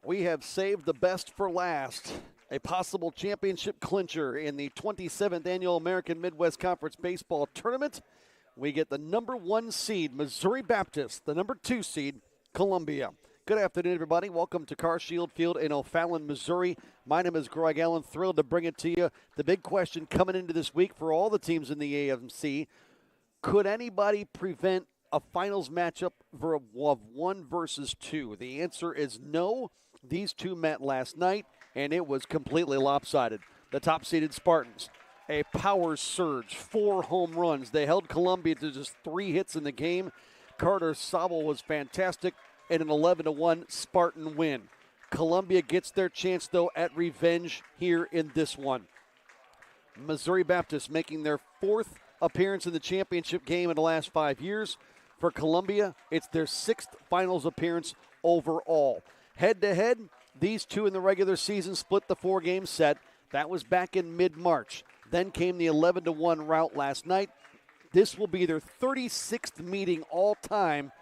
We have saved the best for last. A possible championship clincher in the 27th Annual American Midwest Conference Baseball Tournament. We get the number 1 seed, Missouri Baptist, the number 2 seed, Columbia. Good afternoon, everybody. Welcome to CarShield Field in O'Fallon, Missouri. My name is Greg Allen. Thrilled to bring it to you. The big question coming into this week for all the teams in the AMC, could anybody prevent a finals matchup of 1 versus 2? The answer is no. These two met last night, and it was completely lopsided. The top-seeded Spartans, a power surge, 4 home runs. They held Columbia to just 3 hits in the game. Carter Sobel was fantastic in an 11-1 Spartan win. Columbia gets their chance, though, at revenge here in this one. Missouri Baptist making their 4th appearance in the championship game in the last 5 years. For Columbia, it's their 6th finals appearance overall. Head-to-head, these two in the regular season split the 4-game set. That was back in mid-March. Then came the 11-1 rout last night. This will be their 36th meeting all-time.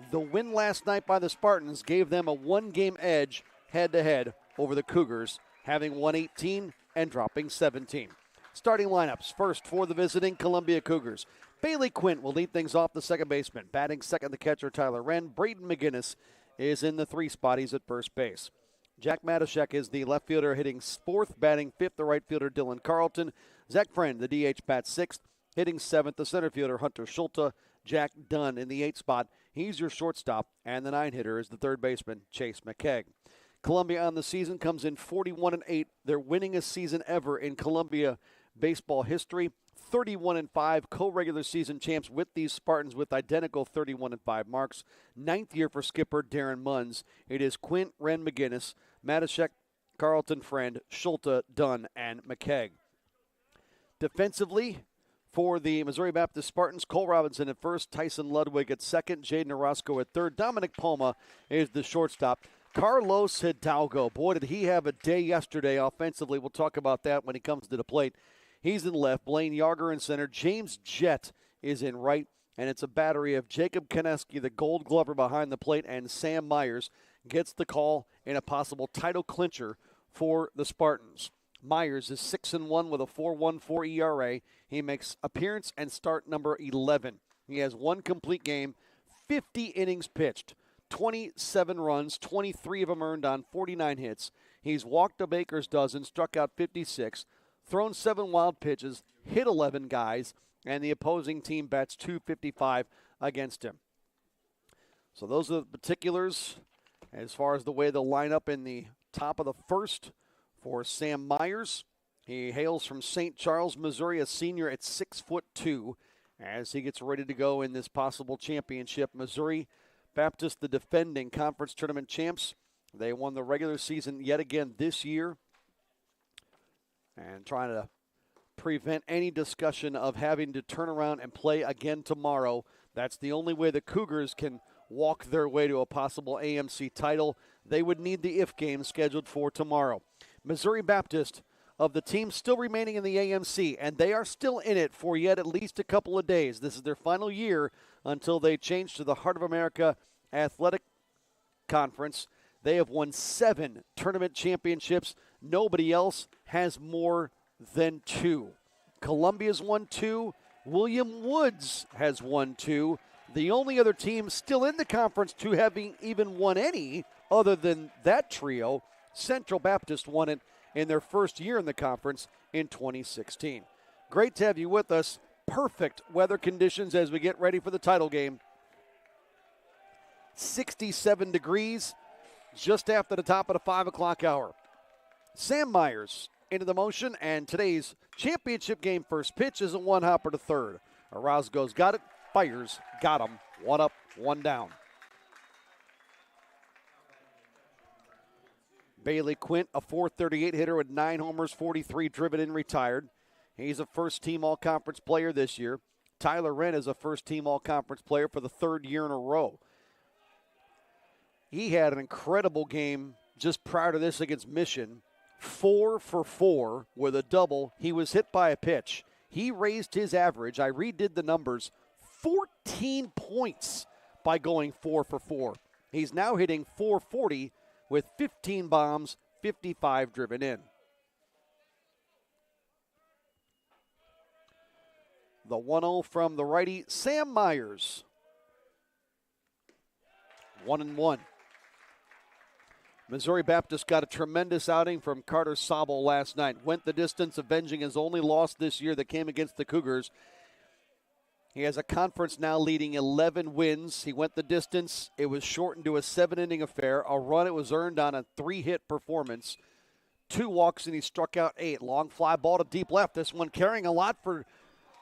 The win last night by the Spartans gave them a 1-game edge head-to-head over the Cougars, having won 18 and dropping 17. Starting lineups, first for the visiting Columbia Cougars. Bailey Quint will lead things off, the second baseman. Batting second, the catcher, Tyler Wren. Braden McGinnis is in the 3 spot. He's at first base. Jack Matashek is the left fielder, hitting 4th, batting 5th, the right fielder, Dylan Carlton. Zach Friend, the DH, bats 6th, hitting 7th, the center fielder, Hunter Schulte. Jack Dunn in the 8 spot. He's your shortstop, and the 9 hitter is the third baseman, Chase McKegg. Columbia on the season comes in 41-8, their winningest season ever in Columbia baseball history. 31-5 co-regular season champs with these Spartans with identical 31-5 marks. 9th year for skipper Darren Munns. It is Quint, Wren, McGinnis, Matashek, Carlton, Friend, Schulte, Dunn, and McKegg. Defensively, for the Missouri Baptist Spartans, Cole Robinson at first, Tyson Ludwig at second, Jaden Orozco at third. Dominic Palma is the shortstop. Carlos Hidalgo, boy, did he have a day yesterday offensively. We'll talk about that when he comes to the plate. He's in left, Blaine Yarger in center, James Jett is in right, and it's a battery of Jacob Koneski, the Gold Glover behind the plate, and Sam Meyers gets the call in a possible title clincher for the Spartans. Meyers is 6-1 with a 4.14 ERA. He makes appearance and start number 11. He has 1 complete game, 50 innings pitched, 27 runs, 23 of them earned on 49 hits. He's walked a baker's dozen, struck out 56, thrown 7 wild pitches, hit 11 guys, and the opposing team bats .255 against him. So those are the particulars as far as the way they'll line up in the top of the first. For Sam Meyers, he hails from St. Charles, Missouri, a senior at 6'2", as he gets ready to go in this possible championship. Missouri Baptist, the defending conference tournament champs. They won the regular season yet again this year, and trying to prevent any discussion of having to turn around and play again tomorrow. That's the only way the Cougars can walk their way to a possible AMC title. They would need the if game scheduled for tomorrow. Missouri Baptist, of the teams still remaining in the AMC, and they are still in it for yet at least a couple of days. This is their final year until they change to the Heart of America Athletic Conference. They have won 7 tournament championships. Nobody else has more than 2. Columbia's won 2. William Woods has won 2. The only other team still in the conference to having even won any other than that trio, Central Baptist, won it in their first year in the conference in 2016. Great to have you with us. Perfect weather conditions as we get ready for the title game. 67 degrees just after the top of the 5 o'clock hour. Sam Meyers into the motion, and today's championship game first pitch is a 1-hopper to third. Orozco's got it, fires, got him. 1 up, 1 down. Bailey Quint, a .438 hitter with 9 homers, 43 driven in, retired. He's a first-team all-conference player this year. Tyler Wren is a first-team all-conference player for the 3rd year in a row. He had an incredible game just prior to this against Mission. 4 for 4 with a double. He was hit by a pitch. He raised his average. I redid the numbers. 14 points by going 4 for 4. He's now hitting .440. with 15 bombs, 55 driven in. The 1-0 from the righty, Sam Meyers. 1-1. Missouri Baptist got a tremendous outing from Carter Sobel last night. Went the distance, avenging his only loss this year that came against the Cougars. He has a conference now leading 11 wins. He went the distance. It was shortened to a 7-inning affair. A run it was earned on a 3-hit performance. 2 walks and he struck out 8. Long fly ball to deep left. This one carrying a lot for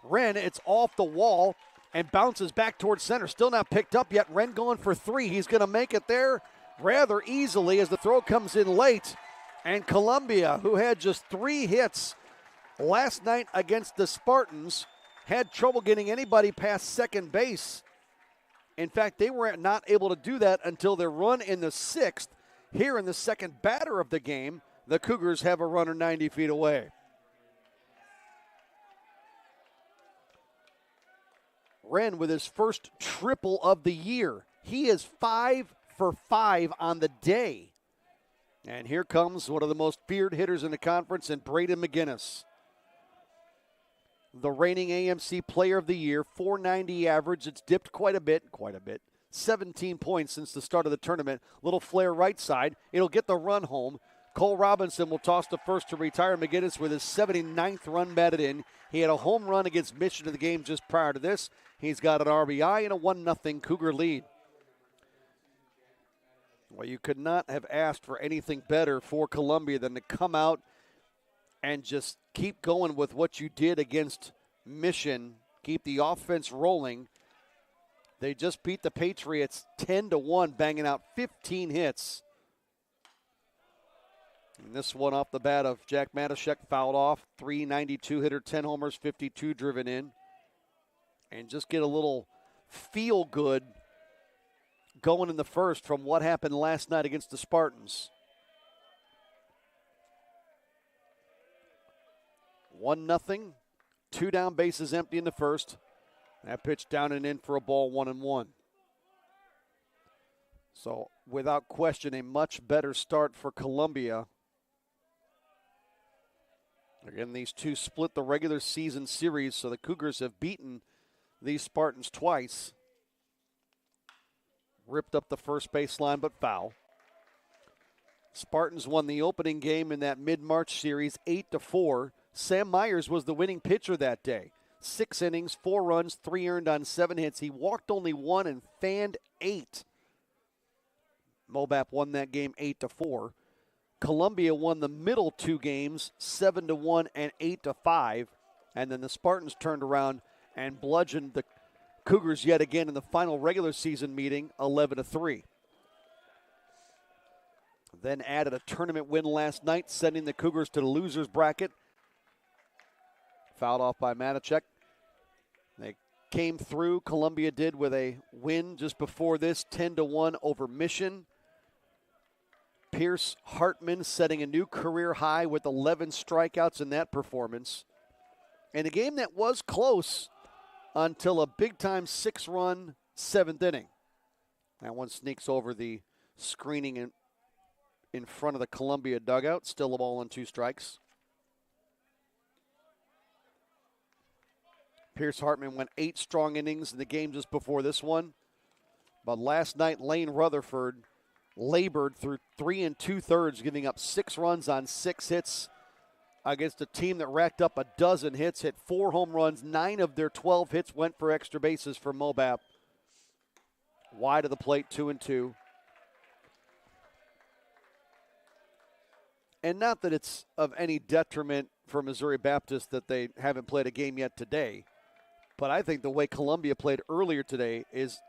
Wren. It's off the wall and bounces back towards center. Still not picked up yet. Wren going for 3. He's going to make it there rather easily as the throw comes in late. And Columbia, who had just 3 hits last night against the Spartans, had trouble getting anybody past second base. In fact, they were not able to do that until their run in the 6th. Here in the second batter of the game, the Cougars have a runner 90 feet away. Wren with his first triple of the year. He is 5 for 5 on the day. And here comes one of the most feared hitters in the conference, and Braden McGinnis. The reigning AMC Player of the Year, 490 average. It's dipped quite a bit. 17 points since the start of the tournament. Little flare right side. It'll get the run home. Cole Robinson will toss to first to retire. McGinnis with his 79th run batted in. He had a home run against Mission in the game just prior to this. He's got an RBI and a 1-0 Cougar lead. Well, you could not have asked for anything better for Columbia than to come out and just keep going with what you did against Mission. Keep the offense rolling. They just beat the Patriots 10-1, banging out 15 hits. And this one off the bat of Jack Matashek fouled off. 392 hitter, 10 homers, 52 driven in. And just get a little feel good going in the first from what happened last night against the Spartans. 1-0, 2 down, bases empty in the first. That pitch down and in for a ball, 1-1. So without question, a much better start for Columbia. Again, these two split the regular season series, so the Cougars have beaten these Spartans twice. Ripped up the first baseline, but foul. Spartans won the opening game in that mid-March series 8-4. Sam Meyers was the winning pitcher that day. 6 innings, 4 runs, 3 earned on 7 hits. He walked only 1 and fanned 8. Mobap won that game 8-4. Columbia won the middle 2 games 7-1 and 8-5. And then the Spartans turned around and bludgeoned the Cougars yet again in the final regular season meeting 11-3. Then added a tournament win last night, sending the Cougars to the losers bracket. Fouled off by Matashek. They came through, Columbia did, with a win just before this, 10-1 over Mission. Pierce Hartman setting a new career high with 11 strikeouts in that performance. And a game that was close until a big-time 6-run 7th inning. That one sneaks over the screening in front of the Columbia dugout. Still a ball and 2 strikes. Pierce Hartman went 8 strong innings in the game just before this one. But last night, Lane Rutherford labored through 3 2/3, giving up 6 runs on 6 hits against a team that racked up a dozen hits, hit 4 home runs. 9 of their 12 hits went for extra bases for Mobap. Wide of the plate, 2-2. And not that it's of any detriment for Missouri Baptist that they haven't played a game yet today, but I think the way Columbia played earlier today is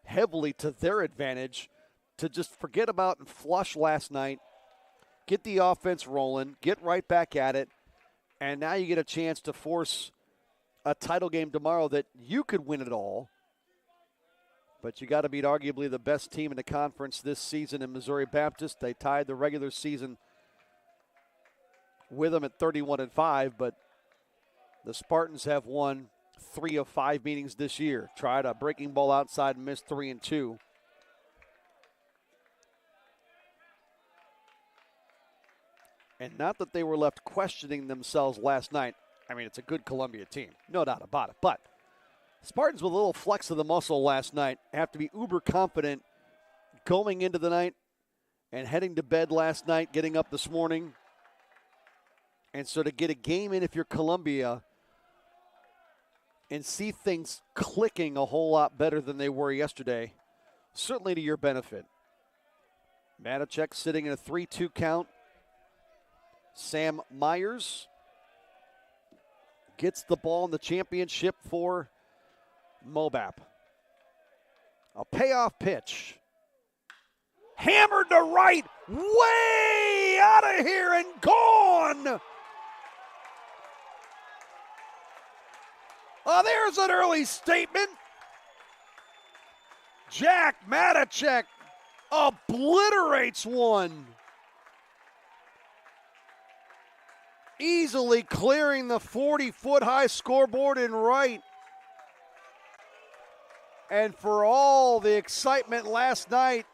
heavily to their advantage to just forget about and flush last night, get the offense rolling, get right back at it, and now you get a chance to force a title game tomorrow that you could win it all, but you got to beat arguably the best team in the conference this season in Missouri Baptist. They tied the regular season with them at 31-5, but the Spartans have won 3 of 5 meetings this year. Tried a breaking ball outside and missed 3-2. And not that they were left questioning themselves last night. I mean, it's a good Columbia team, no doubt about it. But Spartans with a little flex of the muscle last night have to be uber confident going into the night and heading to bed last night, getting up this morning. And so to get a game in if you're Columbia and see things clicking a whole lot better than they were yesterday, certainly to your benefit. Matacek sitting in a 3-2 count. Sam Meyers gets the ball in the championship for Mobap. A payoff pitch. Hammered to right, way out of here and gone. Oh, there's an early statement. Jack Matacek obliterates one. Easily clearing the 40-foot-high scoreboard in right. And for all the excitement last night,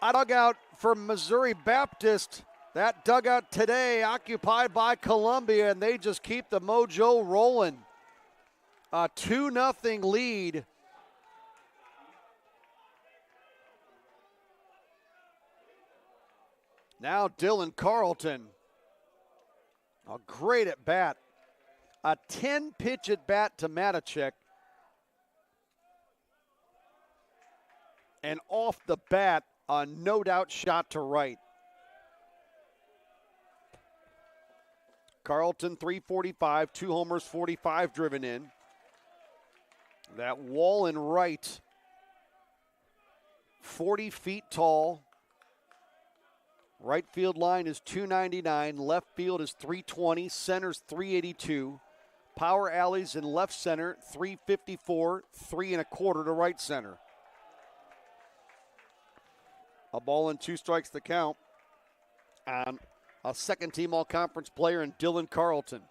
a dugout for Missouri Baptist. That dugout today occupied by Columbia, and they just keep the mojo rolling. A 2-0 lead. Now Dylan Carlton. A great at bat. A 10-pitch at bat to Matacek. And off the bat, a no-doubt shot to right. Carlton, 345, 2 homers, 45 driven in. That wall in right, 40 feet tall. Right field line is 299, left field is 320, center's 382. Power alleys in left center, 354, 3 1/4 to right center. A ball and 2 strikes to count on a second-team all-conference player in Dylan Carlton.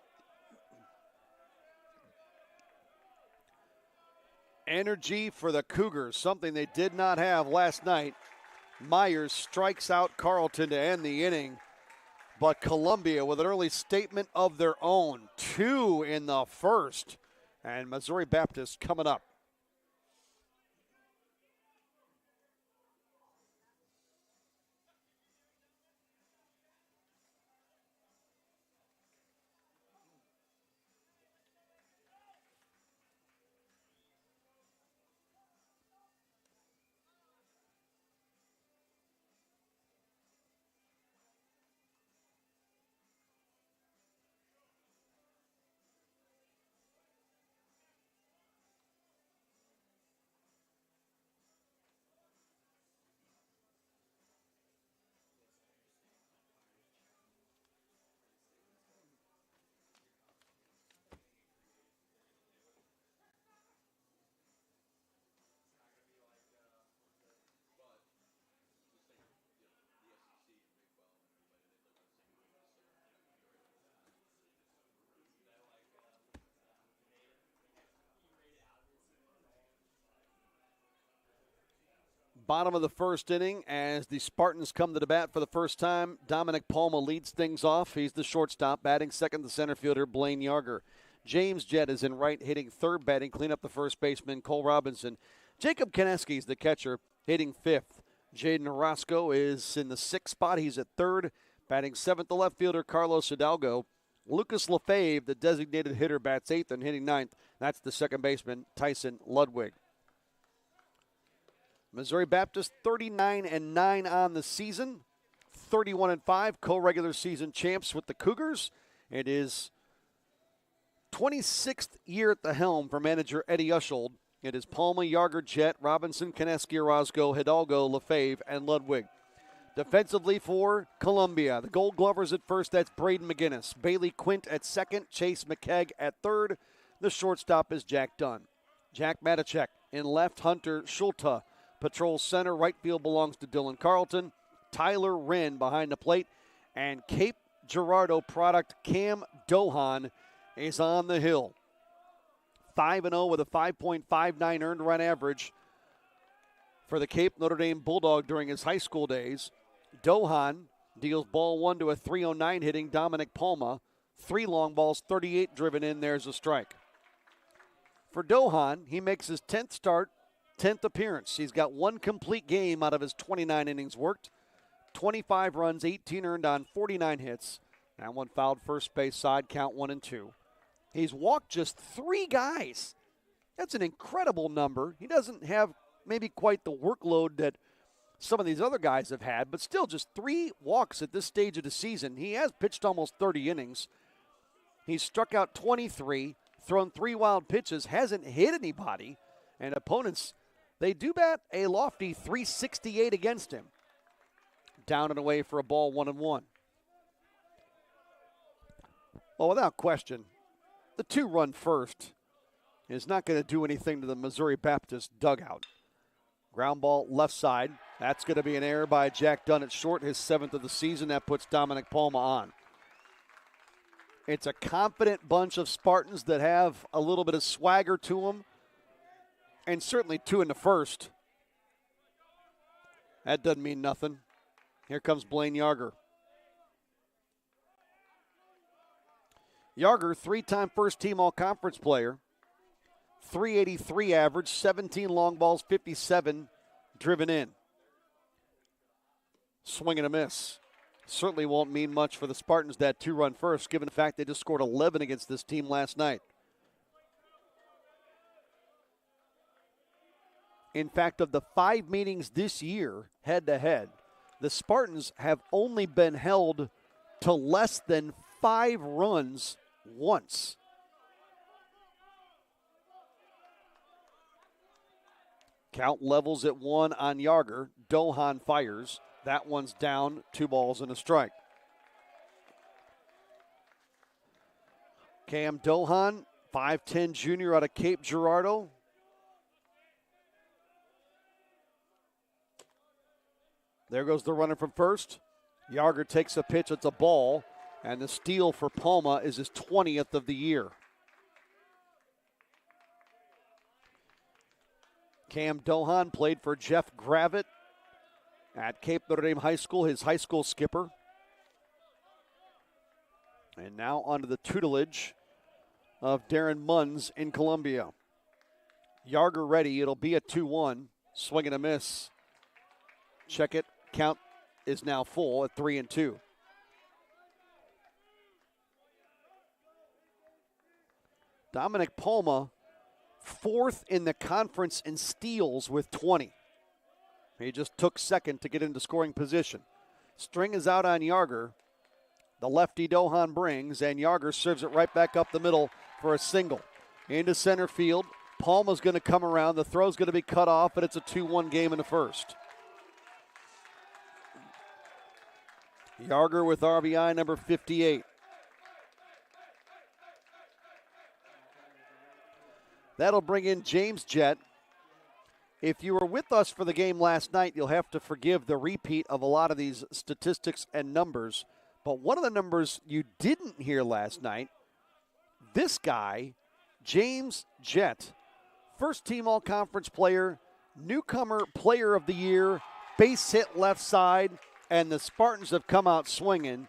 Energy for the Cougars, something they did not have last night. Meyers strikes out Carlton to end the inning, but Columbia with an early statement of their own. 2 in the first, and Missouri Baptist coming up. Bottom of the first inning as the Spartans come to the bat for the first time. Dominic Palma leads things off. He's the shortstop. Batting second, the center fielder, Blaine Yarger. James Jett is in right, hitting third, batting clean up the first baseman, Cole Robinson. Jacob Kaneski is the catcher, hitting fifth. Jaden Orozco is in the sixth spot. He's at third. Batting seventh, the left fielder, Carlos Hidalgo. Lucas Lefebvre, the designated hitter, bats eighth and hitting ninth. That's the second baseman, Tyson Ludwig. Missouri Baptist 39-9 on the season, 31-5, co-regular season champs with the Cougars. It is 26th year at the helm for manager Eddie Ushold. It is Palma, Yarger, Jett, Robinson, Kaneski, Orozco, Hidalgo, Lefebvre, and Ludwig. Defensively for Columbia, the Gold Glovers at first, that's Braden McGinnis. Bailey Quint at second, Chase McKegg at third. The shortstop is Jack Dunn. Jack Matacek in left, Hunter Schulta patrols center. Right field belongs to Dylan Carlton. Tyler Wren behind the plate. And Cape Girardeau product Cam Dohan is on the hill. 5-0 with a 5.59 earned run average for the Cape Notre Dame Bulldog during his high school days. Dohan deals ball one to a 309 hitting Dominic Palma. 3 long balls, 38 driven in. There's a strike. For Dohan, he makes his 10th start, 10th appearance. He's got 1 complete game out of his 29 innings worked. 25 runs, 18 earned on 49 hits. That one fouled first base side, count 1-2. He's walked just 3 guys. That's an incredible number. He doesn't have maybe quite the workload that some of these other guys have had, but still just 3 walks at this stage of the season. He has pitched almost 30 innings. He's struck out 23, thrown 3 wild pitches, hasn't hit anybody, and opponents, they do bat a lofty 368 against him. Down and away for a ball, 1-1. Well, without question, the 2-run first is not going to do anything to the Missouri Baptist dugout. Ground ball left side. That's going to be an error by Jack Dunn at short, his 7th of the season. That puts Dominic Palma on. It's a confident bunch of Spartans that have a little bit of swagger to them, and certainly 2 in the first. That doesn't mean nothing. Here comes Blaine Yarger. Yarger, 3-time first-team all-conference player. 383 average, 17 long balls, 57 driven in. Swing and a miss. Certainly won't mean much for the Spartans, that 2-run first, given the fact they just scored 11 against this team last night. In fact, of the 5 meetings this year, head-to-head, the Spartans have only been held to less than 5 runs once. Count levels at 1 on Yarger. Dohan fires. That one's down, 2 balls and a strike. Cam Dohan, 5'10 junior out of Cape Girardeau. There goes the runner from first. Yarger takes a pitch. It's a ball. And the steal for Palma is his 20th of the year. Cam Dohan played for Jeff Gravitt at Cape Notre Dame High School, his high school skipper. And now under the tutelage of Darren Munns in Columbia. Yarger ready. It'll be a 2-1. Swing and a miss. Check it. Count is now full at 3-2. Dominic Palma, 4th in the conference in steals with 20. He just took 2nd to get into scoring position. String is out on Yarger. The lefty Dohan brings, and Yarger serves it right back up the middle for a single. Into center field. Palma's going to come around. The throw's going to be cut off, but it's a 2-1 game in the first. Yarger with RBI number 58. That'll bring in James Jett. If you were with us for the game last night, you'll have to forgive the repeat of a lot of these statistics and numbers. But one of the numbers you didn't hear last night, this guy, James Jett, first-team all-conference player, newcomer player of the year, base hit left side, and the Spartans have come out swinging.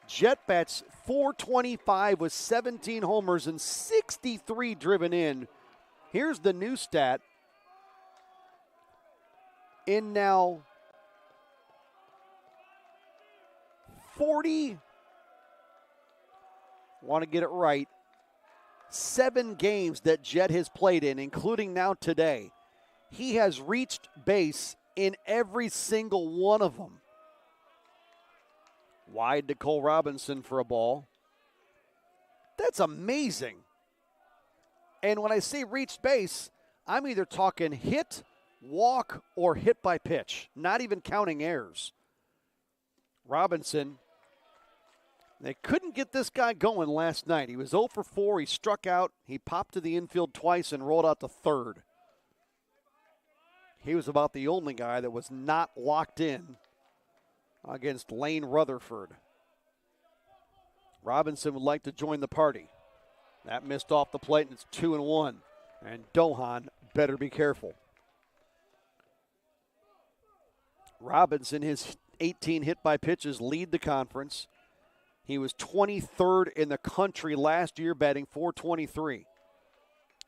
Jett bats .425 with 17 homers and 63 driven in. Here's the new stat. In now 40, want to get it right, 7 games that Jett has played in, including now today, he has reached base in every single one of them. Wide to Cole Robinson for a ball. That's amazing. And when I say reached base, I'm either talking hit, walk, or hit by pitch, not even counting errors. Robinson, they couldn't get this guy going last night. He was 0 for 4. He struck out. He popped to the infield twice and rolled out to third. He was about the only guy that was not locked in against Lane Rutherford. Robinson would like to join the party. That missed off the plate, and it's 2-1. And Dohan better be careful. Robinson, his 18 hit by pitches, lead the conference. He was 23rd in the country last year, batting .423.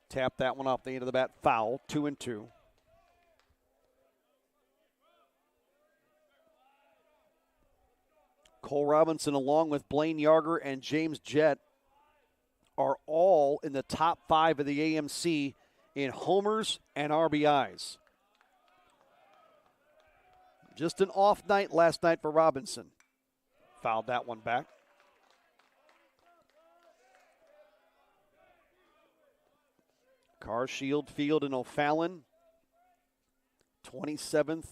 Tap that one off the end of the bat, foul, 2-2. Cole Robinson, along with Blaine Yarger and James Jett, are all in the top 5 of the AMC in homers and RBIs. Just an off night last night for Robinson. Fouled that one back. Carshield Field in O'Fallon, 27th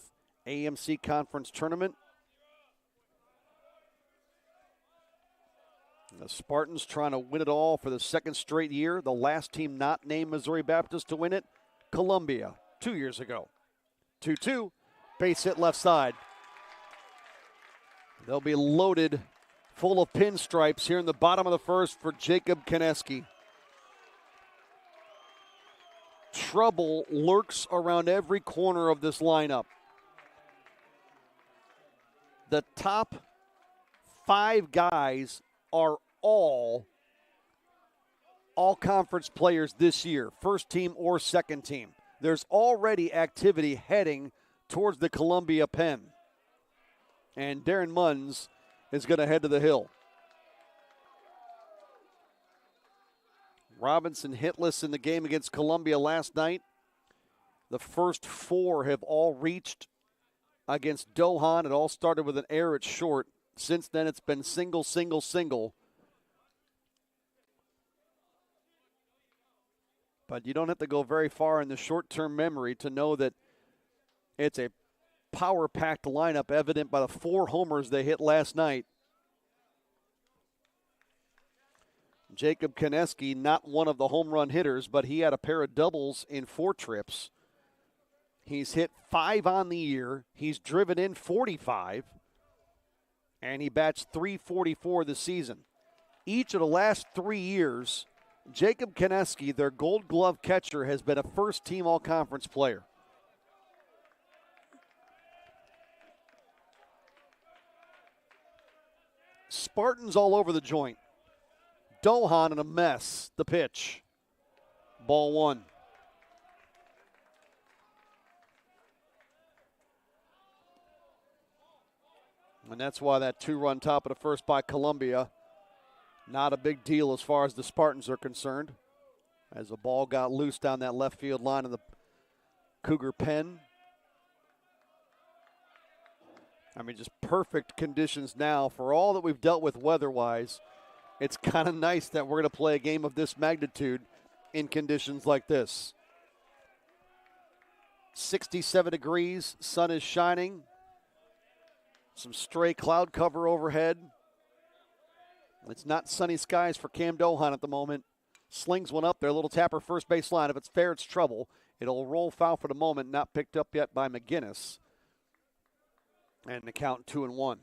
AMC Conference Tournament. The Spartans trying to win it all for the second straight year. The last team not named Missouri Baptist to win it, Columbia, 2 years ago. 2-2, base hit left side. They'll be loaded full of pinstripes here in the bottom of the first for Jacob Kineski. Trouble lurks around every corner of this lineup. The top 5 guys are all conference players this year, first team or second team. There's already activity heading towards the Columbia pen. And Darren Munns is going to head to the hill. Robinson hitless in the game against Columbia last night. The first 4 have all reached against Dohan. It all started with an error at short. Since then, it's been single, single, single. But you don't have to go very far in the short-term memory to know that it's a power-packed lineup, evident by the 4 homers they hit last night. Jacob Kineski, not one of the home run hitters, but he had a pair of doubles in 4 trips. He's hit 5 on the year. He's driven in 45. And he bats .344 this season. Each of the last 3 years, Jacob Kineski, their Gold Glove catcher, has been a first-team all-conference player. Spartans all over the joint. Dohan in a mess. The pitch. Ball 1. And that's why that 2-run top of the first by Columbia, not a big deal as far as the Spartans are concerned, as the ball got loose down that left field line of the Cougar pen. I mean, just perfect conditions now for all that we've dealt with weather-wise. It's kind of nice that we're going to play a game of this magnitude in conditions like this. 67 degrees, sun is shining. Some stray cloud cover overhead. It's not sunny skies for Cam Dohan at the moment. Slings one up there, a little tapper first base line. If it's fair, it's trouble. It'll roll foul for the moment, not picked up yet by McGinnis. And the count 2-1.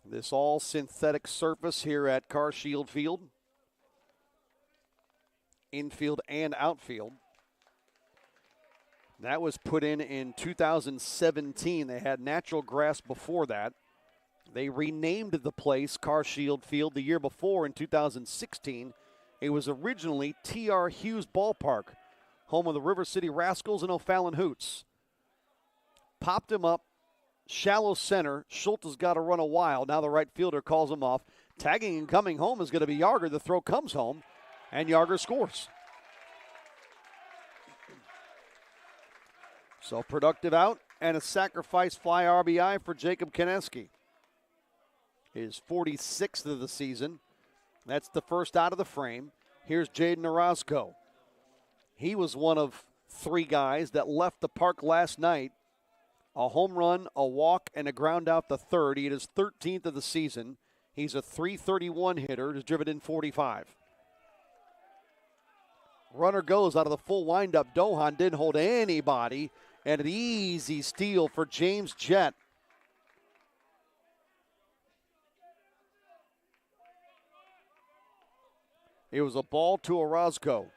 This all synthetic surface here at Carshield Field. Infield and outfield. That was put in 2017. They had natural grass before that. They renamed the place Carshield Field the year before in 2016. It was originally T.R. Hughes Ballpark, home of the River City Rascals and O'Fallon Hoots. Popped him up, shallow center. Schultz has got to run a while. Now the right fielder calls him off. Tagging and coming home is going to be Yarger. The throw comes home, and Yarger scores. So productive out and a sacrifice fly RBI for Jacob Kineski. His 46th of the season. That's the first out of the frame. Here's Jaden Orozco. He was one of 3 guys that left the park last night. A home run, a walk, and a ground out the third. He had his 13th of the season. He's a .331 hitter. He's driven in 45. Runner goes out of the full windup. Dohan didn't hold anybody. And an easy steal for James Jett. It was a ball to Orozco.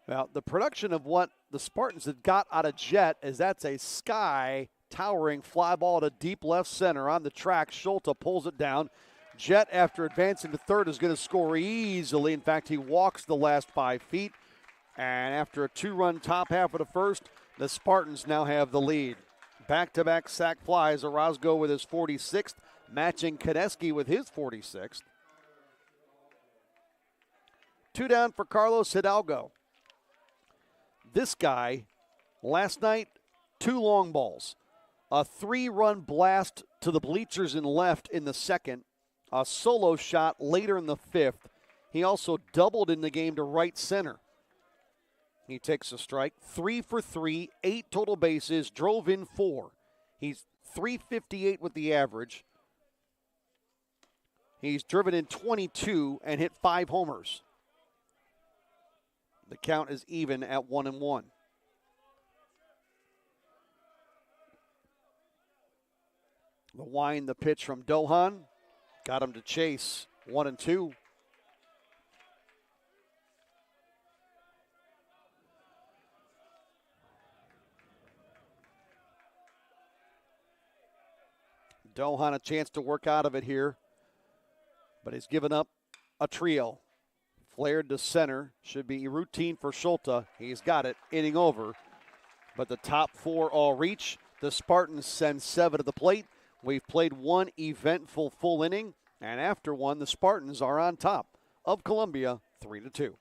Well, the production of what the Spartans had got out of Jet is that's a sky towering fly ball to deep left center on the track. Schulte pulls it down. Jet, after advancing to third, is going to score easily. In fact, he walks the last 5 feet. And after a 2-run top half of the first, the Spartans now have the lead. Back-to-back sack flies. Orozco with his 46th, matching Kadeski with his 46th. 2 down for Carlos Hidalgo. This guy, last night, 2 long balls. A 3-run blast to the bleachers in left in the second. A solo shot later in the 5th. He also doubled in the game to right center. He takes a strike. 3 for 3, 8 total bases, drove in 4. He's .358 with the average. He's driven in 22 and hit 5 homers. The count is even at 1-1. The wind, the pitch from Dohan. Got him to chase 1-2. Dohan a chance to work out of it here, but he's given up a trio. Flared to center, should be routine for Schulte. He's got it, inning over. But the top 4 all reach. The Spartans send 7 to the plate. We've played 1 eventful full inning, and after one, the Spartans are on top of Columbia 3-2.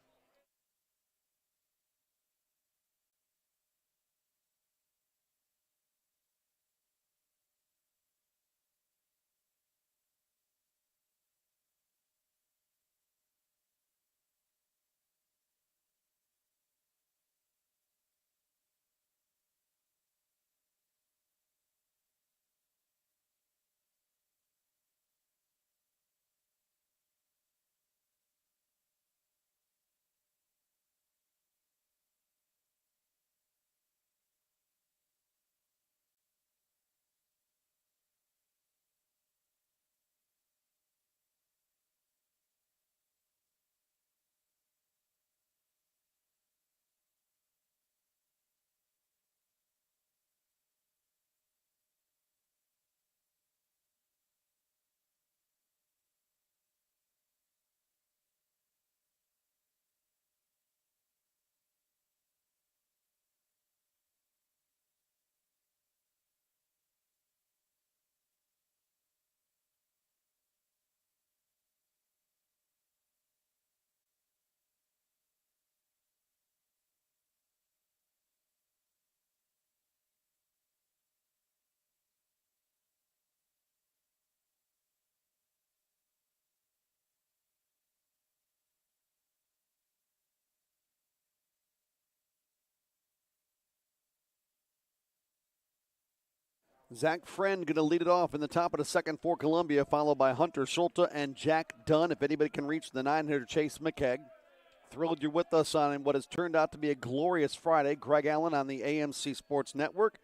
Zach Friend going to lead it off in the top of the second for Columbia, followed by Hunter Schulte and Jack Dunn. If anybody can reach the 9-hitter, Chase McKegg. Thrilled you're with us on what has turned out to be a glorious Friday. Greg Allen on the AMC Sports Network.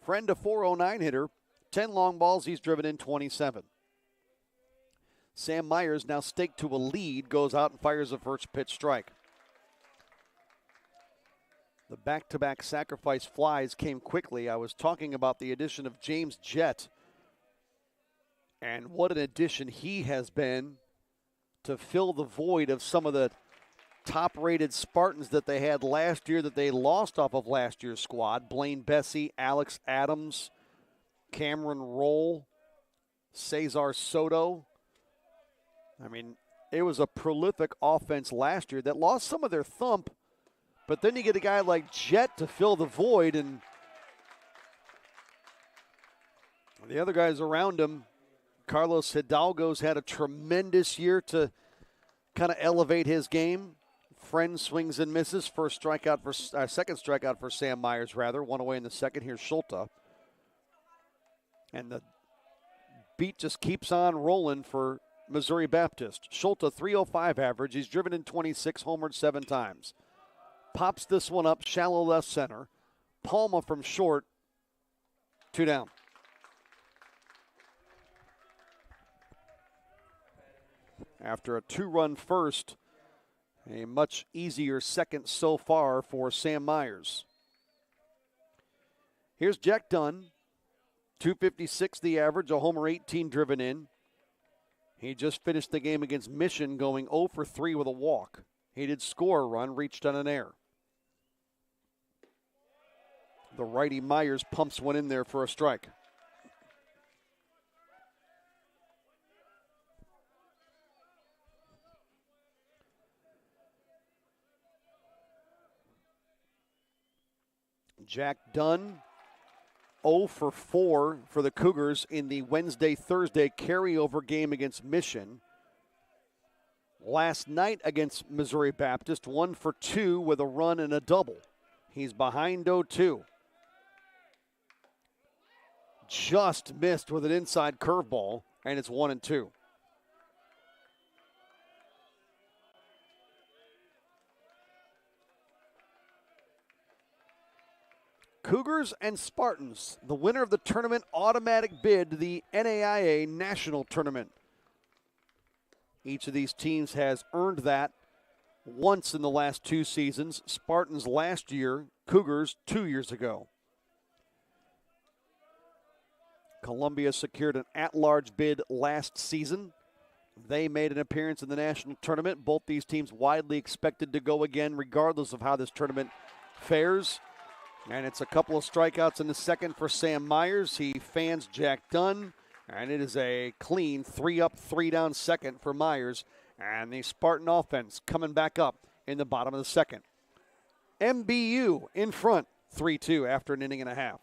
Friend, a 409 hitter, 10 long balls. He's driven in 27. Sam Meyers, now staked to a lead, goes out and fires a first pitch strike. The back-to-back sacrifice flies came quickly. I was talking about the addition of James Jett, and what an addition he has been to fill the void of some of the top-rated Spartans that they had last year that they lost off of last year's squad. Blaine Bessie, Alex Adams, Cameron Roll, Cesar Soto. I mean, it was a prolific offense last year that lost some of their thump. But then you get a guy like Jett to fill the void, and the other guys around him. Carlos Hidalgo's had a tremendous year to kind of elevate his game. Friend swings and misses. Second strikeout for Sam Meyers, rather. One away in the second. Here's Schulte. And the beat just keeps on rolling for Missouri Baptist. Schulte, 305 average. He's driven in 26, homered 7 times. Pops this one up, shallow left center. Palma from short, 2 down. After a 2-run first, A much easier second so far for Sam Meyers. Here's Jack Dunn. 256 the average, a homer, 18 driven in. He just finished the game against Mission going 0 for 3 with a walk. He did score a run, reached on an error. The righty Meyers pumps one in there for a strike. Jack Dunn, 0 for 4 for the Cougars in the Wednesday-Thursday carryover game against Mission. Last night against Missouri Baptist, 1 for 2 with a run and a double. He's behind 0-2. Just missed with an inside curveball, and it's 1-2. Cougars and Spartans, the winner of the tournament, automatic bid to the NAIA National Tournament. Each of these teams has earned that once in the last 2 seasons. Spartans last year, Cougars 2 years ago. Columbia secured an at-large bid last season. They made an appearance in the national tournament. Both these teams widely expected to go again regardless of how this tournament fares. And it's a couple of strikeouts in the second for Sam Meyers. He fans Jack Dunn, and it is a clean 3-up, 3-down second for Meyers. And the Spartan offense coming back up in the bottom of the second. MBU in front, 3-2 after an inning and a half.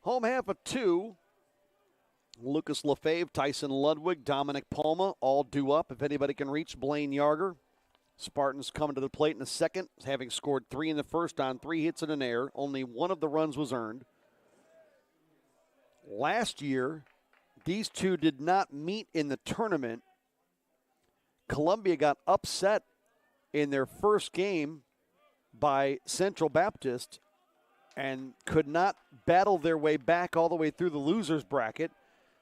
Home half of 2. Lucas Lefebvre, Tyson Ludwig, Dominic Palma, all due up if anybody can reach Blaine Yarger. Spartans coming to the plate in the second, having scored 3 in the first on 3 hits and an error. Only one of the runs was earned. Last year, these two did not meet in the tournament. Columbia got upset in their first game by Central Baptist and could not battle their way back all the way through the loser's bracket.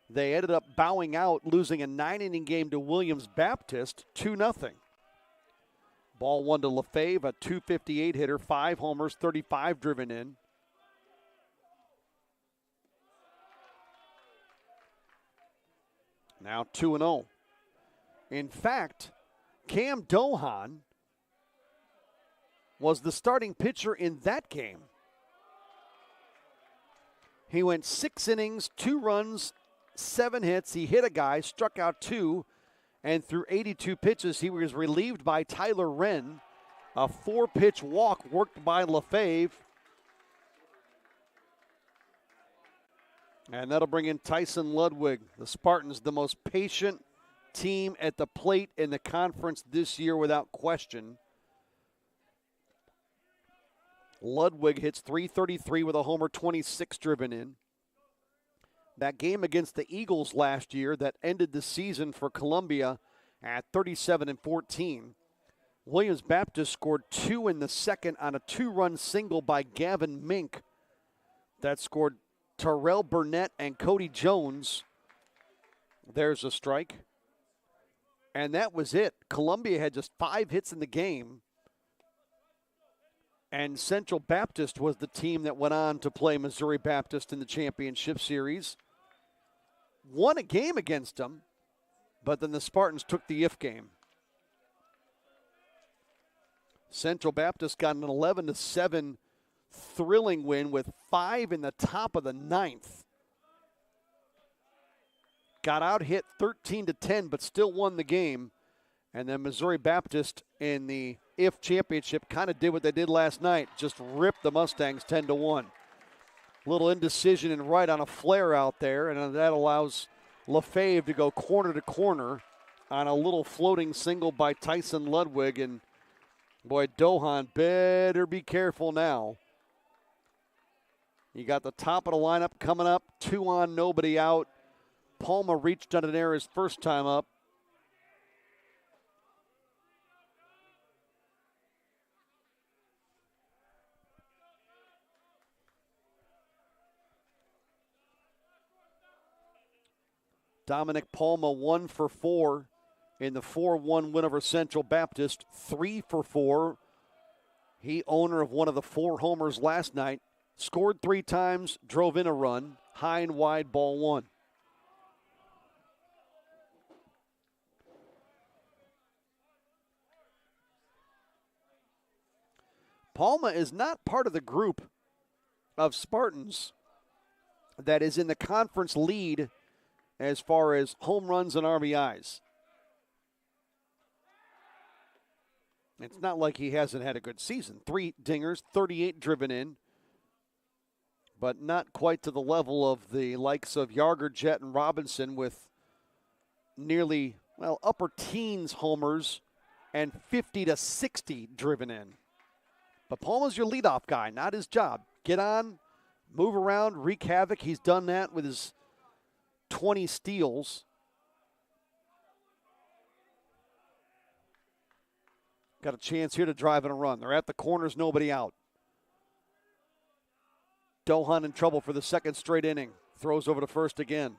They ended up bowing out, losing a 9-inning game to Williams Baptist, 2-0. Ball 1 to Lefebvre, a .258 hitter, 5 homers, 35 driven in. Now 2-0. In fact, Cam Dohan was the starting pitcher in that game. He went 6 innings, 2 runs, 7 hits. He hit a guy, struck out 2, and through 82 pitches, he was relieved by Tyler Wren. A 4-pitch walk worked by Lefebvre. And that'll bring in Tyson Ludwig. The Spartans, the most patient team at the plate in the conference this year without question. Ludwig hits .333 with a homer, 26 driven in. That game against the Eagles last year that ended the season for Columbia at 37-14. Williams Baptist scored 2 in the second on a 2-run single by Gavin Mink. That scored Terrell Burnett and Cody Jones. There's a strike. And that was it. Columbia had just 5 hits in the game. And Central Baptist was the team that went on to play Missouri Baptist in the championship series. Won a game against them, but then the Spartans took the if game. Central Baptist got an 11-7 thrilling win with 5 in the top of the 9th. Got out hit 13-10, but still won the game. And then Missouri Baptist in the if championship kind of did what they did last night, just ripped the Mustangs 10-1. Little indecision and right on a flare out there, and that allows Lefebvre to go corner to corner on a little floating single by Tyson Ludwig. And boy, Dohan better be careful now. You got the top of the lineup coming up, 2 on, nobody out. Palma reached on an error his first time up. Dominic Palma 1 for 4 in the 4-1 win over Central Baptist. 3 for 4. He owner of one of the 4 homers last night. Scored 3 times, drove in a run. High and wide, ball 1. Palma is not part of the group of Spartans that is in the conference lead as far as home runs and RBIs. It's not like he hasn't had a good season. 3 dingers, 38 driven in, but not quite to the level of the likes of Yarger, Jett, and Robinson with nearly, upper teens homers and 50 to 60 driven in. But Palma's your leadoff guy, not his job. Get on, move around, wreak havoc. He's done that with his 20 steals. Got a chance here to drive in a run. They're at the corners, nobody out. Dohan in trouble for the second straight inning. Throws over to first again.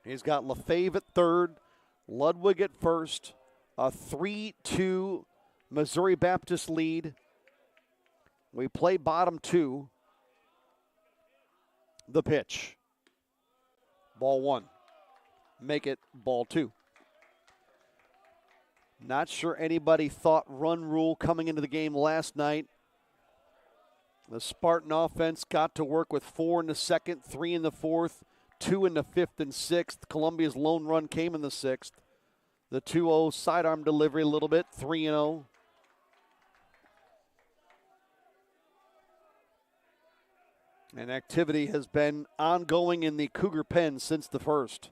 He's got Lefebvre at third, Ludwig at first. A 3-2 Missouri Baptist lead. We play bottom 2. The pitch. Ball 1. Make it ball 2. Not sure anybody thought run rule coming into the game last night. The Spartan offense got to work with 4 in the second, 3 in the fourth, 2 in the fifth and sixth. Columbia's lone run came in the sixth. The 2-0 sidearm delivery a little bit, 3-0. And activity has been ongoing in the Cougar pen since the first.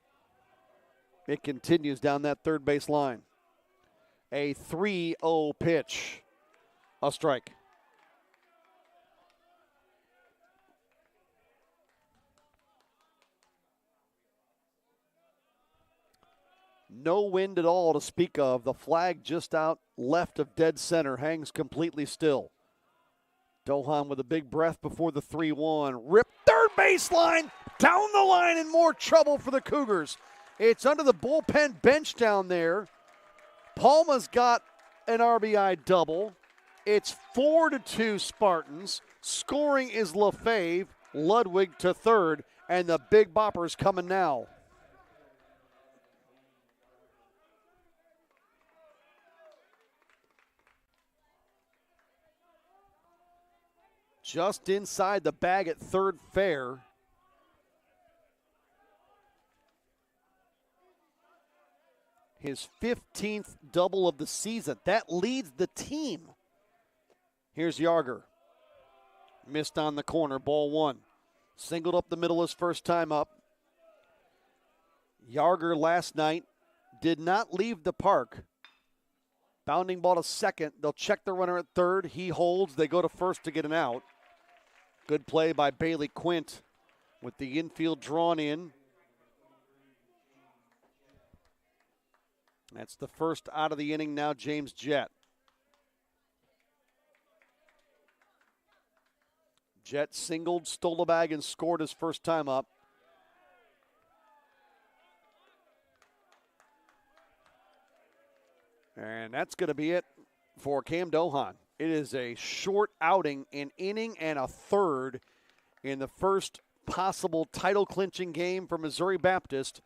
It continues down that third base line. A 3-0 pitch. A strike. No wind at all to speak of. The flag just out left of dead center hangs completely still. Dohan with a big breath before the 3-1. Rip third baseline, down the line, and more trouble for the Cougars. It's under the bullpen bench down there. Palma's got an RBI double. It's 4-2 Spartans. Scoring is Lefebvre, Ludwig to third, and the big bopper's coming now. Just inside the bag at third fair. His 15th double of the season. That leads the team. Here's Yarger. Missed on the corner, ball 1. Singled up the middle his first time up. Yarger last night did not leave the park. Bounding ball to second. They'll check the runner at third. He holds. They go to first to get an out. Good play by Bailey Quint with the infield drawn in. That's the first out of the inning now, James Jett. Jett singled, stole the bag, and scored his first time up. And that's going to be it for Cam Dohan. It is a short outing, an inning and a third in the first possible title-clinching game for Missouri Baptist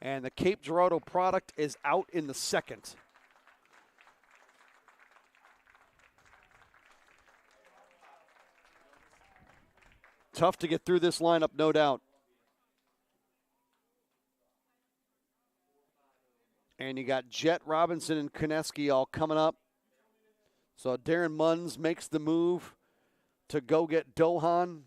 And the Cape Girardeau product is out in the second. Tough to get through this lineup, no doubt. And you got Jett, Robinson, and Konecki all coming up. So Darren Munns makes the move to go get Dohan.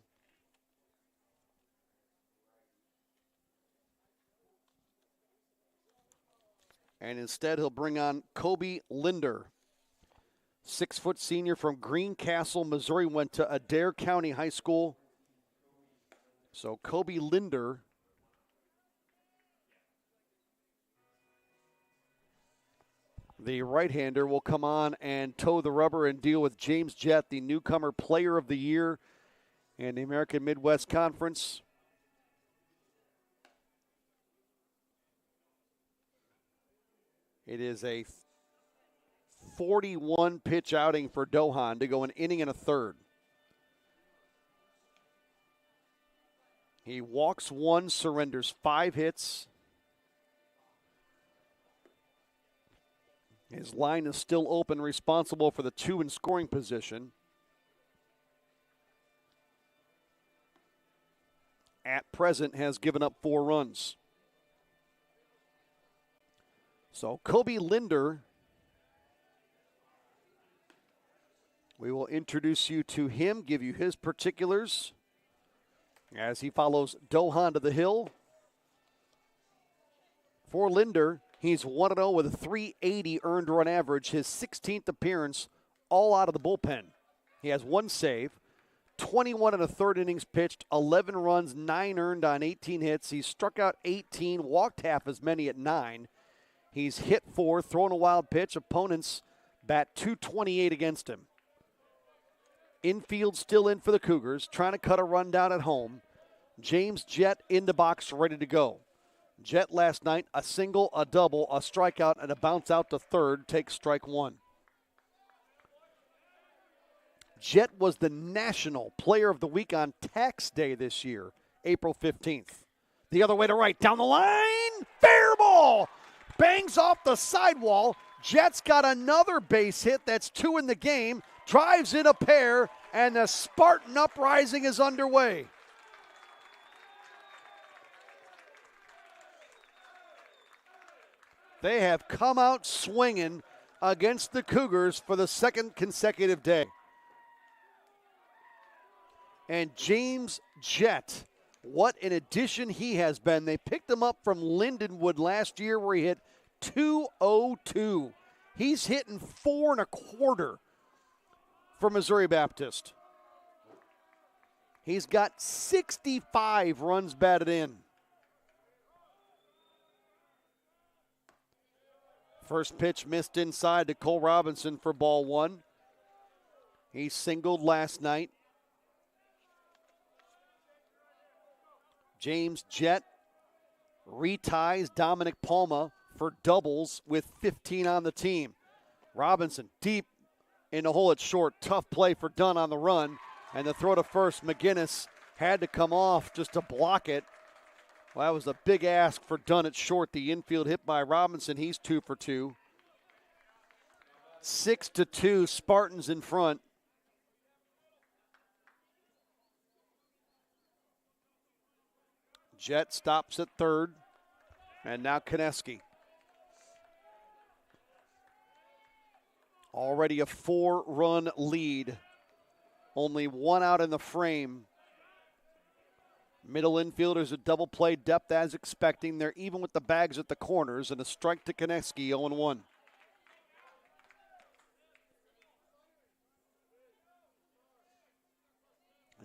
And instead, he'll bring on Kobe Linder. 6-foot senior from Greencastle, Missouri, went to Adair County High School. So Kobe Linder the right-hander will come on and toe the rubber and deal with James Jett, the newcomer player of the year in the American Midwest Conference. It is a 41-pitch outing for Dohan to go an inning and a third. He walks one, surrenders 5 hits. His line is still open, responsible for the 2 in scoring position. At present, has given up 4 runs. So Kobe Linder, we will introduce you to him, give you his particulars as he follows Dohan to the hill. For Linder, he's 1-0 with a .380 earned run average, his 16th appearance, all out of the bullpen. He has 1 save, 21 1/3 innings pitched, 11 runs, 9 earned on 18 hits. He's struck out 18, walked half as many at 9. He's hit 4, thrown a wild pitch. Opponents bat .228 against him. Infield still in for the Cougars, trying to cut a run down at home. James Jett in the box, ready to go. Jett last night, a single, a double, a strikeout, and a bounce out to third, takes strike 1. Jett was the National Player of the Week on Tax Day this year, April 15th. The other way to right, down the line, fair ball! Bangs off the sidewall. Jett's got another base hit, that's 2 in the game, drives in a pair, and the Spartan uprising is underway. They have come out swinging against the Cougars for the second consecutive day. And James Jett, what an addition he has been. They picked him up from Lindenwood last year where he hit .202. He's hitting 4 1/4 for Missouri Baptist. He's got 65 runs batted in. First pitch missed inside to Cole Robinson for ball 1. He singled last night. James Jett reties Dominic Palma for doubles with 15 on the team. Robinson deep in the hole at short. Tough play for Dunn on the run. And the throw to first, McGinnis had to come off just to block it. Well, that was a big ask for Dunn at short. The infield hit by Robinson. He's 2 for 2. 6-2, Spartans in front. Jett stops at third. And now Konecki. Already a 4-run lead. Only 1 out in the frame. Middle infielders a double play depth as expecting. They're even with the bags at the corners, and a strike to Konecki, 0-1.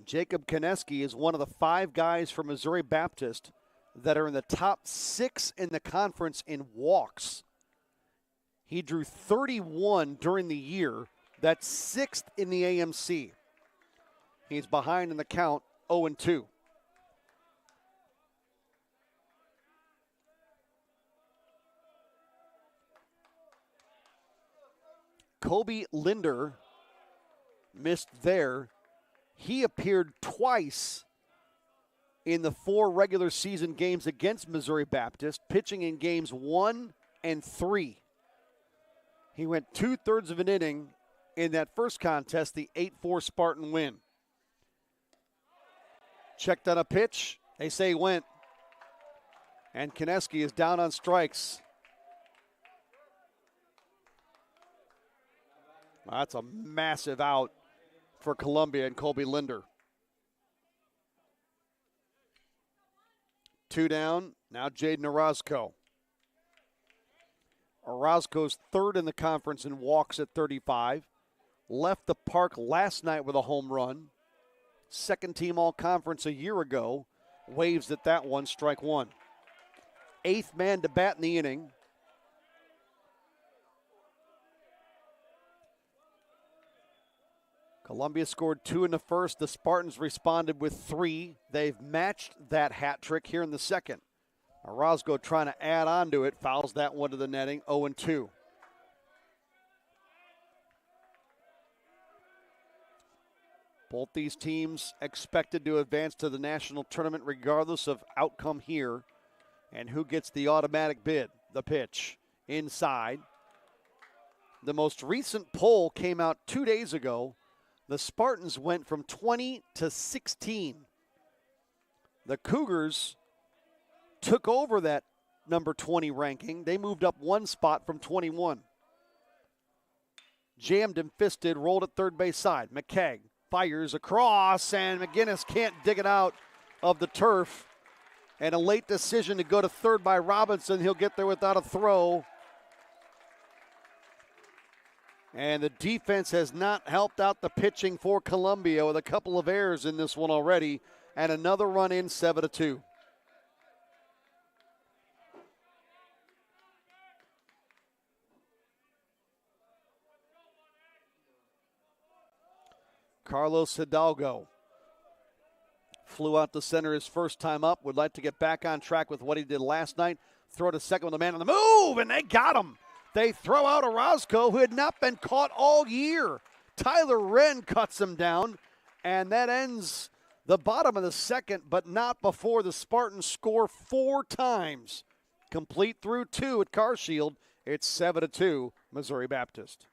Jacob Konecki is one of the 5 guys from Missouri Baptist that are in the top 6 in the conference in walks. He drew 31 during the year. That's 6th in the AMC. He's behind in the count, 0-2. Kobe Linder missed there. He appeared twice in the 4 regular season games against Missouri Baptist, pitching in games 1 and 3. He went 2/3 of an inning in that first contest, the 8-4 Spartan win. Checked on a pitch. They say he went. And Konecki is down on strikes. Well, that's a massive out for Columbia and Colby Linder. 2 down. Now Jaden Orozco. Orozco's 3rd in the conference in walks at 35. Left the park last night with a home run. 2nd team all-conference a year ago. Waves at that one, strike 1. 8th man to bat in the inning. Columbia scored 2 in the first. The Spartans responded with 3. They've matched that hat trick here in the second. Orozco trying to add on to it. Fouls that one to the netting, 0-2. Both these teams expected to advance to the national tournament regardless of outcome here. And who gets the automatic bid? The pitch inside. The most recent poll came out 2 days ago. The Spartans went from 20 to 16. The Cougars took over that number 20 ranking. They moved up 1 spot from 21. Jammed and fisted, rolled at third base side. McKegg fires across, and McGinnis can't dig it out of the turf. And a late decision to go to third by Robinson. He'll get there without a throw. And the defense has not helped out the pitching for Columbia with a couple of errors in this one already. And another run in, 7-2. Carlos Hidalgo flew out to center his first time up. Would like to get back on track with what he did last night. Throw to second with a man on the move, and they got him. They throw out Orozco, who had not been caught all year. Tyler Wren cuts him down, and that ends the bottom of the second, but not before the Spartans score 4 times. Complete through 2 at Carshield. It's 7-2, Missouri Baptist.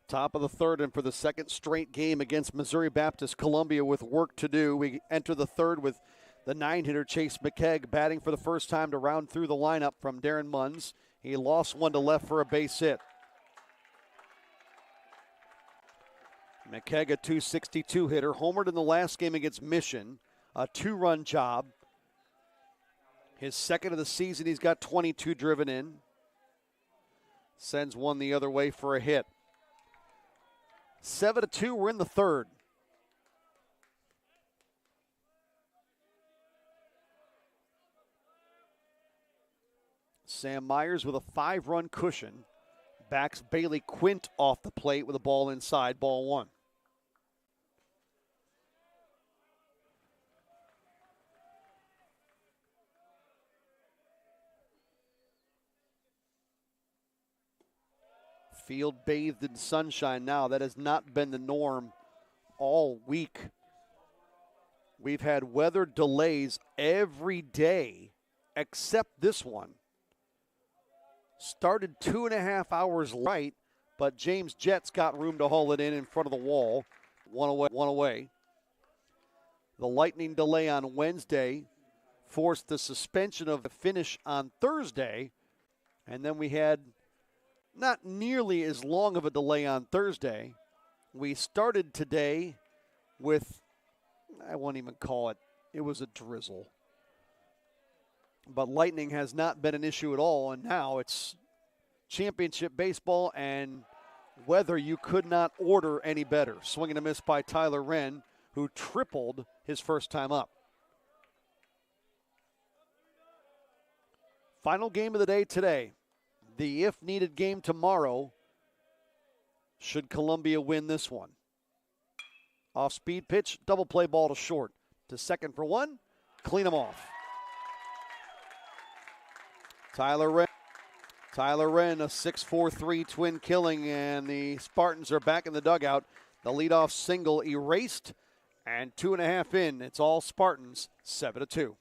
Top of the third, and for the second straight game against Missouri Baptist, Columbia with work to do. We enter the third with the 9-hitter Chase McKegg batting for the first time to round through the lineup from Darren Munns. He lost one to left for a base hit. McKegg, a .262 hitter, homered in the last game against Mission, a 2-run job. His second of the season, he's got 22 driven in. Sends one the other way for a hit. 7-2, we're in the third. Sam Meyers with a 5-run cushion. Backs Bailey Quint off the plate with a ball inside, ball one. Field bathed in sunshine now. That has not been the norm all week. We've had weather delays every day except this one. Started 2.5 hours late, but James Jett's got room to haul it in front of the wall. One away. The lightning delay on Wednesday forced the suspension of the finish on Thursday, and then we had not nearly as long of a delay on Thursday. We started today with, I won't even call it, it was a drizzle. But lightning has not been an issue at all, and now it's championship baseball and weather you could not order any better. Swing and a miss by Tyler Wren, who tripled his first time up. Final game of the day today. The if-needed game tomorrow, should Columbia win this one. Off-speed pitch, double play ball to short. To second for one, clean him off. Tyler Wren, a 6-4-3 twin killing, and the Spartans are back in the dugout. The leadoff single erased, and 2.5 in. It's all Spartans, 7-2.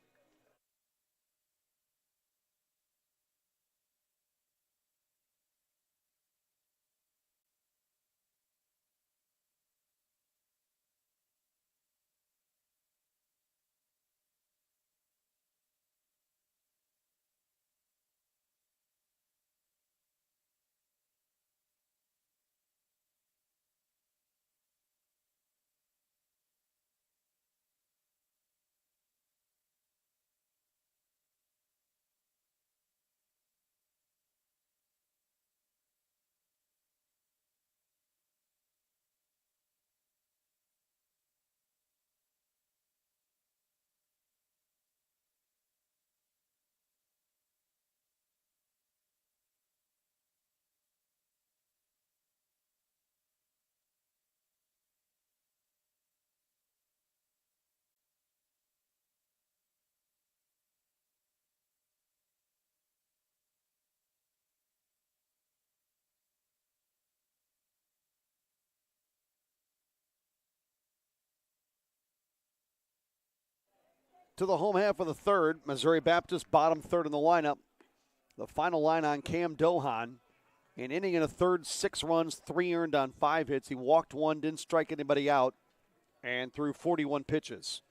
To the home half of the third, Missouri Baptist bottom third in the lineup. The final line on Cam Dohan. An inning and a third, 6 runs, 3 earned on 5 hits. He walked one, didn't strike anybody out, and threw 41 pitches.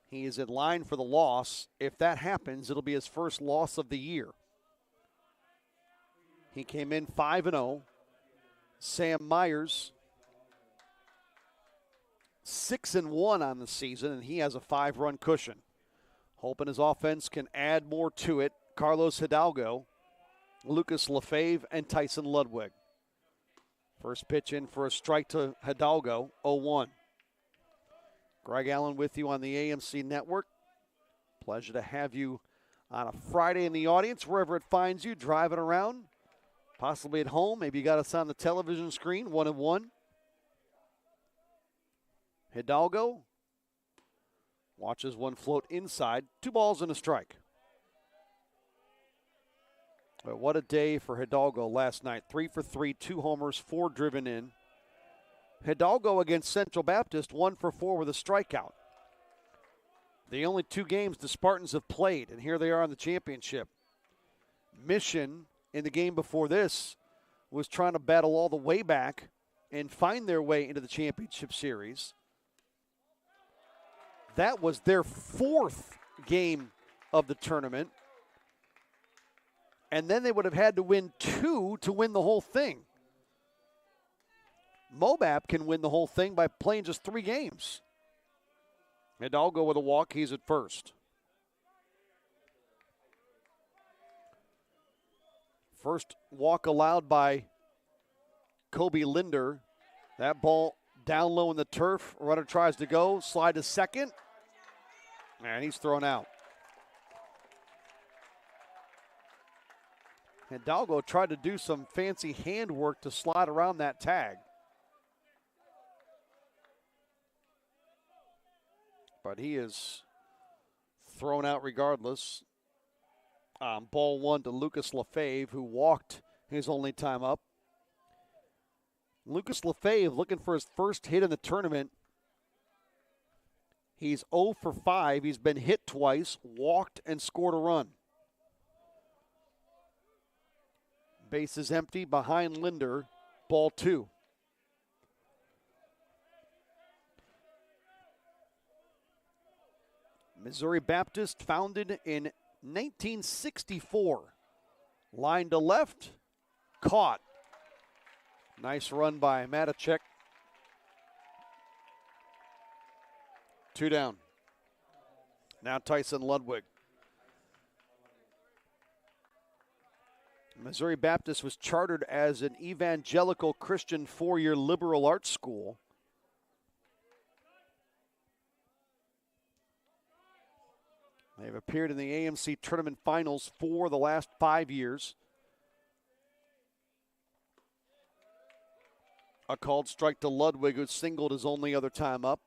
He is in line for the loss. If that happens, it'll be his first loss of the year. He came in 5-0. Sam Meyers, 6-1 on the season, and he has a 5-run cushion. Hoping his offense can add more to it. Carlos Hidalgo, Lucas Lefebvre, and Tyson Ludwig. First pitch in for a strike to Hidalgo, 0-1. Greg Allen with you on the AMC network. Pleasure to have you on a Friday in the audience, wherever it finds you, driving around, possibly at home. Maybe you got us on the television screen, 1-1. Hidalgo watches one float inside. 2 balls and a strike. But what a day for Hidalgo last night. 3 for 3, 2 homers, 4 driven in. Hidalgo against Central Baptist, 1 for 4 with a strikeout. The only 2 games the Spartans have played, and here they are in the championship. Mission, in the game before this, was trying to battle all the way back and find their way into the championship series. That was their 4th game of the tournament. And then they would have had to win 2 to win the whole thing. Mobap can win the whole thing by playing just 3 games. Hidalgo with a walk, he's at first. First walk allowed by Kobe Linder. That ball down low in the turf. Runner tries to go, slide to second, and he's thrown out. Hidalgo tried to do some fancy handwork to slide around that tag. But he is thrown out regardless. Ball one to Lucas Lefebvre, who walked his only time up. Lucas Lefebvre looking for his first hit in the tournament. He's 0 for 5. He's been hit twice, walked, and scored a run. Base is empty behind Linder. Ball two. Missouri Baptist, founded in 1964. Line to left, caught. Nice run by Matacek. 2 down. Now Tyson Ludwig. Missouri Baptist was chartered as an evangelical Christian 4-year liberal arts school. They've appeared in the AMC tournament finals for the last 5 years. A called strike to Ludwig, who singled his only other time up.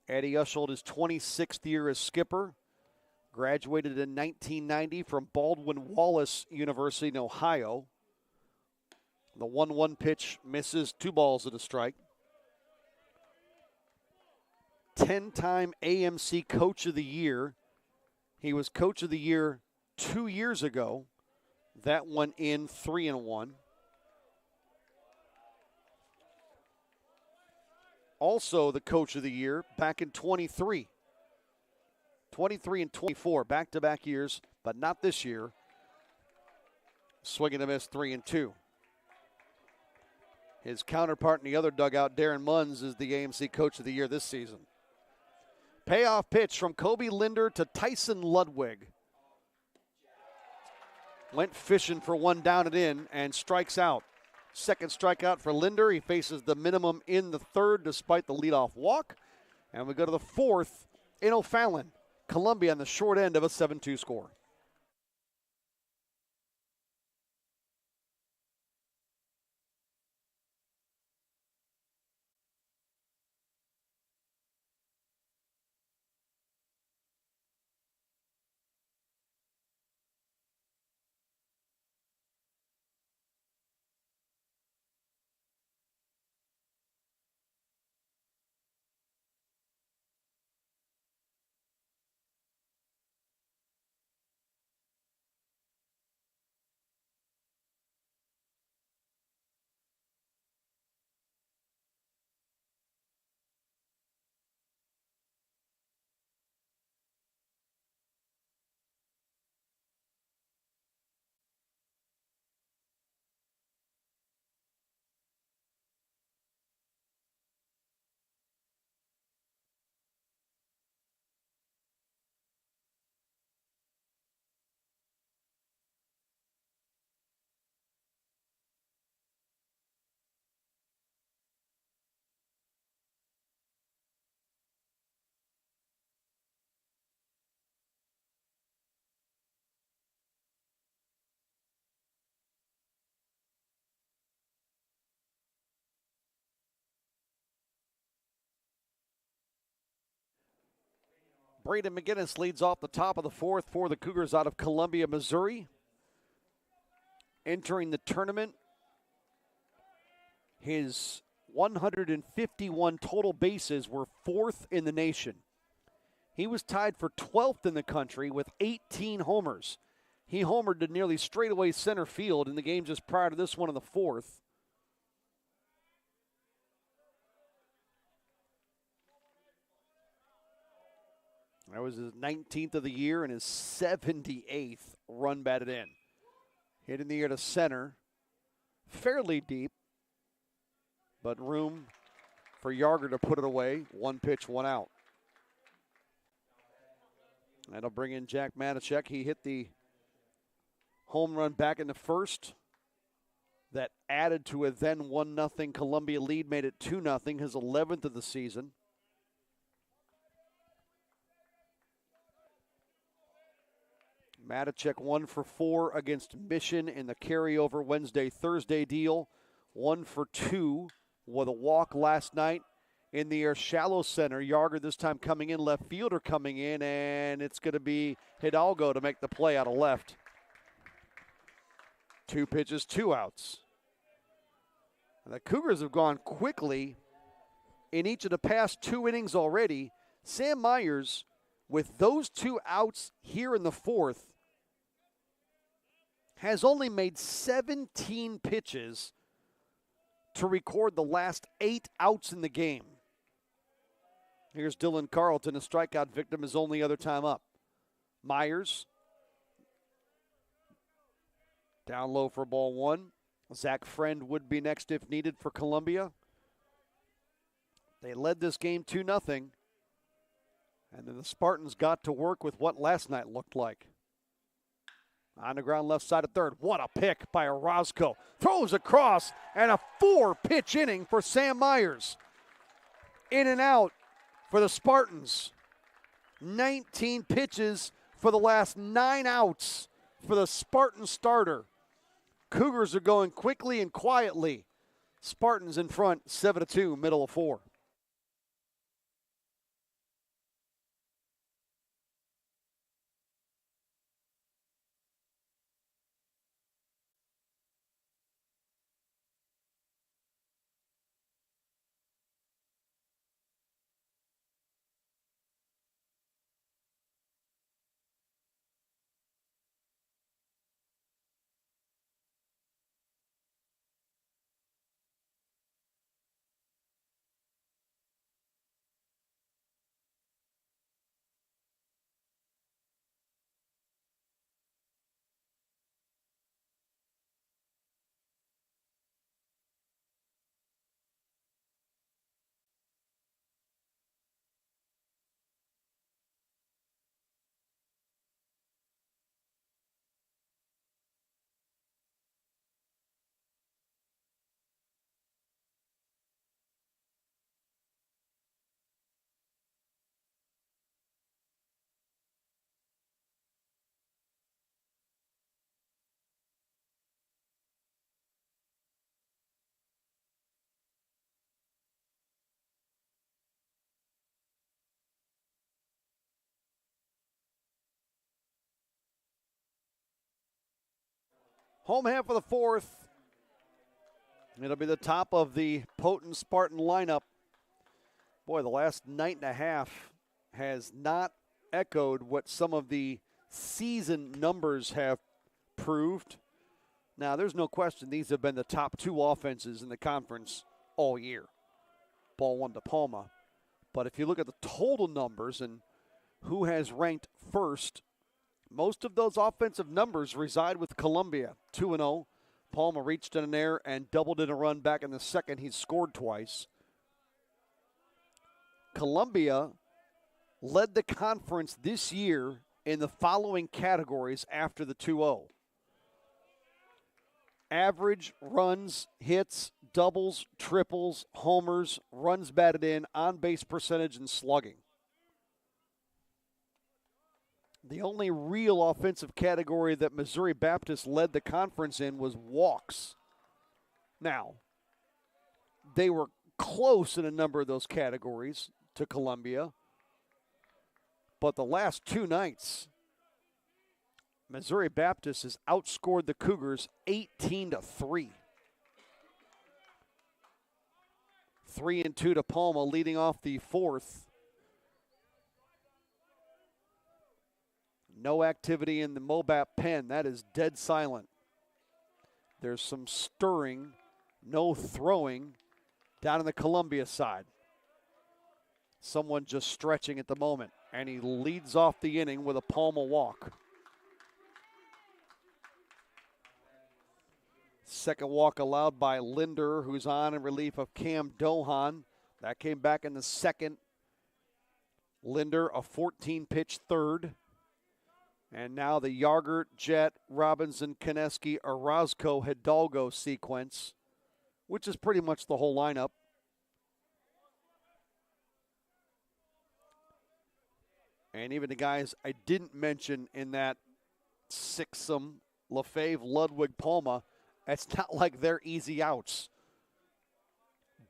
Eddie ushered his 26th year as skipper. Graduated in 1990 from Baldwin Wallace University in Ohio. The 1-1 pitch misses, 2 balls and a strike. 10-time AMC Coach of the Year. He was Coach of the Year 2 years ago. That one in 3-1. Also the Coach of the Year back in 23. 23 and 24, back-to-back years, but not this year. Swing and a miss, 3-2. His counterpart in the other dugout, Darren Munns, is the AMC Coach of the Year this season. Payoff pitch from Kobe Linder to Tyson Ludwig. Went fishing for one down and in and strikes out. Second strikeout for Linder. He faces the minimum in the third despite the leadoff walk. And we go to the fourth in O'Fallon. Columbia on the short end of a 7-2 score. Braden McGinnis leads off the top of the fourth for the Cougars out of Columbia, Missouri. Entering the tournament, his 151 total bases were 4th in the nation. He was tied for 12th in the country with 18 homers. He homered to nearly straightaway center field in the game just prior to this one in the 4th. That was his 19th of the year and his 78th run batted in. Hit in the air to center. Fairly deep, but room for Yarger to put it away. 1 pitch, 1 out. That'll bring in Jack Matacek. He hit the home run back in the first. That added to a then 1-0 Columbia lead, made it 2-0, his 11th of the season. Matacek 1 for 4 against Mission in the carryover Wednesday-Thursday deal. 1 for 2 with a walk last night in the shallow center. Yarger this time coming in, left fielder coming in, and it's going to be Hidalgo to make the play out of left. 2 pitches, 2 outs. And the Cougars have gone quickly in each of the past 2 innings already. Sam Meyers, with those 2 outs here in the 4th, has only made 17 pitches to record the last 8 outs in the game. Here's Dylan Carlton, a strikeout victim, his only other time up. Meyers, down low for ball 1. Zach Friend would be next if needed for Columbia. They led this game 2-0. And then the Spartans got to work with what last night looked like. On the ground left side of third. What a pick by Orozco. Throws across, and a 4-pitch inning for Sam Meyers. In and out for the Spartans. 19 pitches for the last 9 outs for the Spartan starter. Cougars are going quickly and quietly. Spartans in front, 7-2, middle of 4. Home half of the 4th. It'll be the top of the potent Spartan lineup. Boy, the last night and a half has not echoed what some of the season numbers have proved. Now, there's no question these have been the top 2 offenses in the conference all year. Ball 1 to Palma. But if you look at the total numbers and who has ranked first, most of those offensive numbers reside with Columbia. 2-0. Palma reached in an error and doubled in a run back in the second. He's scored twice. Columbia led the conference this year in the following categories after the 2-0. Average, runs, hits, doubles, triples, homers, runs batted in, on-base percentage, and slugging. The only real offensive category that Missouri Baptist led the conference in was walks. Now, they were close in a number of those categories to Columbia, but the last 2 nights, Missouri Baptist has outscored the Cougars 18-3. 3-2 to Palma, leading off the 4th. No activity in the Mobap pen. That is dead silent. There's some stirring, no throwing down on the Columbia side. Someone just stretching at the moment, and he leads off the inning with a Palma walk. Second walk allowed by Linder, who's on in relief of Cam Dohan. That came back in the second. Linder, a 14-pitch third. And now the Yarger, Jet, Robinson, Konecki, Orozco, Hidalgo sequence, which is pretty much the whole lineup. And even the guys I didn't mention in that sixsome, Lefebvre, Ludwig, Palma, it's not like they're easy outs.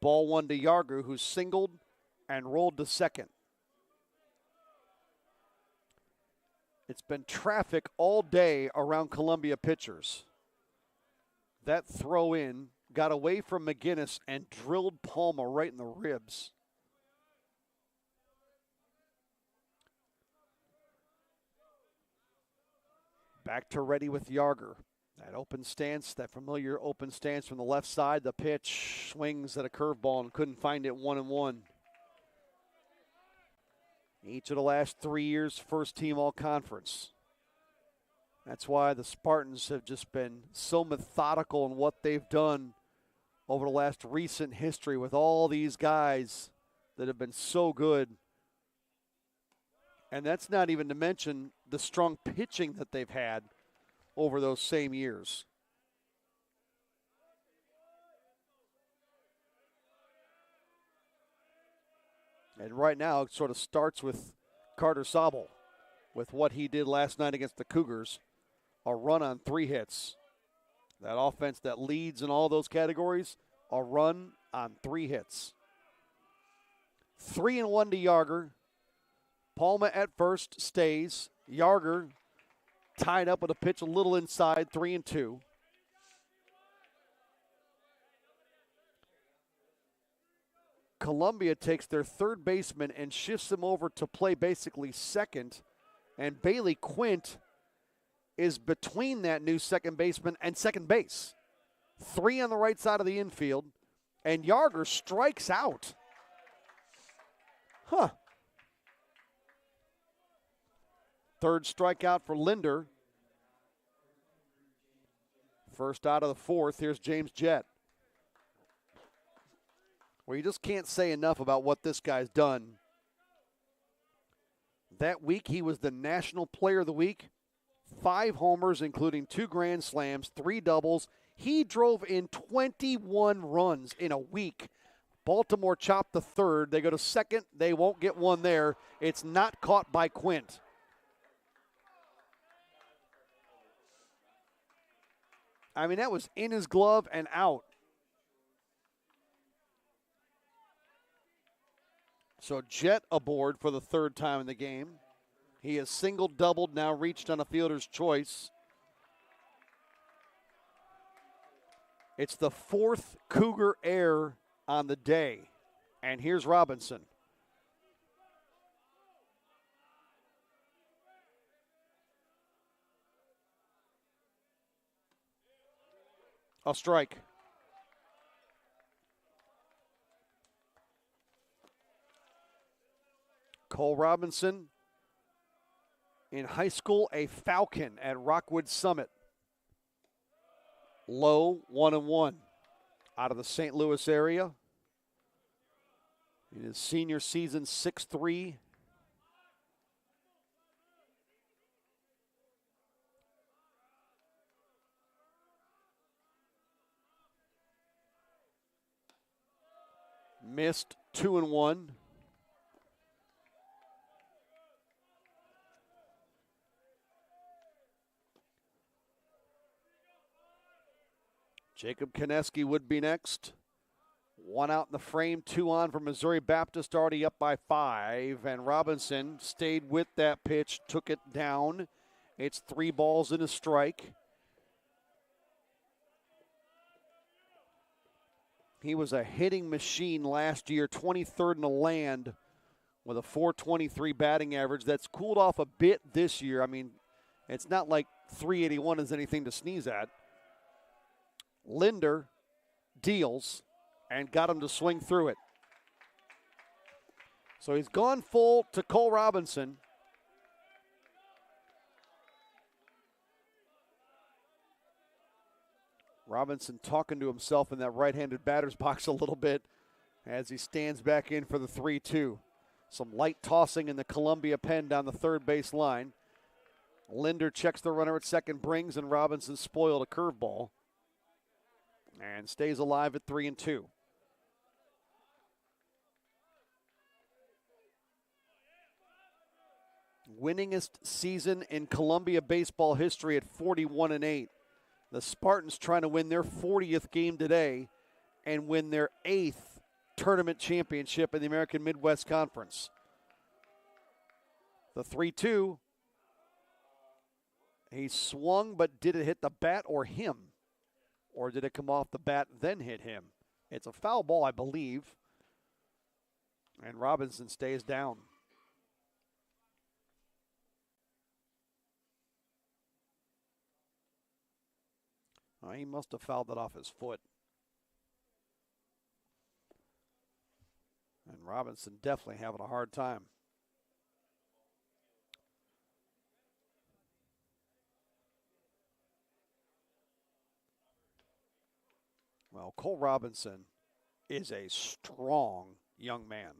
Ball one to Yarger, who singled and rolled to second. It's been traffic all day around Columbia pitchers. That throw in got away from McGinnis and drilled Palma right in the ribs. Back to ready with Yarger. That open stance, that familiar open stance from the left side. The pitch swings at a curveball and couldn't find it 1-1. Each of the last 3 years, first team all-conference. That's why the Spartans have just been so methodical in what they've done over the last recent history with all these guys that have been so good. And that's not even to mention the strong pitching that they've had over those same years. And right now, it sort of starts with Carter Sobel, with what he did last night against the Cougars. A run on 3 hits. That offense that leads in all those categories, a run on 3 hits. 3-1 to Yarger. Palma at first stays. Yarger tied up with a pitch a little inside, 3-2. Columbia takes their third baseman and shifts him over to play basically second. And Bailey Quint is between that new second baseman and second base. 3 on the right side of the infield. And Yarger strikes out. Third strikeout for Linder. First out of the fourth. Here's James Jett. Well, you just can't say enough about what this guy's done. That week, he was the National Player of the Week. 5 homers, including 2 grand slams, 3 doubles. He drove in 21 runs in a week. Baltimore chopped the third. They go to second. They won't get one there. It's not caught by Quint. I mean, that was in his glove and out. So Jett aboard for the third time in the game. He has singled, doubled, now reached on a fielder's choice. It's the 4th Cougar error on the day. And here's Robinson. A strike. Cole Robinson, in high school, a Falcon at Rockwood Summit. Low, 1-1. Out of the St. Louis area. In his senior season, 6'3". Missed, 2-1. Jacob Konecki would be next. 1 out in the frame, 2 on for Missouri Baptist, already up by 5. And Robinson stayed with that pitch, took it down. It's 3 balls and a strike. He was a hitting machine last year, 23rd in the land with a .423 batting average. That's cooled off a bit this year. I mean, it's not like 381 is anything to sneeze at. Linder deals and got him to swing through it. So he's gone full to Cole Robinson. Robinson talking to himself in that right-handed batter's box a little bit as he stands back in for the 3-2. Some light tossing in the Columbia pen down the third base line. Linder checks the runner at second, brings, and Robinson spoiled a curveball and stays alive at 3-2. Winningest season in Columbia baseball history at 41-8. The Spartans trying to win their 40th game today and win their 8th tournament championship in the American Midwest Conference. The 3-2. He swung, but did it hit the bat or him? Or did it come off the bat, then hit him? It's a foul ball, I believe. And Robinson stays down. He must have fouled it off his foot. And Robinson definitely having a hard time. Well, Cole Robinson is a strong young man.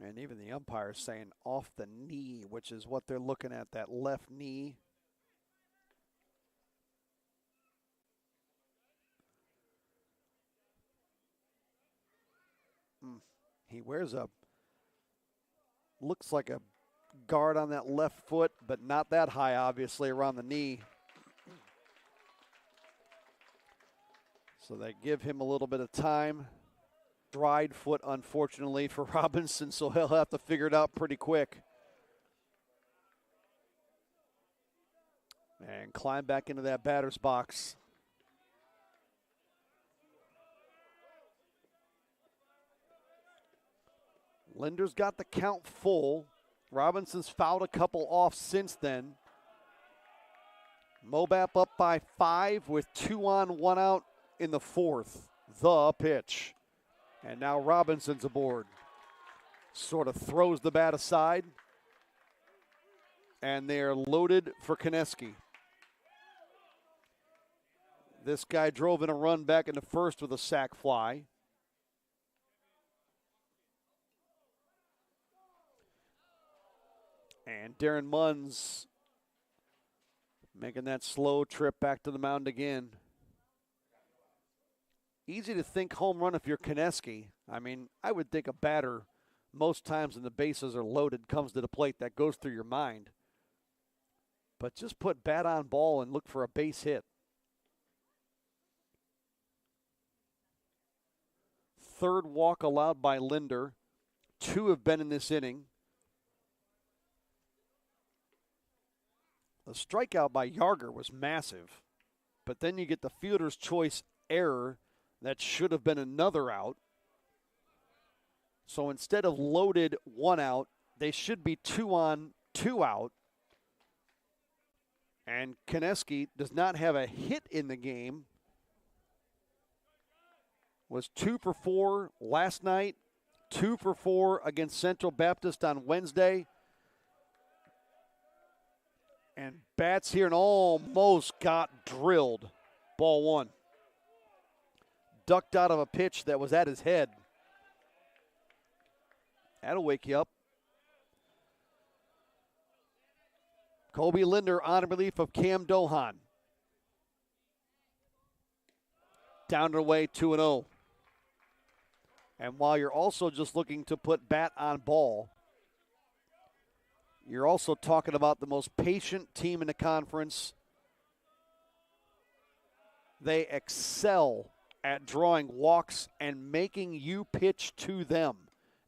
And even the umpire saying off the knee, which is what they're looking at, that left knee. He wears looks like a guard on that left foot, but not that high, obviously, around the knee. So they give him a little bit of time. Dried foot, unfortunately, for Robinson, so he'll have to figure it out pretty quick. And climb back into that batter's box. Linder's got the count full. Robinson's fouled a couple off since then. Mobap up by 5 with 2 on, 1 out in the 4th. The pitch. And now Robinson's aboard. Sort of throws the bat aside. And they're loaded for Konecki. This guy drove in a run back in the first with a sac fly. And Darren Munn's making that slow trip back to the mound again. Easy to think home run if you're Konecki. I mean, I would think a batter, most times when the bases are loaded, comes to the plate, that goes through your mind. But just put bat on ball and look for a base hit. Third walk allowed by Linder. 2 have been in this inning. The strikeout by Yarger was massive. But then you get the fielder's choice error that should have been another out. So instead of loaded 1 out, they should be 2 on, 2 out. And Konecki does not have a hit in the game. Was 2 for 4 last night, 2 for 4 against Central Baptist on Wednesday. And bats here and almost got drilled. Ball 1. Ducked out of a pitch that was at his head. That'll wake you up. Kobe Linder on relief of Cam Dohan. Down and away, 2-0. And while you're also just looking to put bat on ball, you're also talking about the most patient team in the conference. They excel at drawing walks and making you pitch to them.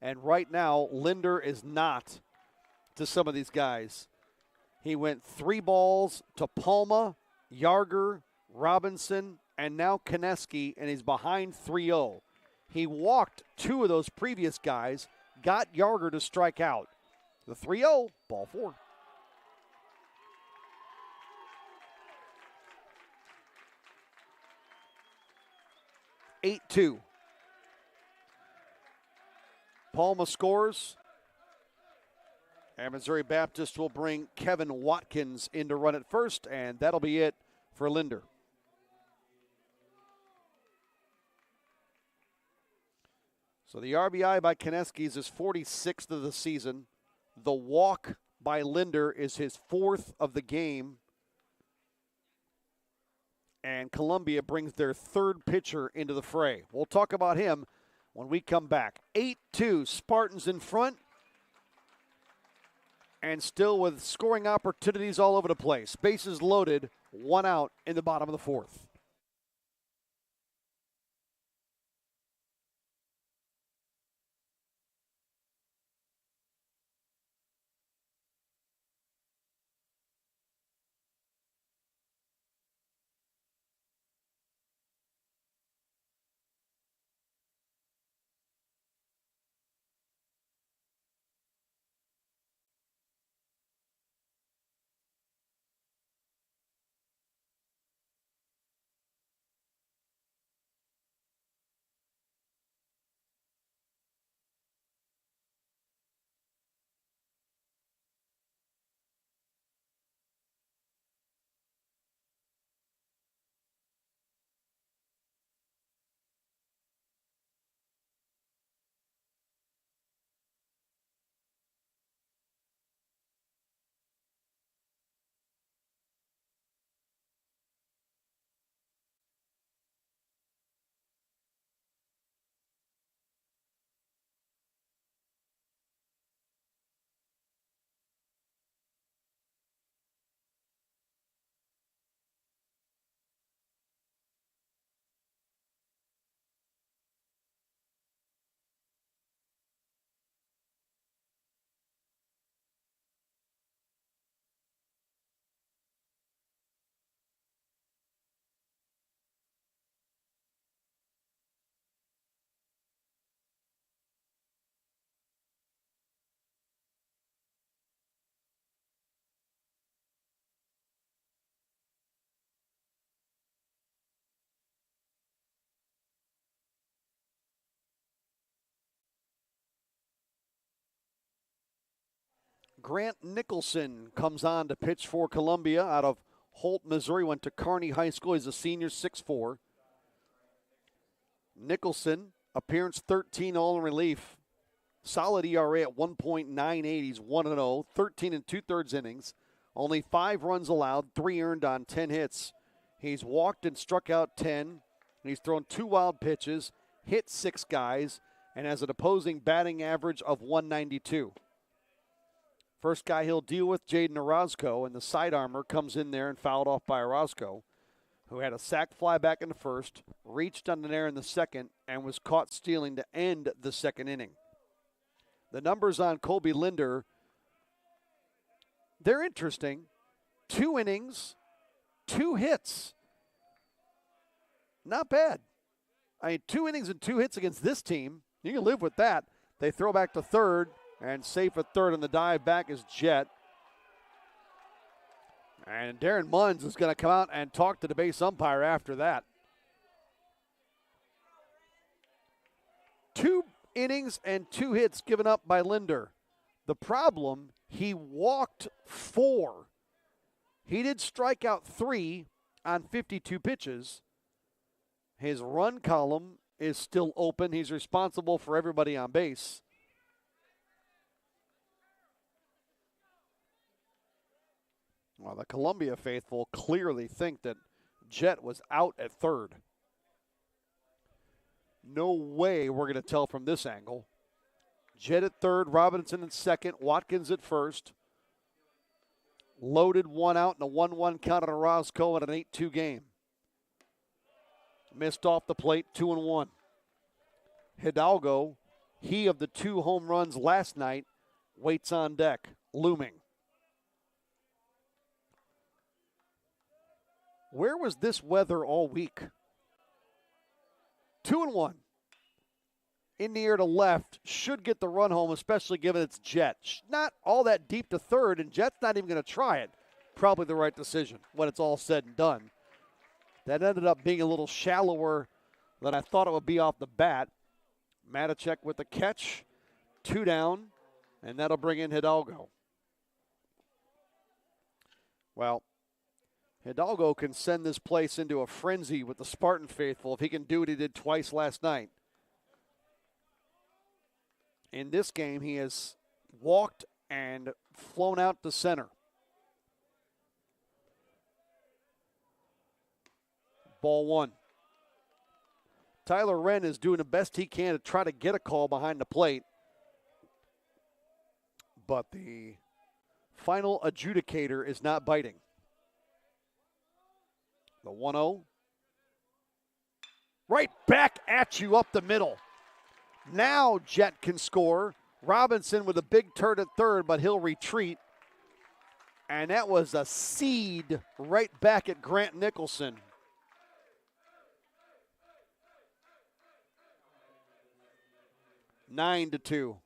And right now, Linder is not to some of these guys. He went 3 balls to Palma, Yarger, Robinson, and now Konecki, and he's behind 3-0. He walked 2 of those previous guys, got Yarger to strike out. The 3-0, ball 4. (8-2). Palma scores. And Missouri Baptist will bring Kevin Watkins in to run at first, and that'll be it for Linder. So the RBI by Konecki is his 46th of the season. The walk by Linder is his 4th of the game. And Columbia brings their 3rd pitcher into the fray. We'll talk about him when we come back. 8-2, Spartans in front. And still with scoring opportunities all over the place. Bases loaded, 1 out in the bottom of the 4th. Grant Nicholson comes on to pitch for Columbia out of Holt, Missouri. Went to Kearney High School. He's a senior, 6'4". Nicholson, appearance 13, all in relief. Solid ERA at 1.98. He's 1-0, 13 2/3 innings. Only 5 runs allowed, 3 earned on 10 hits. He's walked and struck out 10. He's thrown 2 wild pitches, hit 6 guys, and has an opposing batting average of 192. First guy he'll deal with, Jaden Orozco, and the side armor comes in there and fouled off by Orozco, who had a sac fly back in the first, reached on an error in the second, and was caught stealing to end the second inning. The numbers on Colby Linder, they're interesting. 2 innings, 2 hits. Not bad. I mean, 2 innings and 2 hits against this team. You can live with that. They throw back to third. And safe at third on the dive back is Jet. And Darren Munns is going to come out and talk to the base umpire after that. 2 innings and 2 hits given up by Linder. The problem, he walked 4. He did strike out 3 on 52 pitches. His run column is still open. He's responsible for everybody on base. Well, the Columbia faithful clearly think that Jet was out at third. No way we're going to tell from this angle. Jet at third, Robinson at second, Watkins at first. Loaded 1 out and a 1-1 count on Orozco in an 8-2 game. Missed off the plate, 2-1. Hidalgo, he of the 2 home runs last night, waits on deck, looming. Where was this weather all week? 2-1. In the air to left, should get the run home, especially given it's Jet. Not all that deep to third, and Jet's not even going to try it. Probably the right decision when it's all said and done. That ended up being a little shallower than I thought it would be off the bat. Matacek with the catch, 2 down, and that'll bring in Hidalgo. Well, Hidalgo can send this place into a frenzy with the Spartan faithful if he can do what he did twice last night. In this game, he has walked and flown out to center. Ball one. Tyler Wren is doing the best he can to try to get a call behind the plate. But the final adjudicator is not biting. The 1-0. Right back at you up the middle. Now Jet can score. Robinson with a big turn at third, but he'll retreat. And that was a seed right back at Grant Nicholson. 9-2.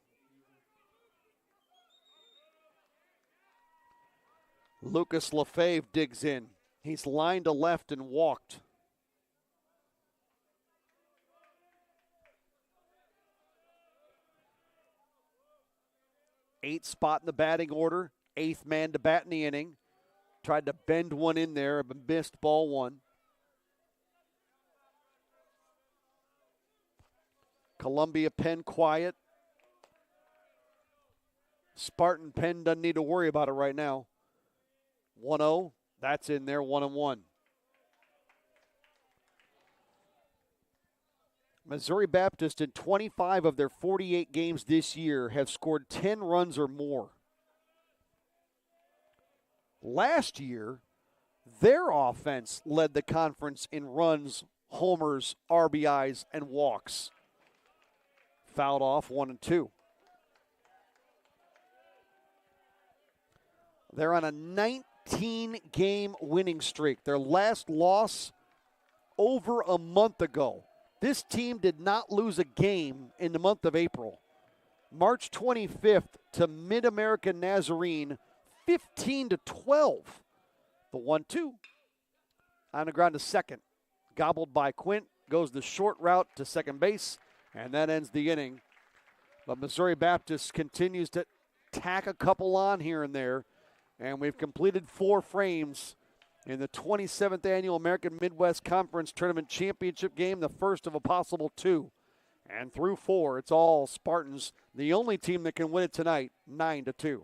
Lucas Lefebvre digs in. He's lined to left and walked. Eighth spot in the batting order. Eighth man to bat in the inning. Tried to bend one in there, but missed ball one. Columbia pen quiet. Spartan pen doesn't need to worry about it right now. 1-0, that's in there, 1-1. Missouri Baptist in 25 of their 48 games this year have scored 10 runs or more. Last year, their offense led the conference in runs, homers, RBIs, and walks. Fouled off 1-2. They're on a 19-game winning streak. Their last loss over a month ago. This team did not lose a game in the month of April. March 25th to Mid-American Nazarene, 15-12. The 1-2 on the ground to second. Gobbled by Quint, goes the short route to second base, and that ends the inning. But Missouri Baptist continues to tack a couple on here and there, and we've completed 4 frames in the 27th Annual American Midwest Conference Tournament Championship game, the first of a possible 2. And through 4, it's all Spartans, the only team that can win it tonight, 9-2.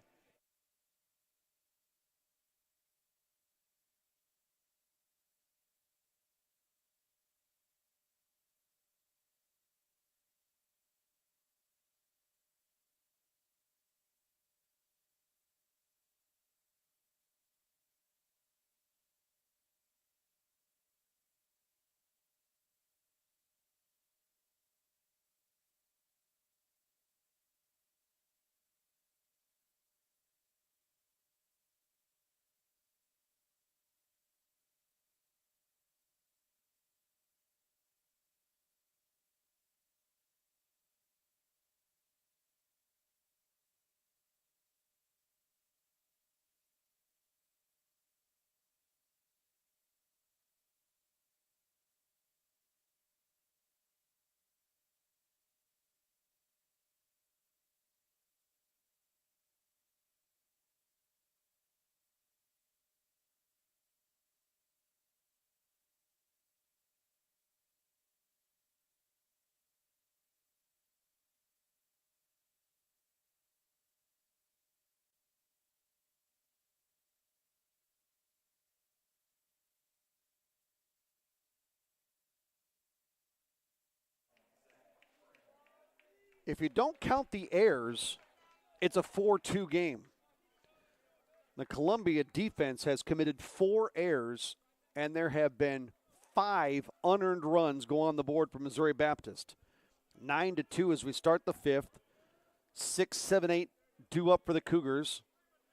If you don't count the errors, it's a 4-2 game. The Columbia defense has committed 4 errors, and there have been 5 unearned runs go on the board for Missouri Baptist. 9-2 as we start the 5th. 6, 7, 8 due up for the Cougars.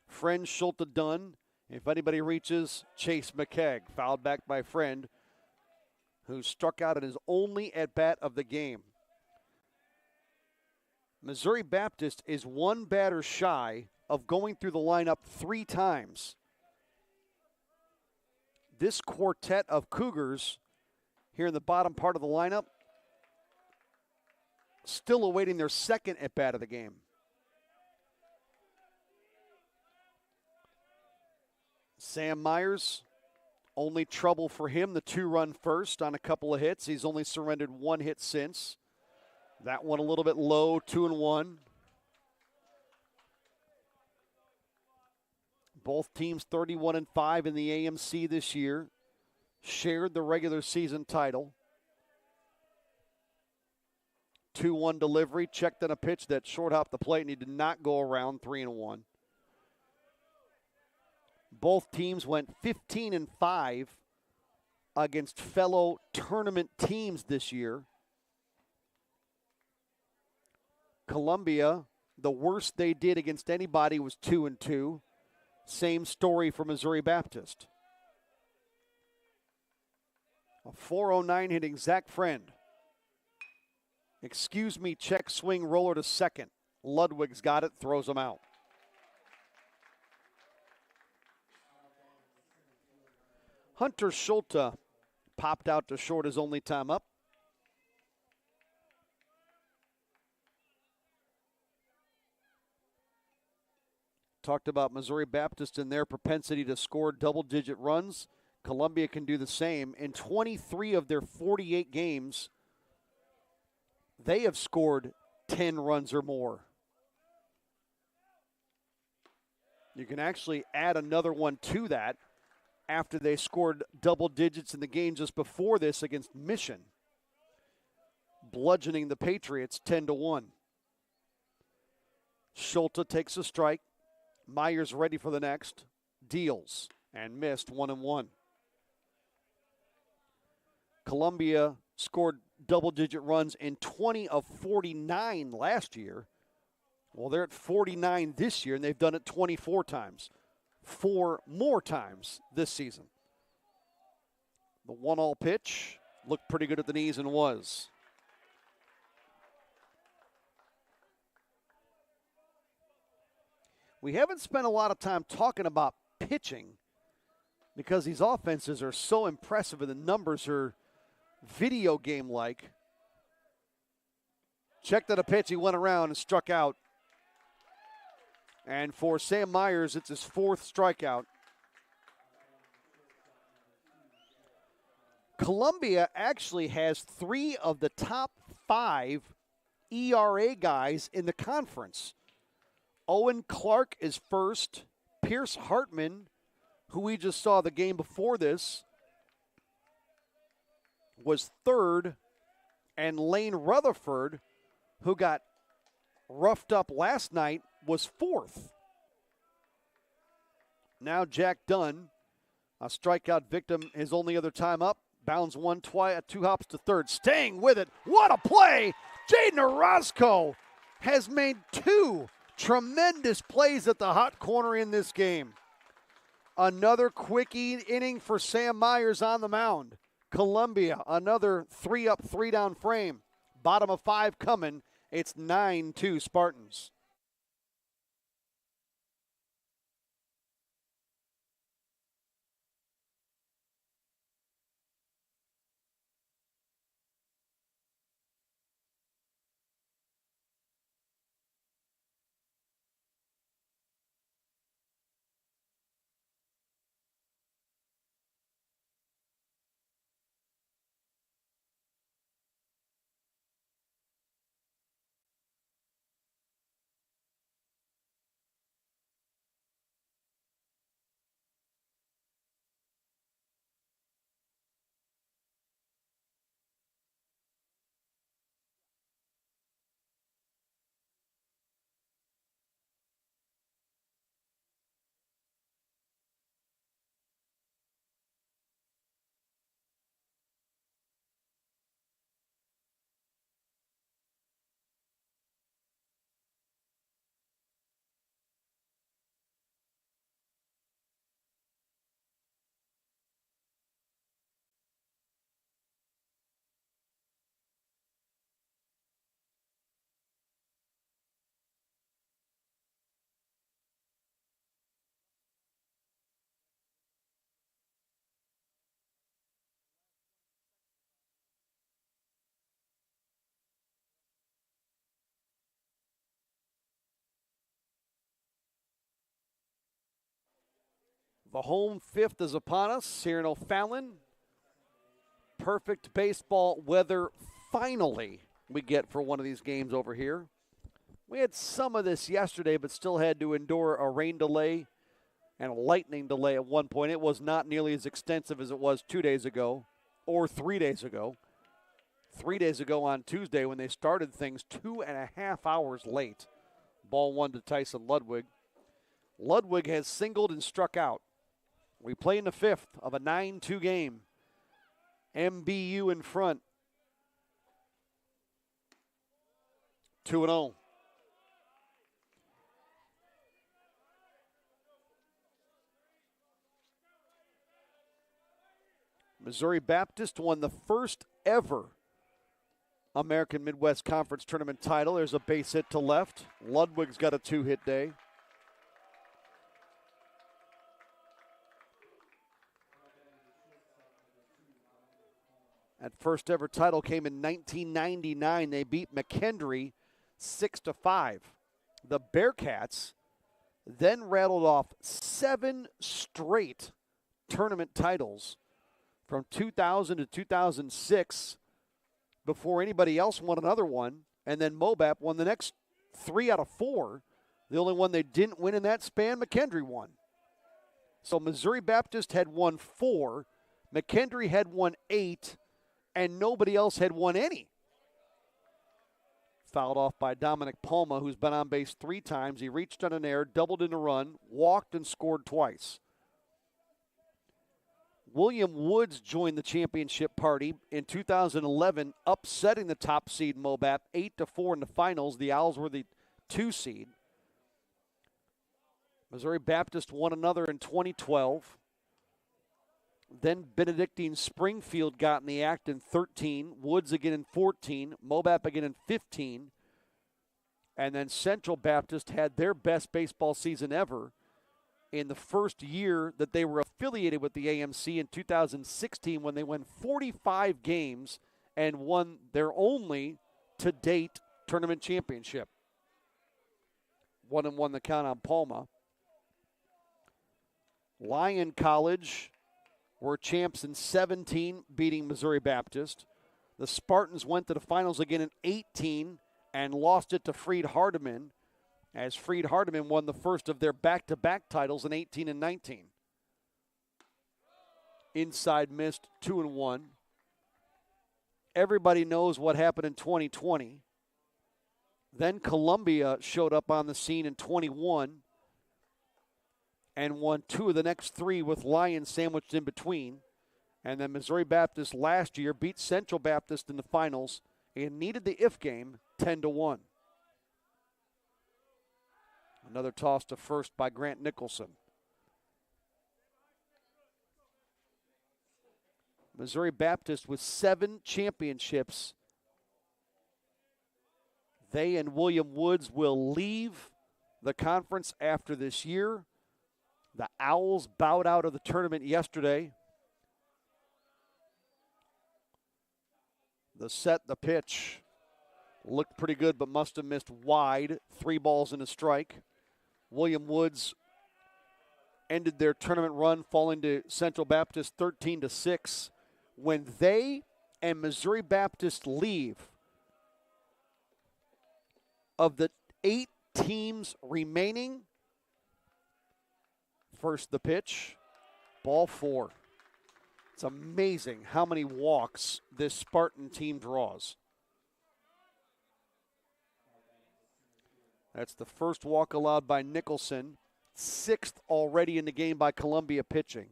Friend Schulte Dunn. If anybody reaches, Chase McKegg. Fouled back by Friend, who struck out in his only at-bat of the game. Missouri Baptist is 1 batter shy of going through the lineup 3 times. This quartet of Cougars here in the bottom part of the lineup still awaiting their second at-bat of the game. Sam Meyers, only trouble for him, the 2-run first on a couple of hits. He's only surrendered 1 hit since. That one a little bit low, 2-1. Both teams 31-5 in the AMC this year. Shared the regular season title. 2-1 delivery, checked on a pitch that short hopped the plate, and he did not go around. 3-1. Both teams went 15-5 against fellow tournament teams this year. Columbia, the worst they did against anybody was 2-2. Same story for Missouri Baptist. A 409 hitting Zach Friend. Excuse me, check swing roller to second. Ludwig's got it, throws him out. Hunter Schulte popped out to short his only time up. Talked about Missouri Baptist and their propensity to score double-digit runs. Columbia can do the same. In 23 of their 48 games, they have scored 10 runs or more. You can actually add another one to that after they scored double digits in the game just before this against Mission, bludgeoning the Patriots 10-1. Schulte takes a strike. Meyers ready for the next. Deals and missed 1-1. Columbia scored double-digit runs in 20 of 49 last year. Well, they're at 49 this year, and they've done it 24 times. 4 more times this season. The 1-0 pitch looked pretty good at the knees and was. We haven't spent a lot of time talking about pitching because these offenses are so impressive and the numbers are video game-like. Checked at a pitch, he went around and struck out. And for Sam Meyers, it's his 4th strikeout. Columbia actually has 3 of the top 5 ERA guys in the conference. Owen Clark is first. Pierce Hartman, who we just saw the game before this, was 3rd. And Lane Rutherford, who got roughed up last night, was 4th. Now Jack Dunn, a strikeout victim, his only other time up. Bounds 2 hops to 3rd. Staying with it. What a play! Jaden Orozco has made 2 tremendous plays at the hot corner in this game. Another quick inning for Sam Meyers on the mound. Columbia, another 3 up, 3 down frame. Bottom of 5 coming. It's 9-2 Spartans. The home 5th is upon us here in O'Fallon. Perfect baseball weather finally we get for one of these games over here. We had some of this yesterday, but still had to endure a rain delay and a lightning delay at one point. It was not nearly as extensive as it was 2 days ago or 3 days ago. 3 days ago on Tuesday when they started things 2.5 hours late. Ball one to Tyson Ludwig. Ludwig has singled and struck out. We play in the fifth of a 9-2 game. MBU in front. 2-0. Missouri Baptist won the first ever American Midwest Conference Tournament title. There's a base hit to left. Ludwig's got a 2-hit day. That first ever title came in 1999. They beat McKendree 6-5. The Bearcats then rattled off 7 straight tournament titles from 2000 to 2006 before anybody else won another one. And then MoBap won the next 3 out of 4. The only one they didn't win in that span, McKendree won. So Missouri Baptist had won 4. McKendree had won 8. And nobody else had won any. Fouled off by Dominic Palma, who's been on base 3 times. He reached on an error, doubled in a run, walked, and scored twice. William Woods joined the championship party in 2011, upsetting the top seed MoBap 8-4 in the finals. The Owls were the 2 seed. Missouri Baptist won another in 2012. Then Benedictine Springfield got in the act in 13, Woods again in 14, MoBap again in 15, and then Central Baptist had their best baseball season ever in the first year that they were affiliated with the AMC in 2016 when they won 45 games and won their only to-date tournament championship. 1-1 the count on Palma. Lyon College were champs in 17, beating Missouri Baptist. The Spartans went to the finals again in 18 and lost it to Freed Hardeman, as Freed Hardeman won the first of their back-to-back titles in 18 and 19. Inside missed 2-1. Everybody knows what happened in 2020. Then Columbia showed up on the scene in 21 and won 2 of the next 3 with Lions sandwiched in between. And then Missouri Baptist last year beat Central Baptist in the finals and needed the if game 10-1. Another toss to first by Grant Nicholson. Missouri Baptist with 7 championships. They and William Woods will leave the conference after this year. The Owls bowed out of the tournament yesterday. The set, the pitch, looked pretty good but must have missed wide. 3 balls and a strike. William Woods ended their tournament run falling to Central Baptist 13-6. When they and Missouri Baptist leave, of the 8 teams remaining, first the pitch, ball 4. It's amazing how many walks this Spartan team draws. That's the first walk allowed by Nicholson, 6th already in the game by Columbia pitching.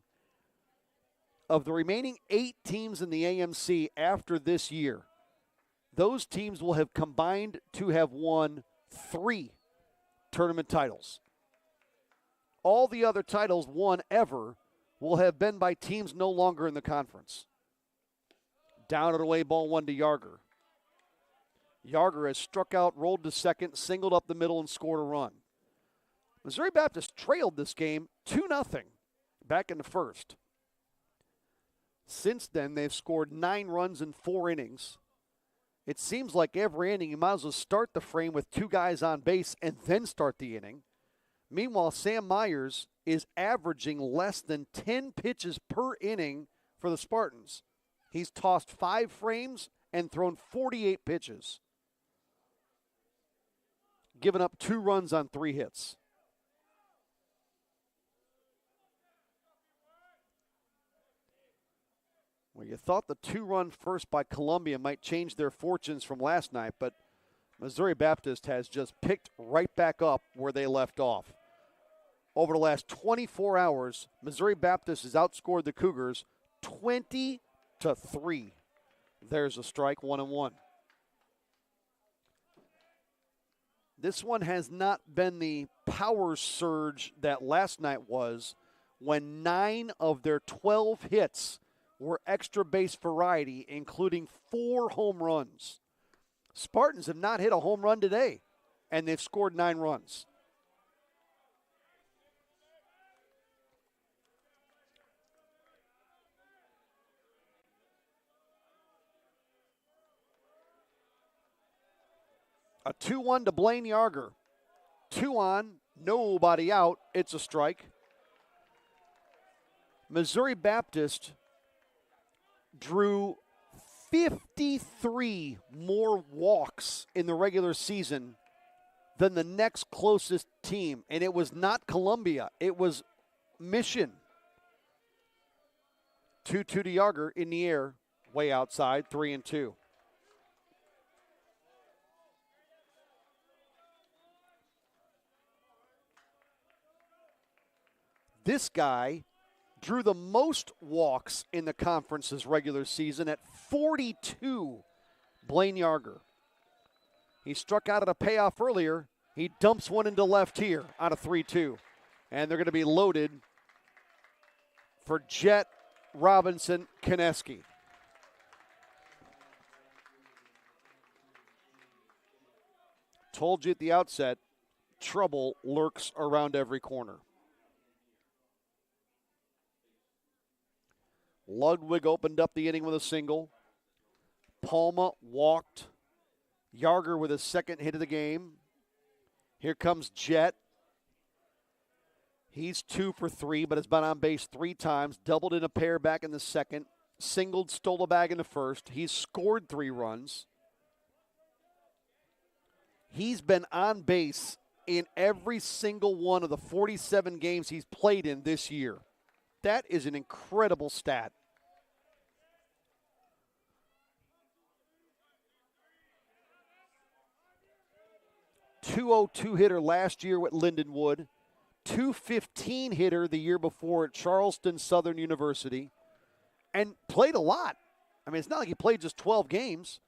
Of the remaining 8 teams in the AMC after this year, those teams will have combined to have won 3 tournament titles. All the other titles won ever will have been by teams no longer in the conference. Down and away, ball 1 to Yarger. Yarger has struck out, rolled to second, singled up the middle, and scored a run. Missouri Baptist trailed this game 2-0 back in the first. Since then, they've scored 9 runs in 4 innings. It seems like every inning you might as well start the frame with 2 guys on base and then start the inning. Meanwhile, Sam Meyers is averaging less than 10 pitches per inning for the Spartans. He's tossed 5 frames and thrown 48 pitches. Given up 2 runs on 3 hits. Well, you thought the 2-run first by Columbia might change their fortunes from last night, but Missouri Baptist has just picked right back up where they left off. Over the last 24 hours, Missouri Baptist has outscored the Cougars 20-3. There's a strike, 1-1. This one has not been the power surge that last night was, when 9 of their 12 hits were extra base variety, including 4 home runs. Spartans have not hit a home run today, and they've scored 9 runs. A 2-1 to Blaine Yarger. 2 on, nobody out. It's a strike. Missouri Baptist drew 53 more walks in the regular season than the next closest team, and it was not Columbia. It was Mission. 2-2 to Yarger in the air, way outside, 3-2. This guy drew the most walks in the conference's regular season at 42, Blaine Yarger. He struck out at a payoff earlier. He dumps one into left here on a 3-2. And they're going to be loaded for Jet, Robinson, Kineski. Told you at the outset, trouble lurks around every corner. Ludwig opened up the inning with a single. Palma walked. Yarger with his second hit of the game. Here comes Jet. He's 2 for 3, but has been on base 3 times. Doubled in a pair back in the second. Singled, stole a bag in the first. He's scored 3 runs. He's been on base in every single one of the 47 games he's played in this year. That is an incredible stat. .202 hitter last year with Lindenwood. .215 hitter the year before at Charleston Southern University. And played a lot. I mean, it's not like he played just 12 games.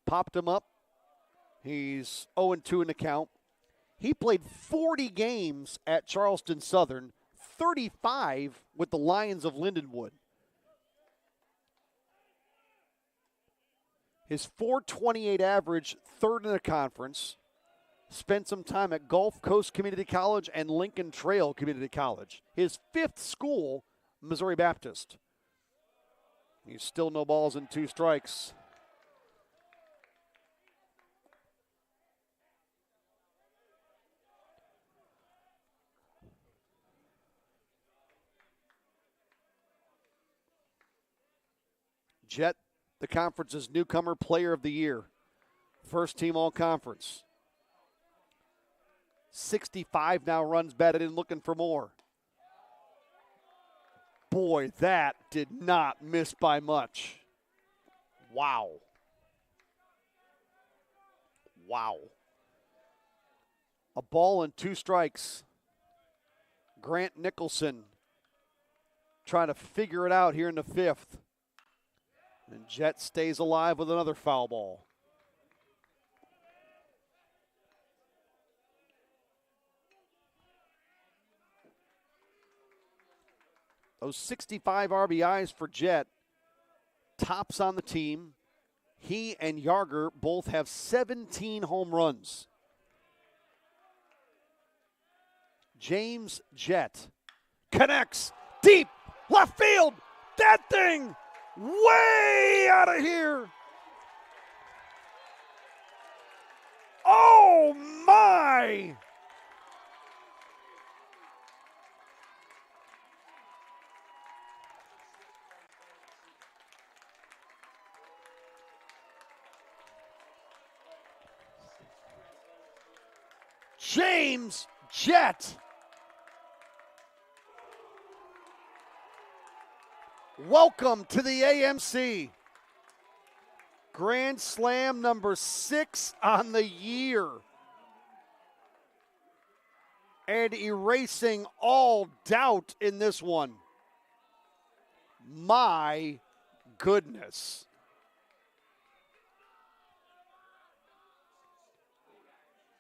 Popped him up. He's 0-2 in the count. He played 40 games at Charleston Southern, 35 with the Lions of Lindenwood. His .428 average, 3rd in the conference. Spent some time at Gulf Coast Community College and Lincoln Trail Community College. His 5th school, Missouri Baptist. He's still no balls and 2 strikes. Jet, the conference's newcomer player of the year. First team all-conference. 65 now runs batted in, looking for more. Boy, that did not miss by much. Wow. Wow. A ball and 2 strikes. Grant Nicholson trying to figure it out here in the 5th. And Jet stays alive with another foul ball. Those 65 RBIs for Jet, tops on the team. He and Yarger both have 17 home runs. James Jet connects deep left field. That thing way out of here. Oh my! James Jet. Welcome to the AMC. Grand Slam number 6 on the year. And erasing all doubt in this one. My goodness.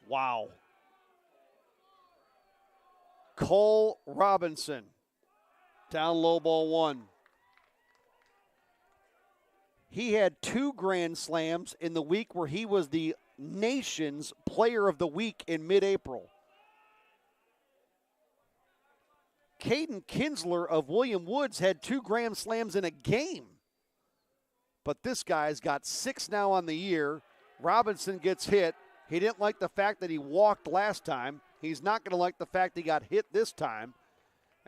Wow. Cole Robinson, down low ball 1. He had 2 Grand Slams in the week where he was the nation's player of the week in mid-April. Caden Kinsler of William Woods had 2 Grand Slams in a game. But this guy's got 6 now on the year. Robinson gets hit. He didn't like the fact that he walked last time. He's not going to like the fact he got hit this time.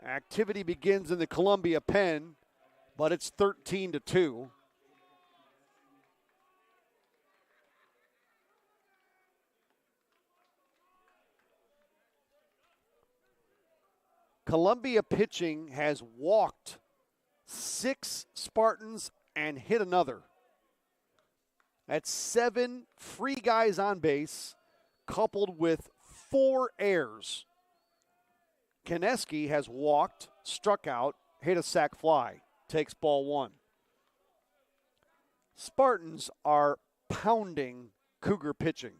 Activity begins in the Columbia pen, but it's 13-2. Columbia pitching has walked 6 Spartans and hit another. That's 7 free guys on base, coupled with 4 errors. Konecki has walked, struck out, hit a sac fly, takes ball 1. Spartans are pounding Cougar pitching.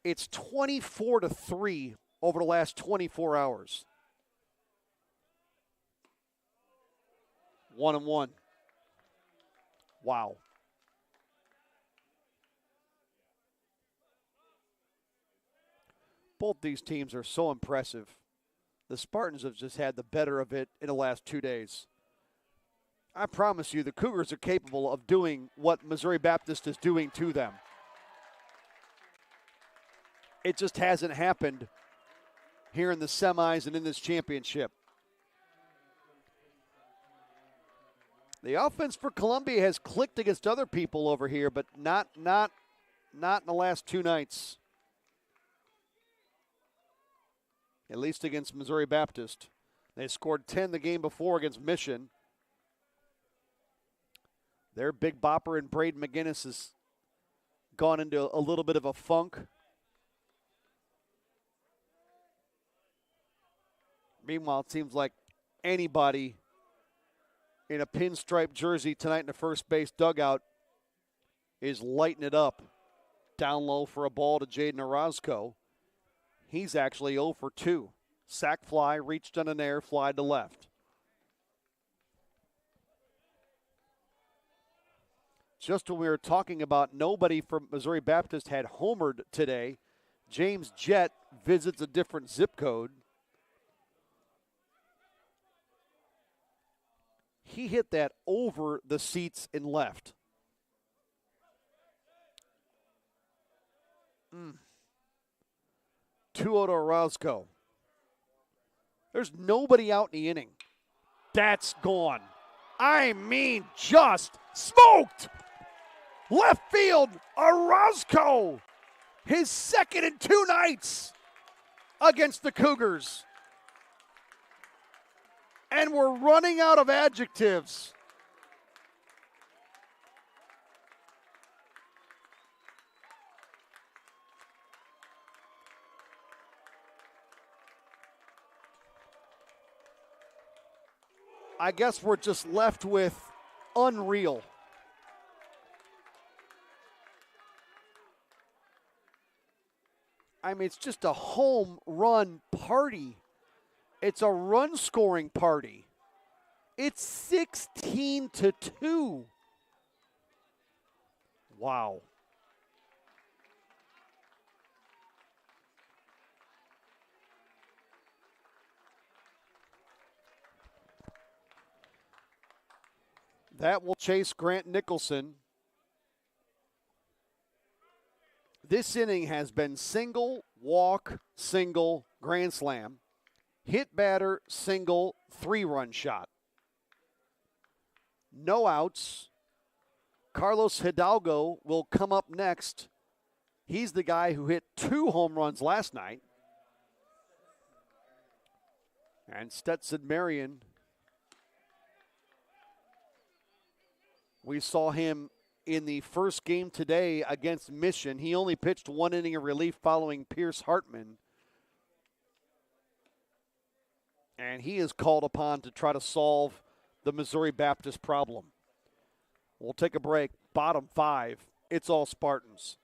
It's 24-3 over the last 24 hours. 1-1. Wow. Both these teams are so impressive. The Spartans have just had the better of it in the last 2 days. I promise you, the Cougars are capable of doing what Missouri Baptist is doing to them. It just hasn't happened here in the semis and in this championship. The offense for Columbia has clicked against other people over here, but not in the last 2 nights. At least against Missouri Baptist. They scored 10 the game before against Mission. Their big bopper and Braden McGinnis has gone into a little bit of a funk. Meanwhile, it seems like anybody in a pinstripe jersey tonight in the first base dugout is lighting it up. Down low for a ball to Jaden Orozco. He's actually 0 for 2. Sac fly, reached on an air, fly to left. Just when we were talking about nobody from Missouri Baptist had homered today, James Jett visits a different zip code. He hit that over the seats in left. 2-0 to Orozco. There's nobody out in the inning. That's gone. I mean, just smoked. Left field, Orozco. His second in 2 nights against the Cougars. And we're running out of adjectives. I guess we're just left with unreal. I mean, it's just a home run party. It's a run scoring party. It's 16-2. Wow. That will chase Grant Nicholson. This inning has been single, walk, single, grand slam. Hit batter, single, 3-run shot. No outs. Carlos Hidalgo will come up next. He's the guy who hit 2 home runs last night. And Stetson Marion We saw him in the first game today against Mission. He only pitched 1 inning of relief following Pierce Hartman. And he is called upon to try to solve the Missouri Baptist problem. We'll take a break. Bottom 5, it's all Spartans.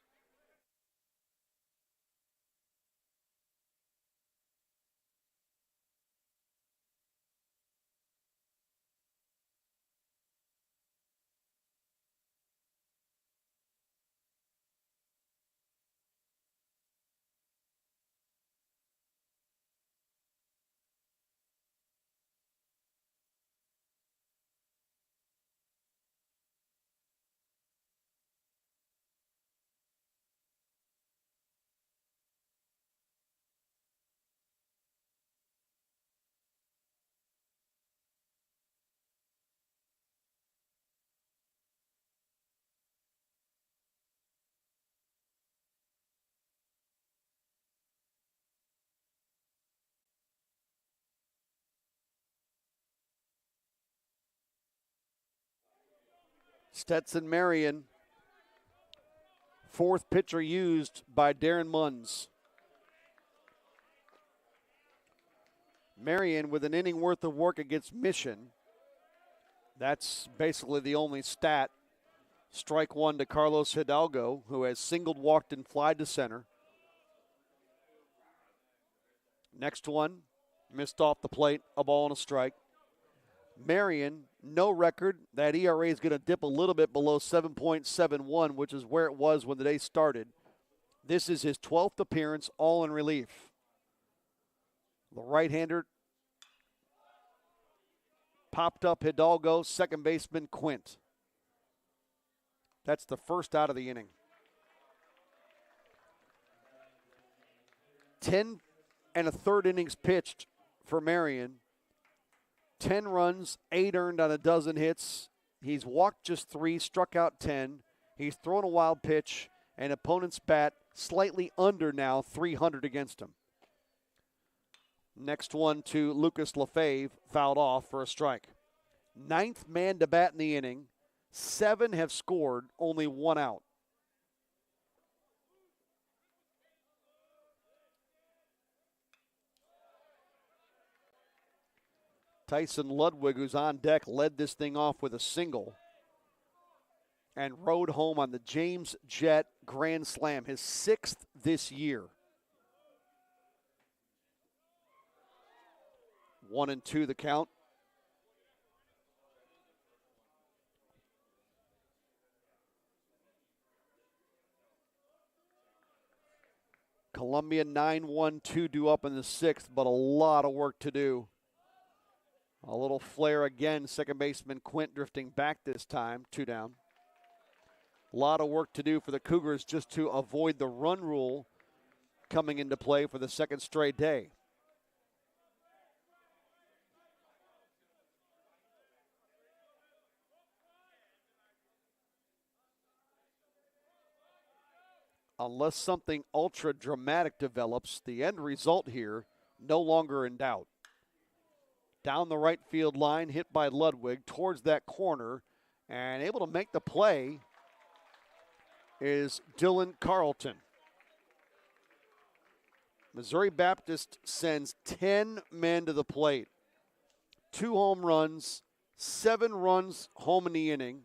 Stetson Marion, 4th pitcher used by Darren Munns. Marion with an inning worth of work against Mission. That's basically the only stat. Strike 1 to Carlos Hidalgo, who has singled, walked, and flied to center. Next one, missed off the plate, a ball and a strike. Marion, no record. That ERA is going to dip a little bit below 7.71, which is where it was when the day started. This is his 12th appearance, all in relief. The right-hander popped up Hidalgo, second baseman Quint. That's the first out of the inning. 10 1/3 innings pitched for Marion. 10 runs, 8 earned on a dozen hits. He's walked just 3, struck out 10. He's thrown a wild pitch, and opponent's bat slightly under now, 300 against him. Next one to Lucas Lefebvre, fouled off for a strike. 9th man to bat in the inning. 7 have scored, only 1 out. Tyson Ludwig, who's on deck, led this thing off with a single and rode home on the James Jett Grand Slam, his 6th this year. 1-2 the count. Columbia 9-1-2 due up in the 6th, but a lot of work to do. A little flare again. Second baseman Quint drifting back this time. 2 down. A lot of work to do for the Cougars just to avoid the run rule coming into play for the second straight day. Unless something ultra dramatic develops, the end result here no longer in doubt. Down the right field line, hit by Ludwig towards that corner, and able to make the play is Dylan Carlton. Missouri Baptist sends 10 men to the plate. 2 home runs, 7 runs home in the inning,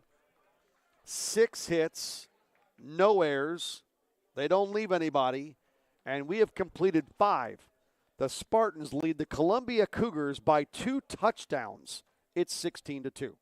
6 hits, no errors. They don't leave anybody, and we have completed 5. The Spartans lead the Columbia Cougars by 2 touchdowns. It's 16-2.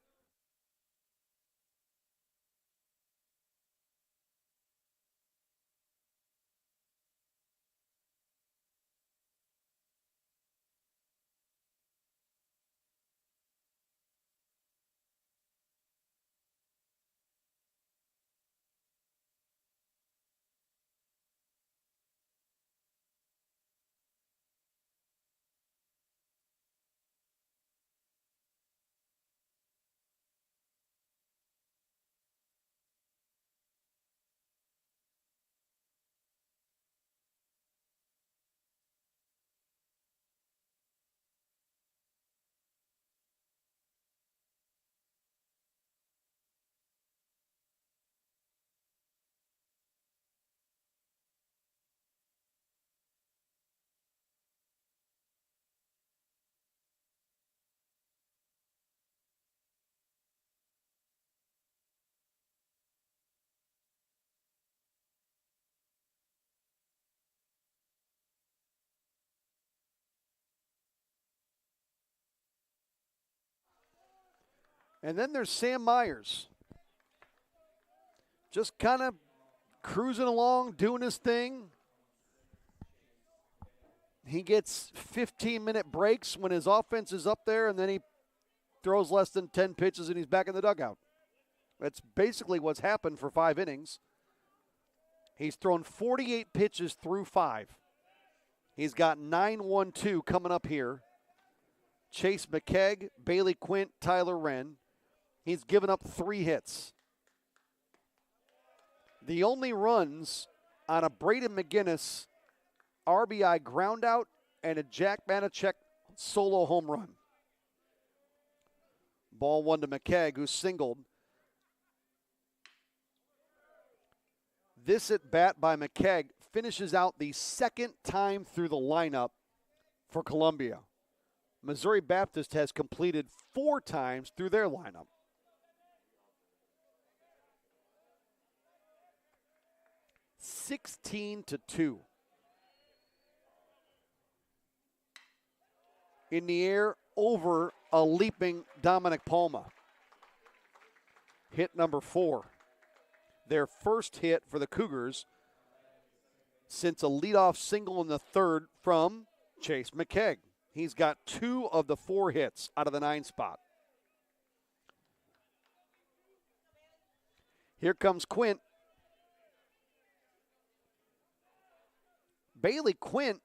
And then there's Sam Meyers. Just kind of cruising along, doing his thing. He gets 15-minute breaks when his offense is up there, and then he throws less than 10 pitches and he's back in the dugout. That's basically what's happened for 5 innings. He's thrown 48 pitches through 5. He's got 9-1-2 coming up here. Chase McKegg, Bailey Quint, Tyler Wren. He's given up 3 hits. The only runs on a Braden McGinnis RBI groundout and a Jack Banachek solo home run. Ball 1 to McKegg, who singled. This at bat by McKegg finishes out the second time through the lineup for Columbia. Missouri Baptist has completed 4 times through their lineup. (16-2). In the air over a leaping Dominic Palma. Hit number 4. Their first hit for the Cougars since a leadoff single in the 3rd from Chase McKegg. He's got 2 of the 4 hits out of the 9 spot. Here comes Quint. Bailey Quint,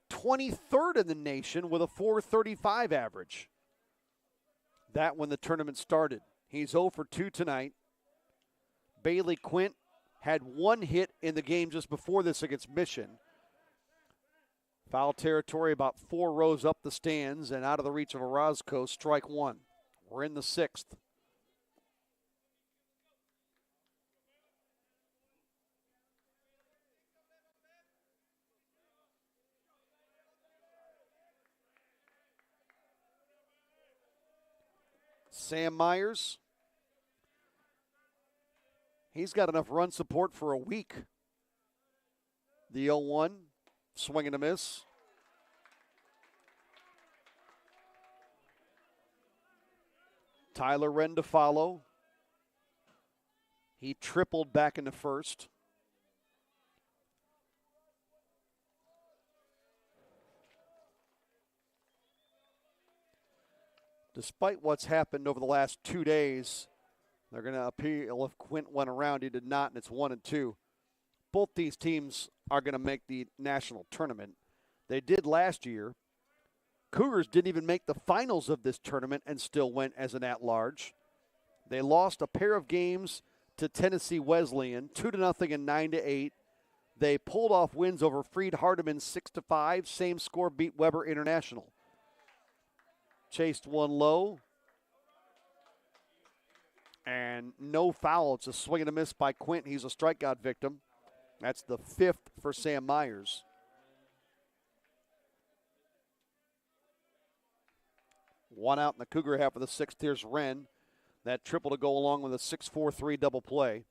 23rd in the nation with a .435 average. That when the tournament started. He's 0 for 2 tonight. Bailey Quint had 1 hit in the game just before this against Mission. Foul territory about 4 rows up the stands and out of the reach of Orozco. Strike 1. We're in the 6th. Sam Meyers. He's got enough run support for a week. The 0-1, swing and a miss. Tyler Wren to follow. He tripled back in the first. Despite what's happened over the last 2 days, they're going to appeal if Quint went around. He did not, and it's 1-2. Both these teams are going to make the national tournament. They did last year. Cougars didn't even make the finals of this tournament and still went as an at-large. They lost a pair of games to Tennessee Wesleyan, 2-0 and 9-8. They pulled off wins over Freed Hardeman 6-5. Same score beat Weber International. Chased one low. And no foul. It's a swing and a miss by Quint. He's a strikeout victim. That's the 5th for Sam Meyers. One out in the Cougar half of the 6th. Here's Wren. That triple to go along with a 6-4-3 double play.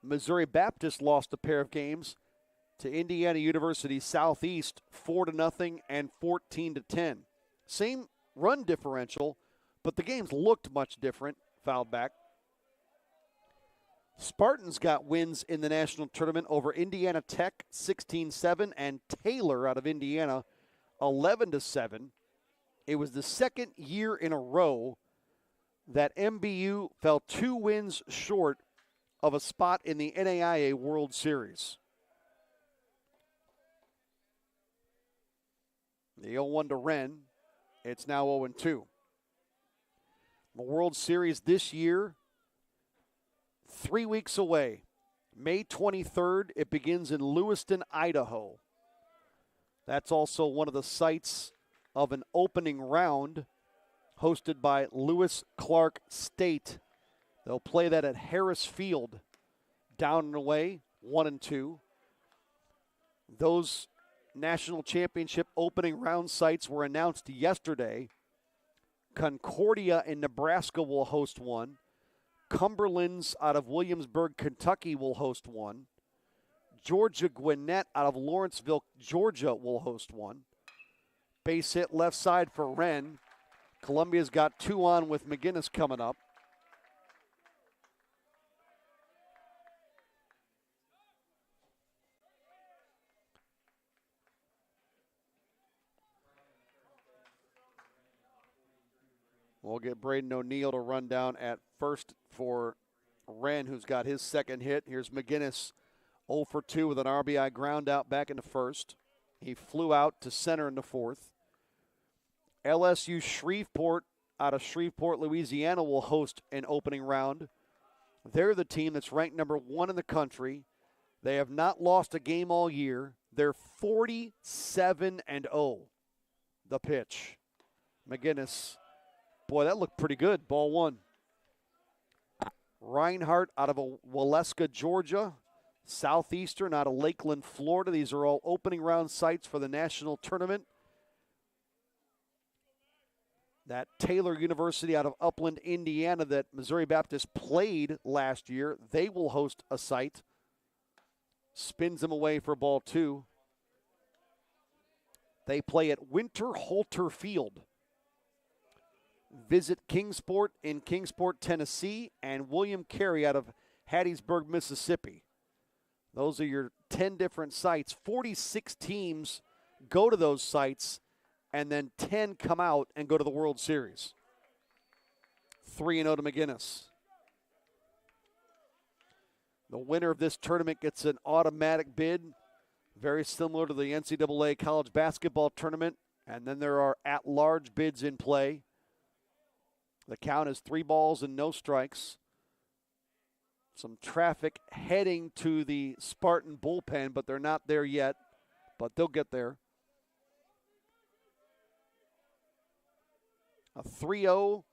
Missouri Baptist lost a pair of games to Indiana University Southeast 4-0 and 14-10. Same run differential, but the games looked much different. Fouled back. Spartans got wins in the national tournament over Indiana Tech 16-7 and Taylor out of Indiana 11-7. It was the second year in a row that MBU fell 2 wins short of a spot in the NAIA World Series. The 0-1 to Wren. It's now 0-2. The World Series this year, 3 weeks away. May 23rd, it begins in Lewiston, Idaho. That's also one of the sites of an opening round hosted by Lewis Clark State. They'll play that at Harris Field, down and away, 1-2. Those national championship opening round sites were announced yesterday. Concordia in Nebraska will host one. Cumberland's out of Williamsburg, Kentucky will host one. Georgia Gwinnett out of Lawrenceville, Georgia will host one. Base hit left side for Wren. Columbia's got 2 on with McGinnis coming up. We'll get Braden O'Neill to run down at first for Wren, who's got his second hit. Here's McGinnis, 0 for 2 with an RBI ground out back in the first. He flew out to center in the fourth. LSU Shreveport out of Shreveport, Louisiana will host an opening round. They're the team that's ranked number 1 in the country. They have not lost a game all year. They're 47-0. The pitch. McGinnis. Boy, that looked pretty good. Ball 1. Reinhardt out of Waleska, Georgia. Southeastern out of Lakeland, Florida. These are all opening round sites for the national tournament. That Taylor University out of Upland, Indiana that Missouri Baptist played last year, they will host a site. Spins them away for ball 2. They play at Winter Halter Field. Visit Kingsport in Kingsport, Tennessee, and William Carey out of Hattiesburg, Mississippi. Those are your 10 different sites. 46 teams go to those sites, and then 10 come out and go to the World Series. 3-0 to McGinnis. The winner of this tournament gets an automatic bid, very similar to the NCAA college basketball tournament, and then there are at-large bids in play. The count is 3 balls and no strikes. Some traffic heading to the Spartan bullpen, but they're not there yet, but they'll get there. A 3-0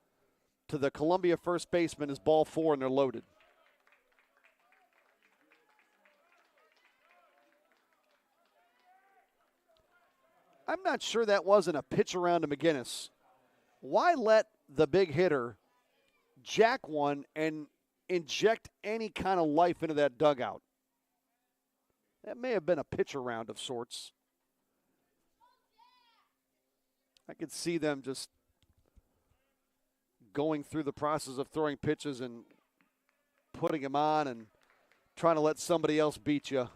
to the Columbia first baseman is ball 4, and they're loaded. I'm not sure that wasn't a pitch around to McGinnis. Why let the big hitter jack one and inject any kind of life into that dugout? That may have been a pitch around of sorts. I could see them just going through the process of throwing pitches and putting them on and trying to let somebody else beat you.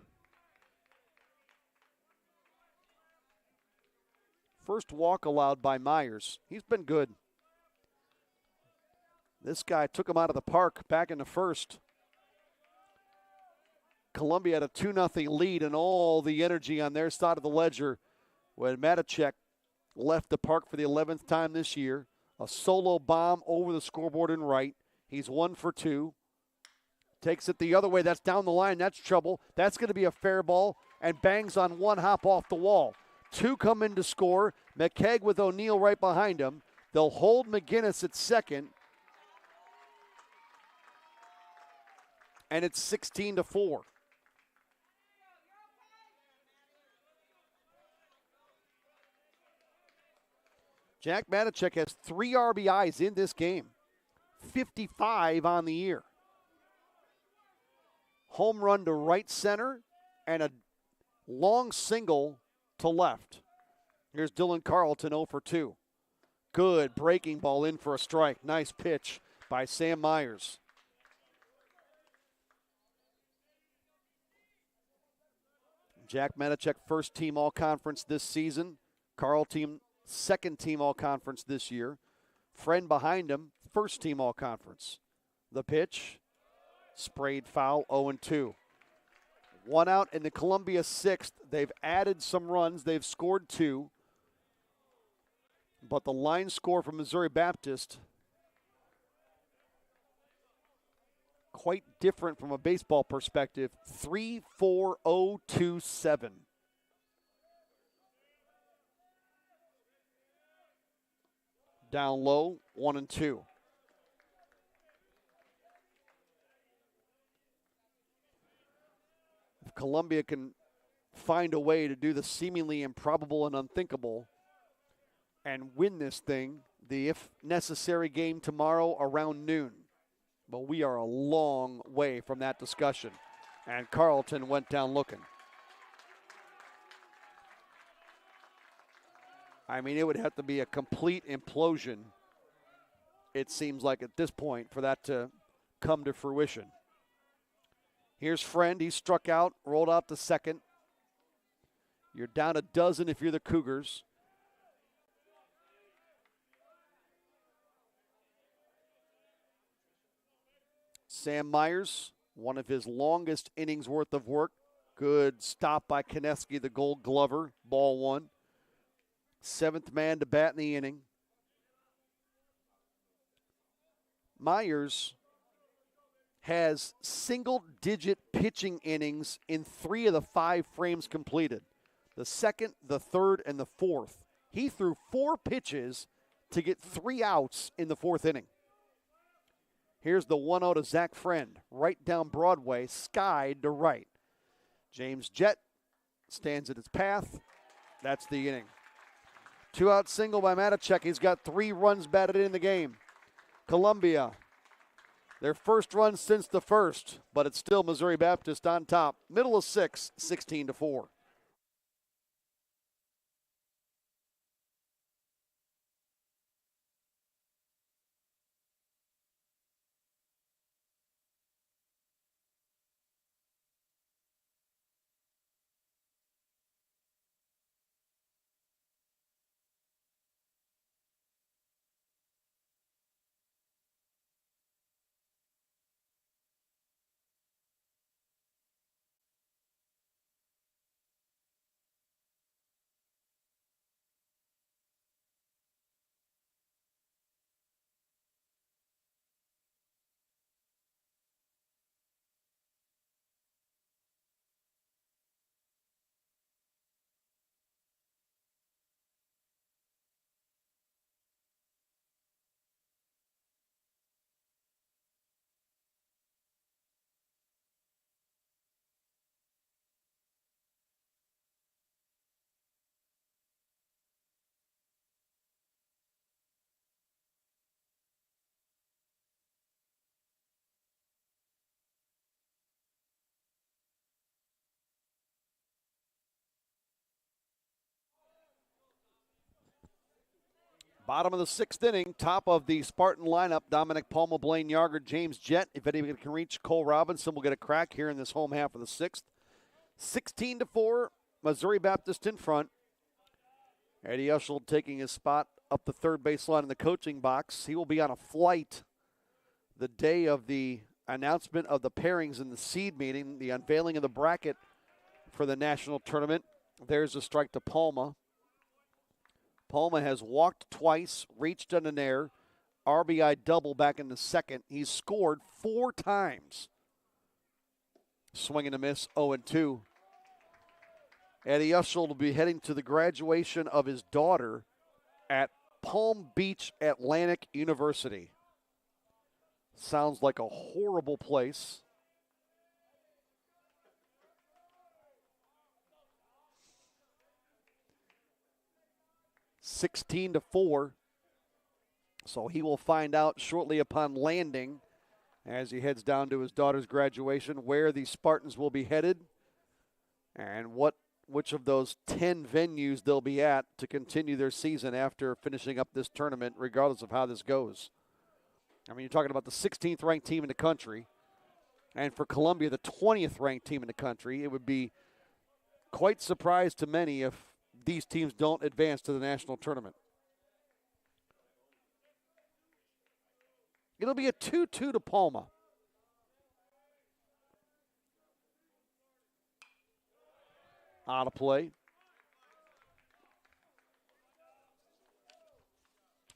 First walk allowed by Meyers. He's been good. This guy took him out of the park back in the first. Columbia had a 2-0 lead and all the energy on their side of the ledger when Matichek left the park for the 11th time this year. A solo bomb over the scoreboard in right. He's 1 for 2. Takes it the other way. That's down the line. That's trouble. That's going to be a fair ball and bangs on one hop off the wall. 2 come in to score. McKeag with O'Neill right behind him. They'll hold McGinnis at second. And it's 16-4. Jack Matichek has 3 RBIs in this game. 55 on the year. Home run to right center and a long single to left. Here's Dylan Carlton 0 for 2. Good breaking ball in for a strike. Nice pitch by Sam Meyers. Jack Matichek, first team all-conference this season. Carlton, second team all-conference this year. Friend behind him, first team all-conference. The pitch, sprayed foul, 0-2. 1 out in the Columbia 6th. They've added some runs. They've scored 2. But the line score from Missouri Baptist, quite different from a baseball perspective. 3-4-0-2-7. Down low, 1-2. If Columbia can find a way to do the seemingly improbable and unthinkable and win this thing, the if necessary game tomorrow around noon. But we are a long way from that discussion. And Carlton went down looking. I mean, it would have to be a complete implosion it seems like at this point, for that to come to fruition. Here's Friend. He struck out, rolled out to second. You're down a dozen if you're the Cougars. Sam Meyers, one of his longest innings worth of work. Good stop by Koneski, the Gold Glover. Ball one. Seventh man to bat in the inning. Meyers has single-digit pitching innings in 3 of the 5 frames completed. The second, the third, and the fourth. He threw 4 pitches to get 3 outs in the 4th inning. Here's the 1-0 to Zach Friend. Right down Broadway, skied to right. James Jett stands in its path. That's the inning. 2-out single by Matacek. He's got 3 runs batted in the game. Columbia, their first run since the first, but it's still Missouri Baptist on top. Middle of 6, 16-4. Bottom of the 6th inning, top of the Spartan lineup, Dominic Palma, Blaine Yarger, James Jett. If anybody can reach Cole Robinson, will get a crack here in this home half of the 6th. 16-4, Missouri Baptist in front. Eddie Ushel taking his spot up the third baseline in the coaching box. He will be on a flight the day of the announcement of the pairings in the seed meeting, the unveiling of the bracket for the national tournament. There's a strike to Palma. Palma has walked twice, reached on an error, RBI double back in the second. He's scored 4 times. Swing and a miss, 0-2. Eddie Ushel will be heading to the graduation of his daughter at Palm Beach Atlantic University. Sounds like a horrible place. $16-4. So he will find out shortly upon landing as he heads down to his daughter's graduation where the Spartans will be headed and which of those 10 venues they'll be at to continue their season after finishing up this tournament, regardless of how this goes. I mean, you're talking about the 16th ranked team in the country, and for Columbia, the 20th ranked team in the country. It would be quite surprise to many if these teams don't advance to the national tournament. It'll be a 2-2 to Palma. Out of play.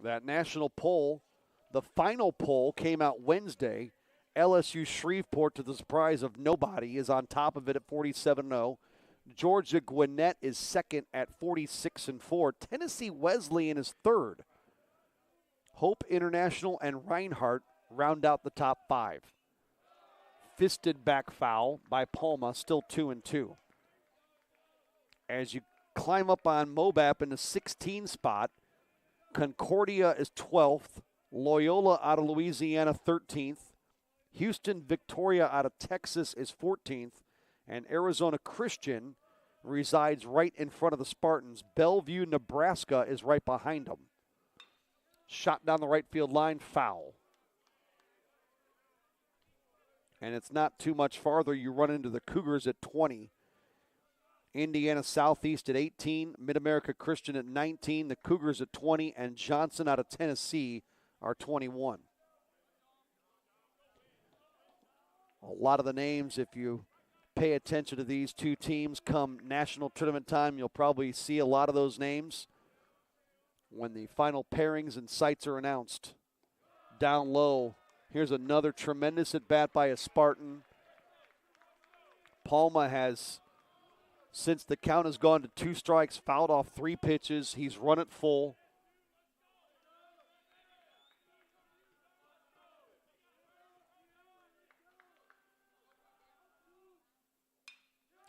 That national poll, the final poll came out Wednesday. LSU Shreveport, to the surprise of nobody, is on top of it at 47-0. Georgia Gwinnett is second at 46-4. Tennessee Wesleyan is third. Hope International and Reinhardt round out the top 5. Fisted back foul by Palma, still 2-2. As you climb up on Mobap in the 16 spot, Concordia is 12th. Loyola out of Louisiana 13th. Houston Victoria out of Texas is 14th. And Arizona Christian resides right in front of the Spartans. Bellevue, Nebraska is right behind them. Shot down the right field line, foul. And it's not too much farther. You run into the Cougars at 20. Indiana Southeast at 18, Mid-America Christian at 19, the Cougars at 20, and Johnson out of Tennessee are 21. A lot of the names, if you pay attention to these two teams come national tournament time, you'll probably see a lot of those names when the final pairings and sites are announced. Down low, here's another tremendous at-bat by a Spartan. Palma has, since the count has gone to 2 strikes, fouled off 3 pitches. He's run it full.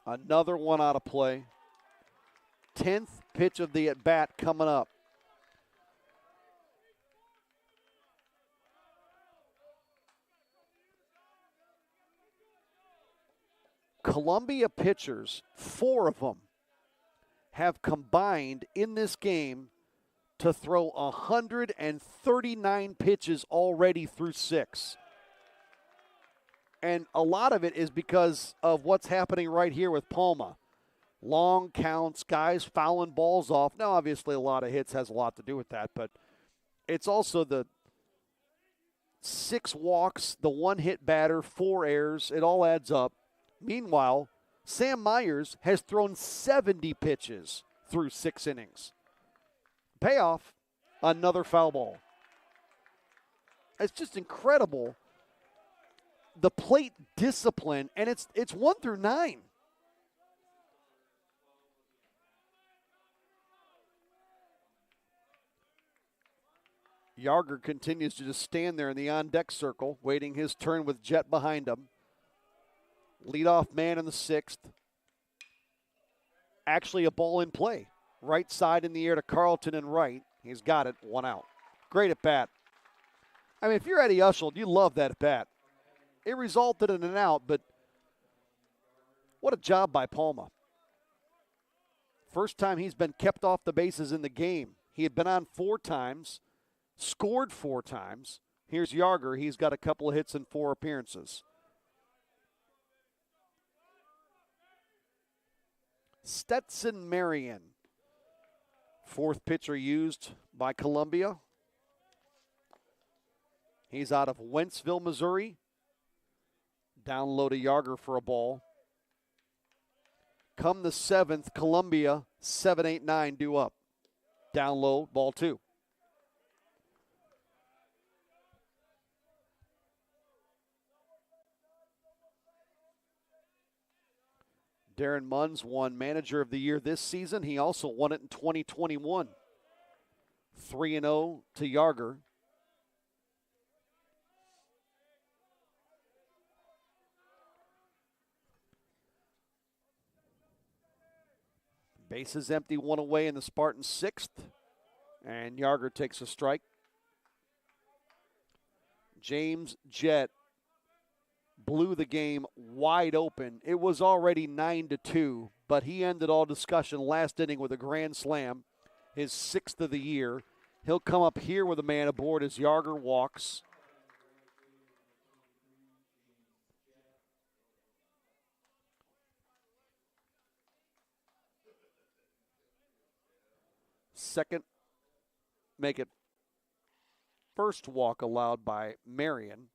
Another one out of play. 10th pitch of the at-bat coming up. Columbia pitchers, 4 of them, have combined in this game to throw 139 pitches already through 6. And a lot of it is because of what's happening right here with Palma. Long counts, guys fouling balls off. Now, obviously, a lot of hits has a lot to do with that, but it's also the 6 walks, the 1-hit batter, 4 errors. It all adds up. Meanwhile, Sam Meyers has thrown 70 pitches through 6 innings. Payoff, another foul ball. It's just incredible. The plate discipline, and it's 1 through 9. Yarger continues to just stand there in the on-deck circle, waiting his turn with Jet behind him. Leadoff man in the 6th. Actually a ball in play. Right side in the air to Carlton and right. He's got it, 1 out. Great at bat. I mean, if you're Eddie Ushel, you love that at bat. It resulted in an out, but what a job by Palma. First time he's been kept off the bases in the game. He had been on 4 times, scored 4 times. Here's Yarger. He's got a couple of hits in 4 appearances. Stetson Marion, 4th pitcher used by Columbia. He's out of Wentzville, Missouri. Down low to Yarger for a ball. Come the 7th, Columbia, 7-8-9 due up. Down low, ball 2. Darren Munns won Manager of the Year this season. He also won it in 2021. 3-0 to Yarger. Bases empty, 1 away in the Spartans' 6th. And Yarger takes a strike. James Jett blew the game wide open. It was already 9-2, but he ended all discussion last inning with a grand slam, his 6th of the year. He'll come up here with a man aboard as Yarger walks. Second, make it first walk allowed by Marion.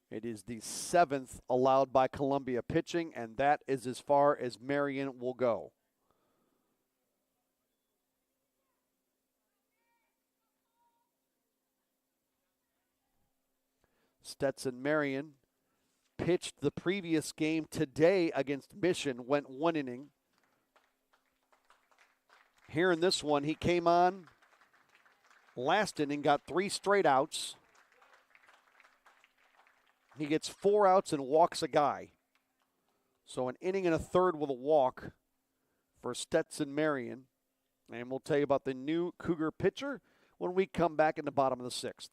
It is the 7th allowed by Columbia pitching, and that is as far as Marion will go. Stetson Marion pitched the previous game today against Mission, went 1 inning. Here in this one, he came on last inning, got 3 straight outs. He gets 4 outs and walks a guy. So an inning and a third with a walk for Stetson Marion. And we'll tell you about the new Cougar pitcher when we come back in the bottom of the 6th.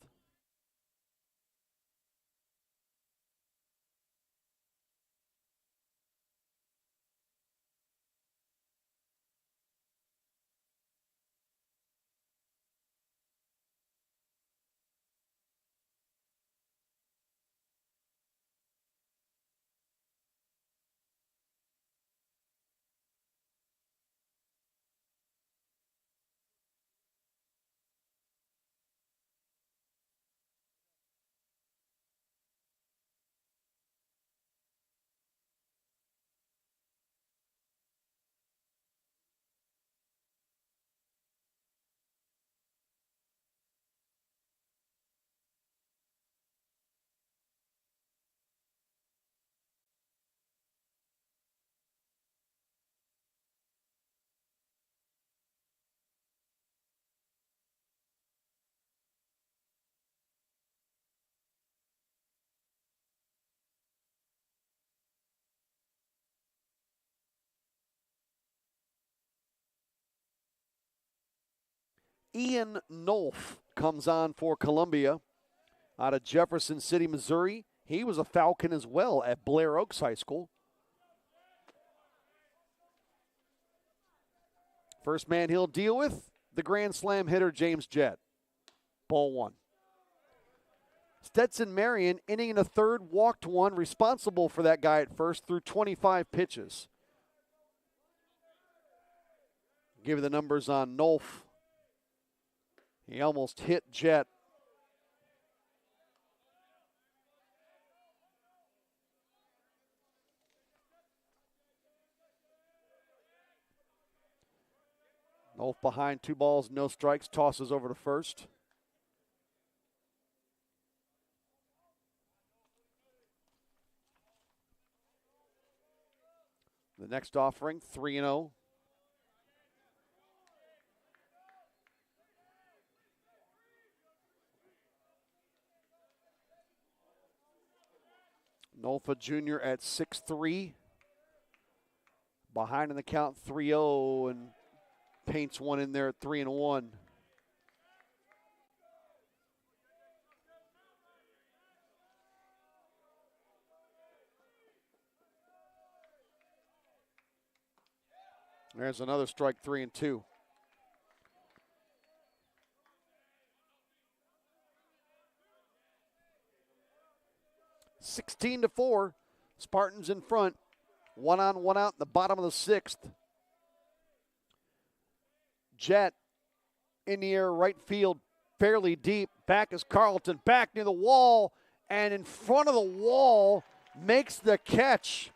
Ian Nolf comes on for Columbia out of Jefferson City, Missouri. He was a Falcon as well at Blair Oaks High School. First man he'll deal with, the Grand Slam hitter James Jett. Ball one. Stetson Marion, inning and a third, walked one, responsible for that guy at first through 25 pitches. Give you the numbers on Nolf. He almost hit Jett. Nolf behind, 2 balls, no strikes, tosses over to first. The next offering, 3-0. Nolfa Jr. at 6-3. Behind in the count, 3-0, and paints one in there at 3-1. There's another strike, 3-2. (16-4). Spartans in front. 1 on, 1 out in the bottom of the 6th. Jett in the air, right field, fairly deep. Back is Carlton, back near the wall, and in front of the wall, makes the catch.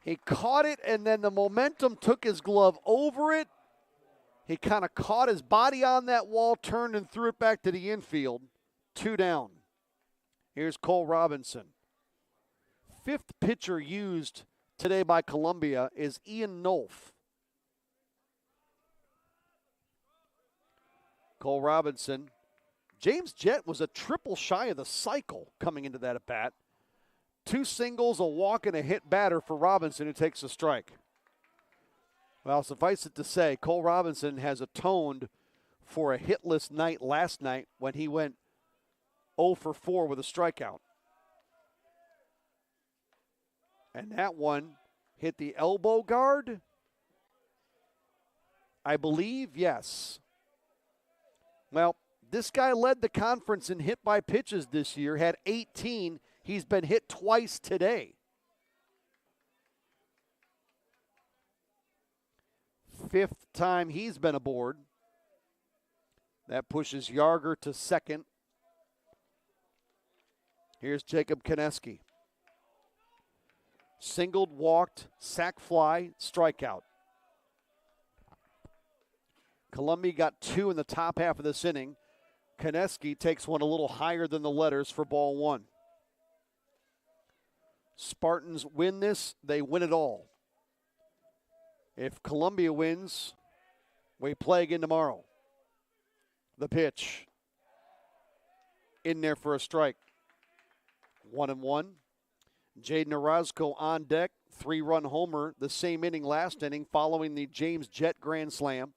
He caught it, and then the momentum took his glove over it. He kind of caught his body on that wall, turned and threw it back to the infield. 2 down. Here's Cole Robinson. 5th pitcher used today by Columbia is Ian Nolf. Cole Robinson. James Jett was a triple shy of the cycle coming into that at bat. 2 singles, a walk, and a hit batter for Robinson, who takes a strike. Well, suffice it to say, Cole Robinson has atoned for a hitless night last night when he went 0 for 4 with a strikeout. And that one hit the elbow guard, I believe, yes. Well, this guy led the conference in hit by pitches this year, had 18. He's been hit twice today. 5th time he's been aboard. That pushes Yarger to second. Here's Jacob Konecki. Singled, walked, sac fly, strikeout. Columbia got 2 in the top half of this inning. Konecki takes one a little higher than the letters for ball 1. Spartans win this, they win it all. If Columbia wins, we play again tomorrow. The pitch. In there for a strike. 1-1. Jaden Orozco on deck. 3-run homer the same inning last inning following the James Jett grand slam.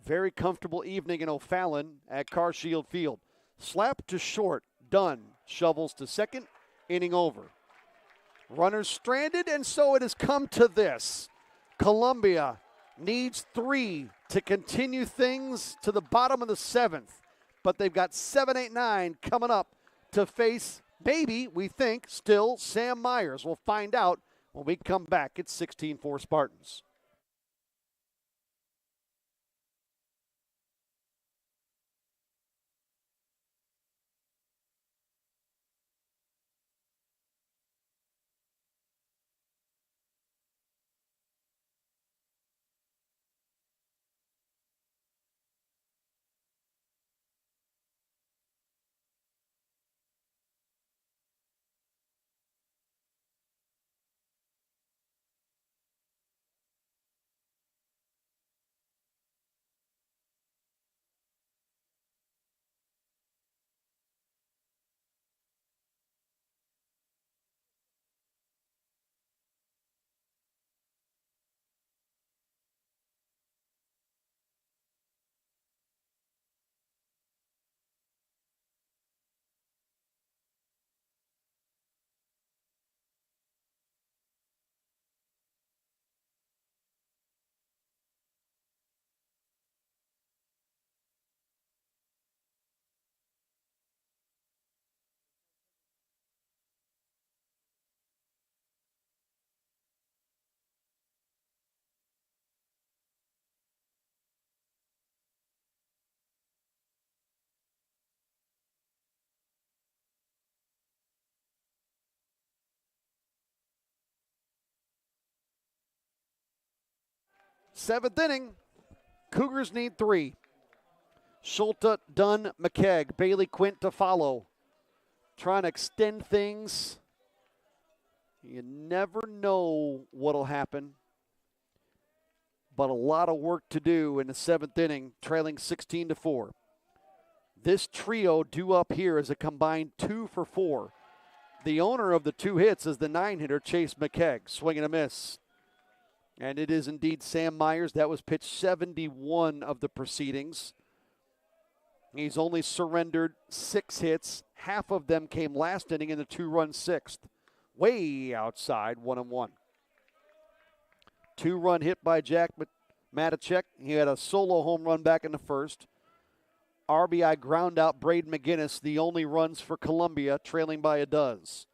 Very comfortable evening in O'Fallon at Carshield Field. Slap to short. Done. Shovels to second. Inning over. Runners stranded, and so it has come to this. Columbia needs 3 to continue things to the bottom of the 7th. But they've got 7, 8, 9 coming up to face, maybe, we think, still Sam Meyers. We'll find out when we come back. It's 16-4 Spartans. Seventh inning, Cougars need 3. Schulte, Dunn, McKegg, Bailey Quint to follow. Trying to extend things. You never know what'll happen. But a lot of work to do in the 7th inning, trailing 16-4. This trio due up here is a combined 2 for 4. The owner of the 2 hits is the 9-hitter, Chase McKegg. Swing and a miss. And it is indeed Sam Meyers. That was pitch 71 of the proceedings. He's only surrendered 6 hits. Half of them came last inning in the 2-run 6th. Way outside, 1-1. 2-run hit by Jack Matacek. He had a solo home run back in the 1st. RBI ground out Braden McGinnis, the only runs for Columbia, trailing by a dozen.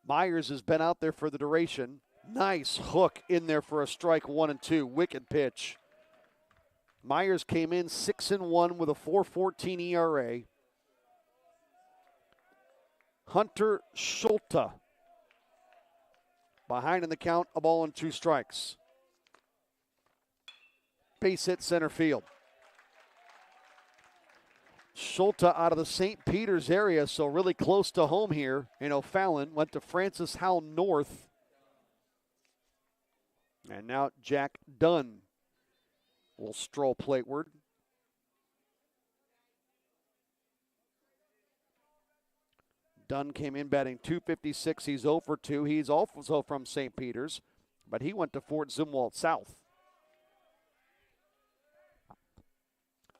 Meyers has been out there for the duration. Nice hook in there for a strike, 1-2. Wicked pitch. Meyers came in 6-1 with a 4.14 ERA. Hunter Schulte behind in the count, a ball and 2 strikes. Base hit center field. Schulte out of the St. Peter's area, so really close to home here in O'Fallon. Went to Francis Howell North. And now Jack Dunn will stroll plateward. Dunn came in batting .256. He's 0 for 2. He's also from St. Peter's, but he went to Fort Zumwalt South.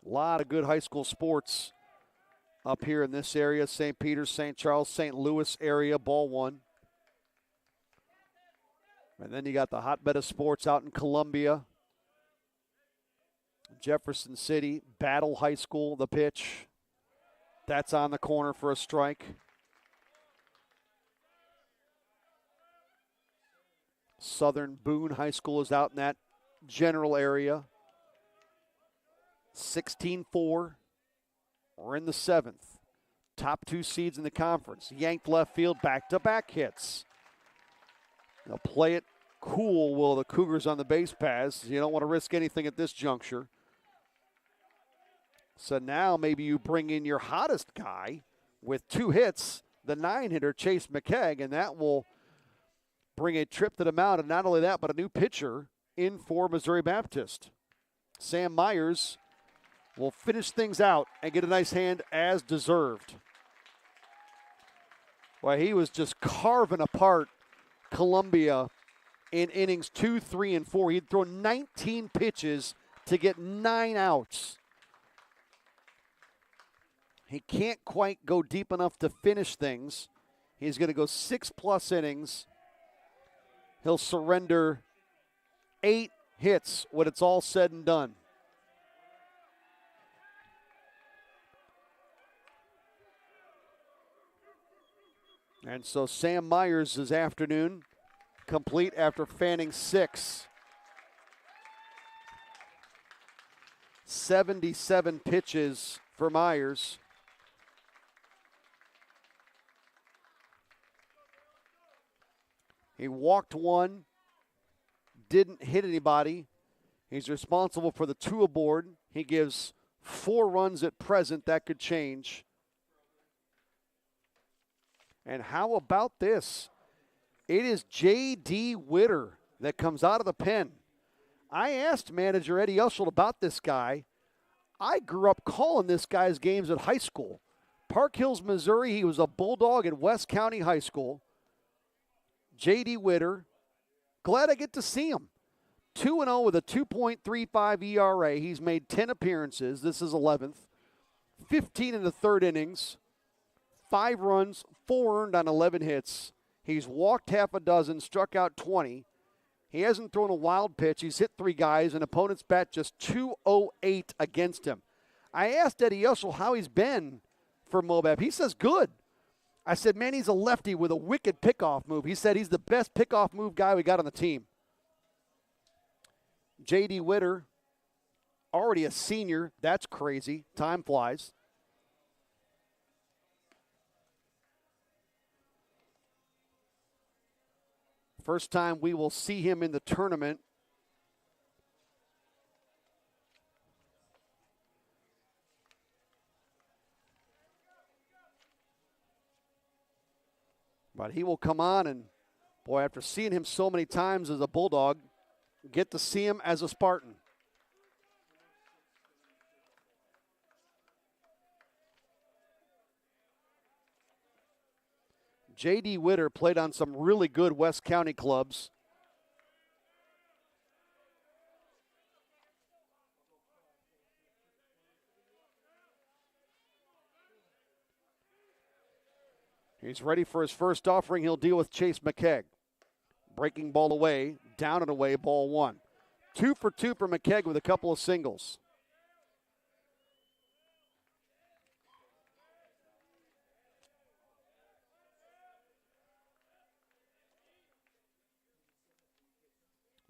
A lot of good high school sports up here in this area. St. Peter's, St. Charles, St. Louis area, ball 1. And then you got the hotbed of sports out in Columbia. Jefferson City, Battle High School, the pitch. That's on the corner for a strike. Southern Boone High School is out in that general area. 16-4. We're in the 7th. Top 2 seeds in the conference. Yanked left field, back-to-back hits. They'll play it cool while the Cougars on the base paths. You don't want to risk anything at this juncture. So now maybe you bring in your hottest guy with 2 hits, the 9-hitter Chase McKegg, and that will bring a trip to the mound. And not only that, but a new pitcher in for Missouri Baptist. Sam Meyers will finish things out and get a nice hand as deserved. Well, he was just carving apart Columbia in innings 2, 3, and 4. He'd thrown 19 pitches to get 9 outs. He can't quite go deep enough to finish things. He's going to go 6+ innings. He'll surrender 8 hits when it's all said and done. And so Sam Meyers' afternoon complete after fanning 6. 77 pitches for Meyers. He walked 1, didn't hit anybody. He's responsible for the 2 aboard. He gives 4 runs at present. That could change. And how about this? It is J.D. Witter that comes out of the pen. I asked manager Eddie Uschel about this guy. I grew up calling this guy's games at high school. Park Hills, Missouri, he was a Bulldog at West County High School. J.D. Witter, glad I get to see him. 2-0 with a 2.35 ERA. He's made 10 appearances. This is 11th. 15 in the 3rd innings. 5 runs, 4 earned on 11 hits. He's walked half a dozen, struck out 20. He hasn't thrown a wild pitch. He's hit 3 guys, and opponents bat just .208 against him. I asked Eddie Uschel how he's been for Mobab. He says good. I said, man, he's a lefty with a wicked pickoff move. He said he's the best pickoff move guy we got on the team. J.D. Witter, already a senior. That's crazy. Time flies. First time we will see him in the tournament But he will come on, and boy, after seeing him so many times as a Bulldog, get to see him as a Spartan. J.D. Witter played on some really good West County clubs. He's ready for his first offering. He'll deal with Chase McKegg. Breaking ball away, down and away, ball one. 2 for 2 for McKegg with a couple of singles.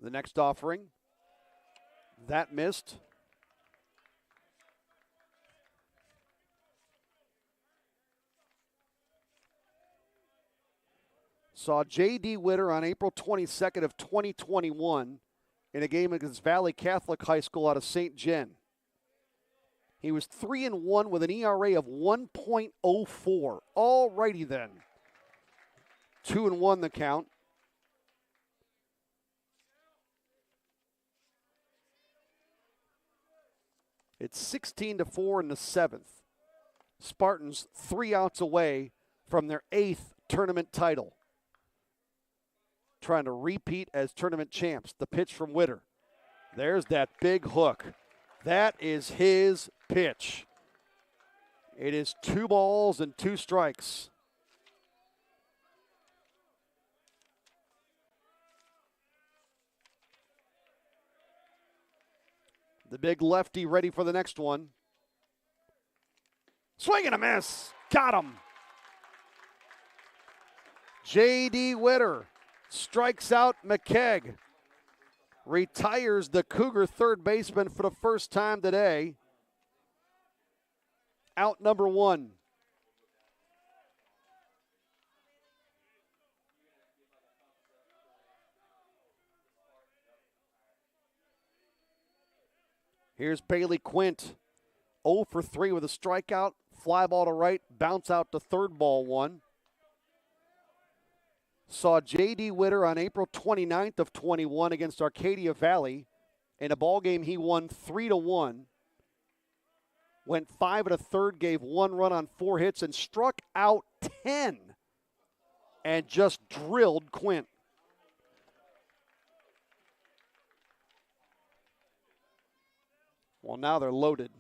The next offering, that missed. Saw J.D. Witter on April 22nd of 2021 in a game against Valley Catholic High School out of St. Jen. He was 3-1 with an ERA of 1.04. All righty then. 2-1 the count. It's 16-4 in the 7th. Spartans 3 outs away from their 8th tournament title. Trying to repeat as tournament champs. The pitch from Witter. There's that big hook. That is his pitch. It is 2 balls and 2 strikes. The big lefty ready for the next one. Swing and a miss. Got him. J.D. Witter strikes out McKegg. Retires the Cougar third baseman for the first time today. Out number 1. Here's Bailey Quint. 0 for 3 with a strikeout. Fly ball to right. Bounce out to third, ball 1. Saw J.D. Witter on April 29th of 21 against Arcadia Valley. In a ball game he won 3-1. Went 5 1/3, gave 1 run on 4 hits, and struck out 10. And just drilled Quint. Well, now they're loaded.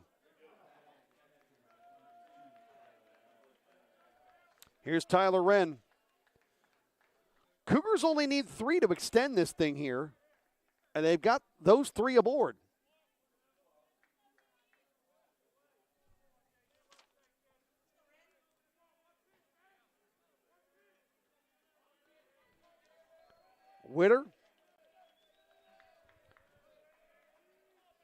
Here's Tyler Wren. Cougars only need 3 to extend this thing here, and they've got those 3 aboard. Witter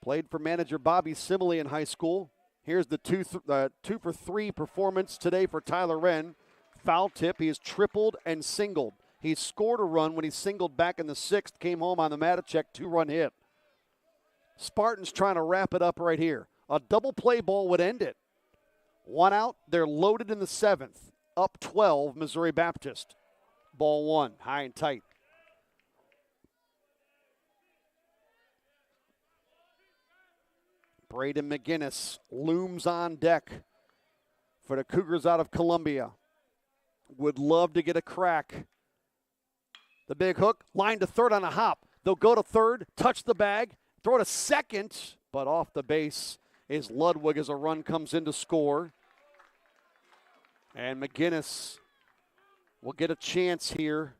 played for manager Bobby Simile in high school. Here's the 2 for 3 performance today for Tyler Wren. Foul tip. He has tripled and singled. He scored a run when he singled back in the 6th, came home on the Matacek 2-run hit. Spartans trying to wrap it up right here. A double play ball would end it. 1 out. They're loaded in the 7th. Up 12, Missouri Baptist. Ball 1, high and tight. Braden McGinnis looms on deck for the Cougars out of Columbia. Would love to get a crack. The big hook, line to third on a hop. They'll go to third, touch the bag, throw to second, but off the base is Ludwig as a run comes in to score. And McGinnis will get a chance here.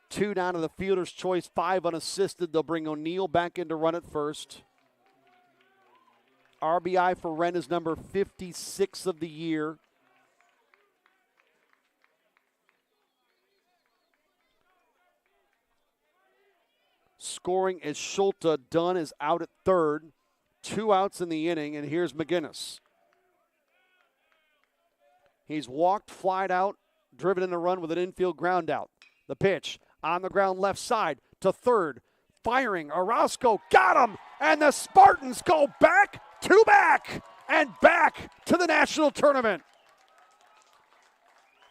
2 down to the fielder's choice, 5 unassisted. They'll bring O'Neill back in to run at first. RBI for Wren is number 56 of the year. Scoring is Schulte. Dunn is out at third. 2 outs in the inning, and here's McGinnis. He's walked, flied out, driven in a run with an infield ground out. The pitch on the ground left side to third. Firing, Orozco got him, and the Spartans go back to the national tournament.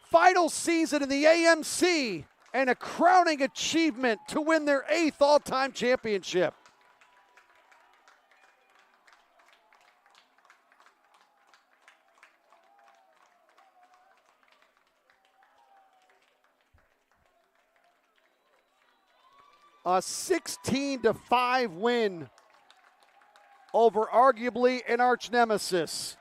final season in the AMC and a crowning achievement to win their 8th all-time championship. A 16-5 win over arguably an arch nemesis.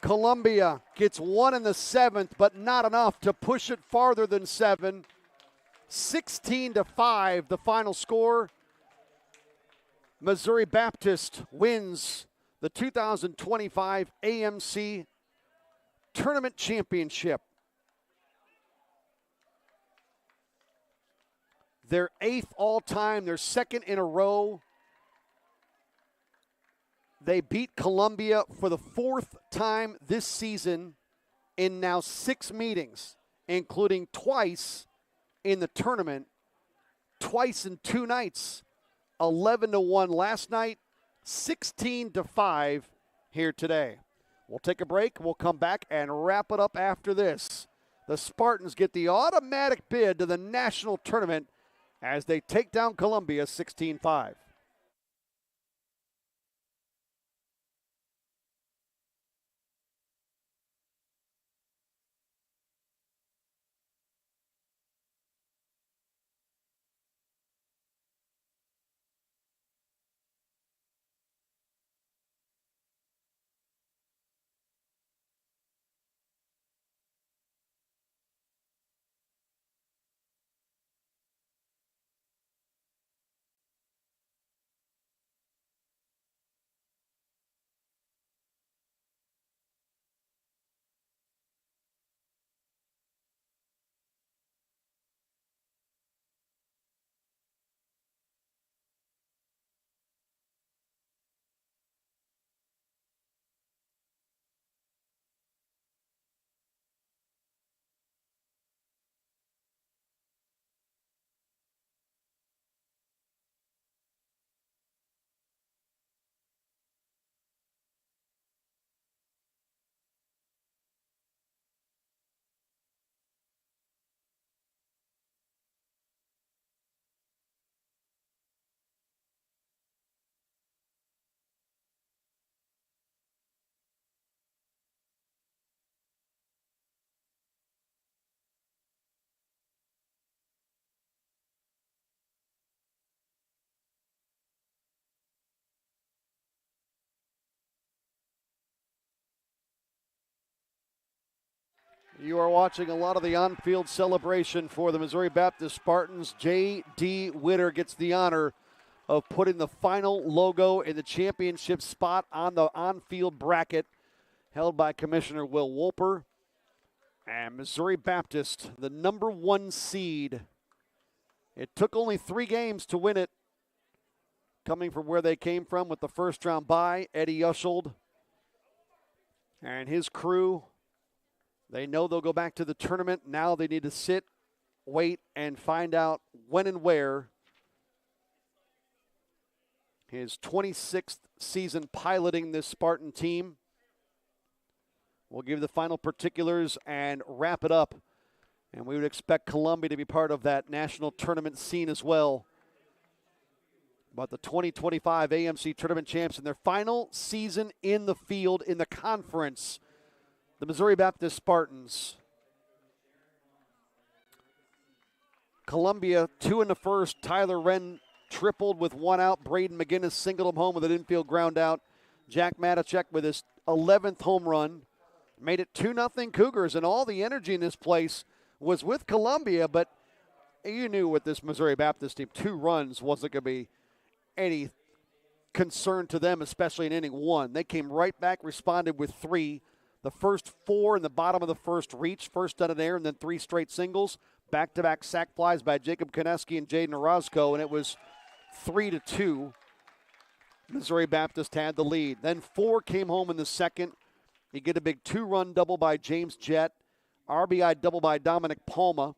Columbia gets 1 in the 7th, but not enough to push it farther than 7. 16-5, the final score. Missouri Baptist wins the 2025 AMC Tournament Championship. Their 8th all-time, their 2nd in a row. They beat Columbia for the 4th time this season in now 6 meetings, including twice in the tournament, twice in 2 nights. 11-1 last night, 16-5 here today. We'll take a break. We'll come back and wrap it up after this. The Spartans get the automatic bid to the national tournament as they take down Columbia 16-5. You are watching a lot of the on-field celebration for the Missouri Baptist Spartans. J.D. Witter gets the honor of putting the final logo in the championship spot on the on-field bracket held by Commissioner Will Wolper. And Missouri Baptist, the number 1 seed. It took only 3 games to win it, coming from where they came from with the first-round bye. Eddie Ushold and his crew, they know they'll go back to the tournament. Now they need to sit, wait, and find out when and where. His 26th season piloting this Spartan team. We'll give the final particulars and wrap it up. And we would expect Columbia to be part of that national tournament scene as well. But the 2025 AMC Tournament Champs in their final season in the field in the conference, the Missouri Baptist Spartans. Columbia 2 in the first. Tyler Wren tripled with 1 out. Braden McGinnis singled him home with an infield ground out. Jack Matacek with his 11th home run. Made it 2-0 Cougars, and all the energy in this place was with Columbia, but you knew with this Missouri Baptist team, 2 runs wasn't going to be any concern to them, especially in inning 1. They came right back, responded with 3. The first 4 in the bottom of the first reached, first done in air, and then 3 straight singles. Back-to-back sac flies by Jacob Koneski and Jaden Orozco, and it was 3-2. Missouri Baptist had the lead. Then 4 came home in the second. You get a big 2-run double by James Jett, RBI double by Dominic Palma,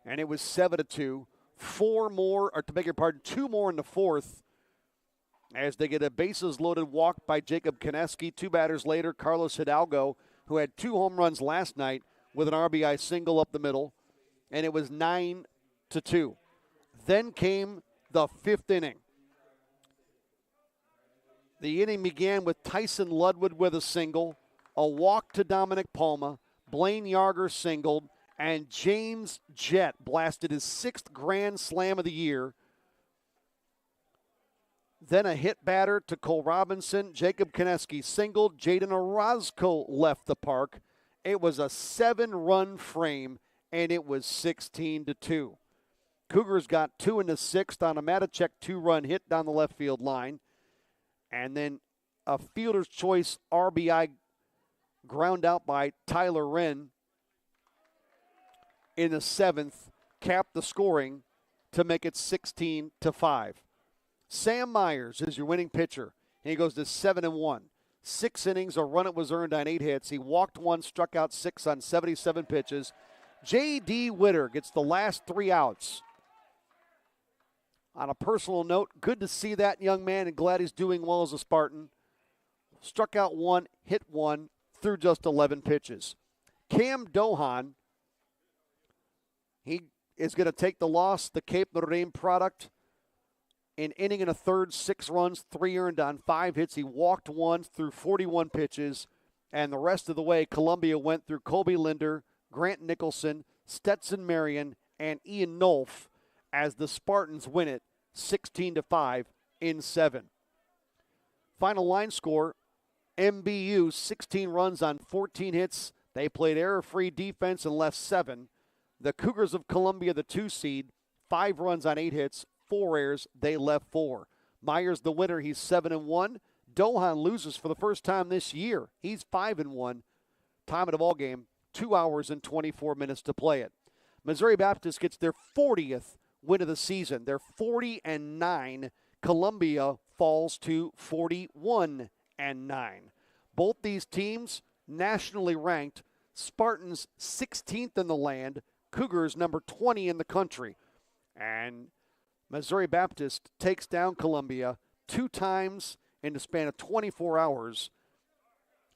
and it was 7-2. 2 more in the fourth, as they get a bases-loaded walk by Jacob Konecki. 2 batters later, Carlos Hidalgo, who had 2 home runs last night with an RBI single up the middle, and it was 9-2. Then came the 5th inning. The inning began with Tyson Ludwig with a single, a walk to Dominic Palma, Blaine Yarger singled, and James Jett blasted his 6th grand slam of the year. Then a hit batter to Cole Robinson. Jacob Konecki singled. Jaden Orozco left the park. It was a 7-run frame, and it was 16-2. Cougars got 2 in the 6th on a Matacek 2-run hit down the left field line. And then a fielder's choice RBI ground out by Tyler Wren in the 7th capped the scoring to make it 16-5. Sam Meyers is your winning pitcher. He goes to 7-1. 6 innings, a run it was earned on 8 hits. He walked 1, struck out 6 on 77 pitches. J.D. Witter gets the last 3 outs. On a personal note, good to see that young man and glad he's doing well as a Spartan. Struck out 1, hit 1, through just 11 pitches. Cam Dohan, he is going to take the loss, the Cape Notre Dame product. An inning and a third, 6 runs, 3 earned on 5 hits. He walked 1 through 41 pitches. And the rest of the way, Columbia went through Colby Linder, Grant Nicholson, Stetson Marion, and Ian Nolf as the Spartans win it 16-5 in 7. Final line score, MBU 16 runs on 14 hits. They played error-free defense and left 7. The Cougars of Columbia, the 2 seed, 5 runs on 8 hits, 4 errors. They left 4. Meyers the winner. He's 7-1. Dohan loses for the first time this year. He's 5-1. Time of the ball game, 2 hours and 24 minutes to play it. Missouri Baptist gets their 40th win of the season. They're 40-9. Columbia falls to 41-9. Both these teams nationally ranked. Spartans 16th in the land. Cougars number 20 in the country. And Missouri Baptist takes down Columbia 2 times in the span of 24 hours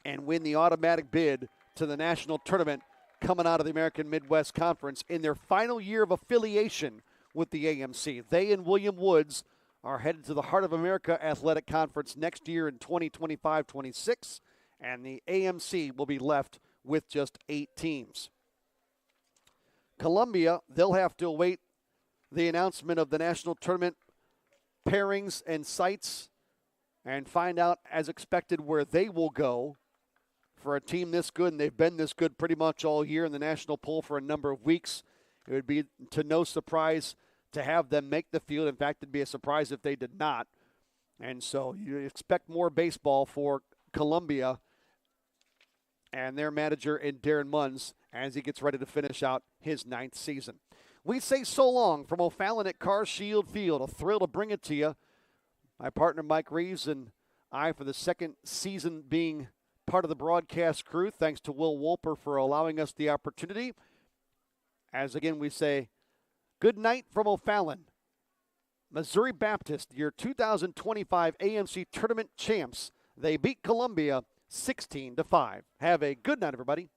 and win the automatic bid to the national tournament coming out of the American Midwest Conference in their final year of affiliation with the AMC. They and William Woods are headed to the Heart of America Athletic Conference next year in 2025-26, and the AMC will be left with just 8 teams. Columbia, they'll have to await the announcement of the national tournament pairings and sites and find out, as expected, where they will go for a team this good, and they've been this good pretty much all year in the national poll for a number of weeks. It would be to no surprise to have them make the field. In fact, it'd be a surprise if they did not. And so you expect more baseball for Columbia and their manager in Darren Munns as he gets ready to finish out his 9th season. We say so long from O'Fallon at CarShield Field. A thrill to bring it to you. My partner Mike Reeves and I for the 2nd season being part of the broadcast crew. Thanks to Will Wolper for allowing us the opportunity. As again we say, good night from O'Fallon. Missouri Baptist, your 2025 AMC Tournament champs. They beat Columbia 16-5. Have a good night, everybody.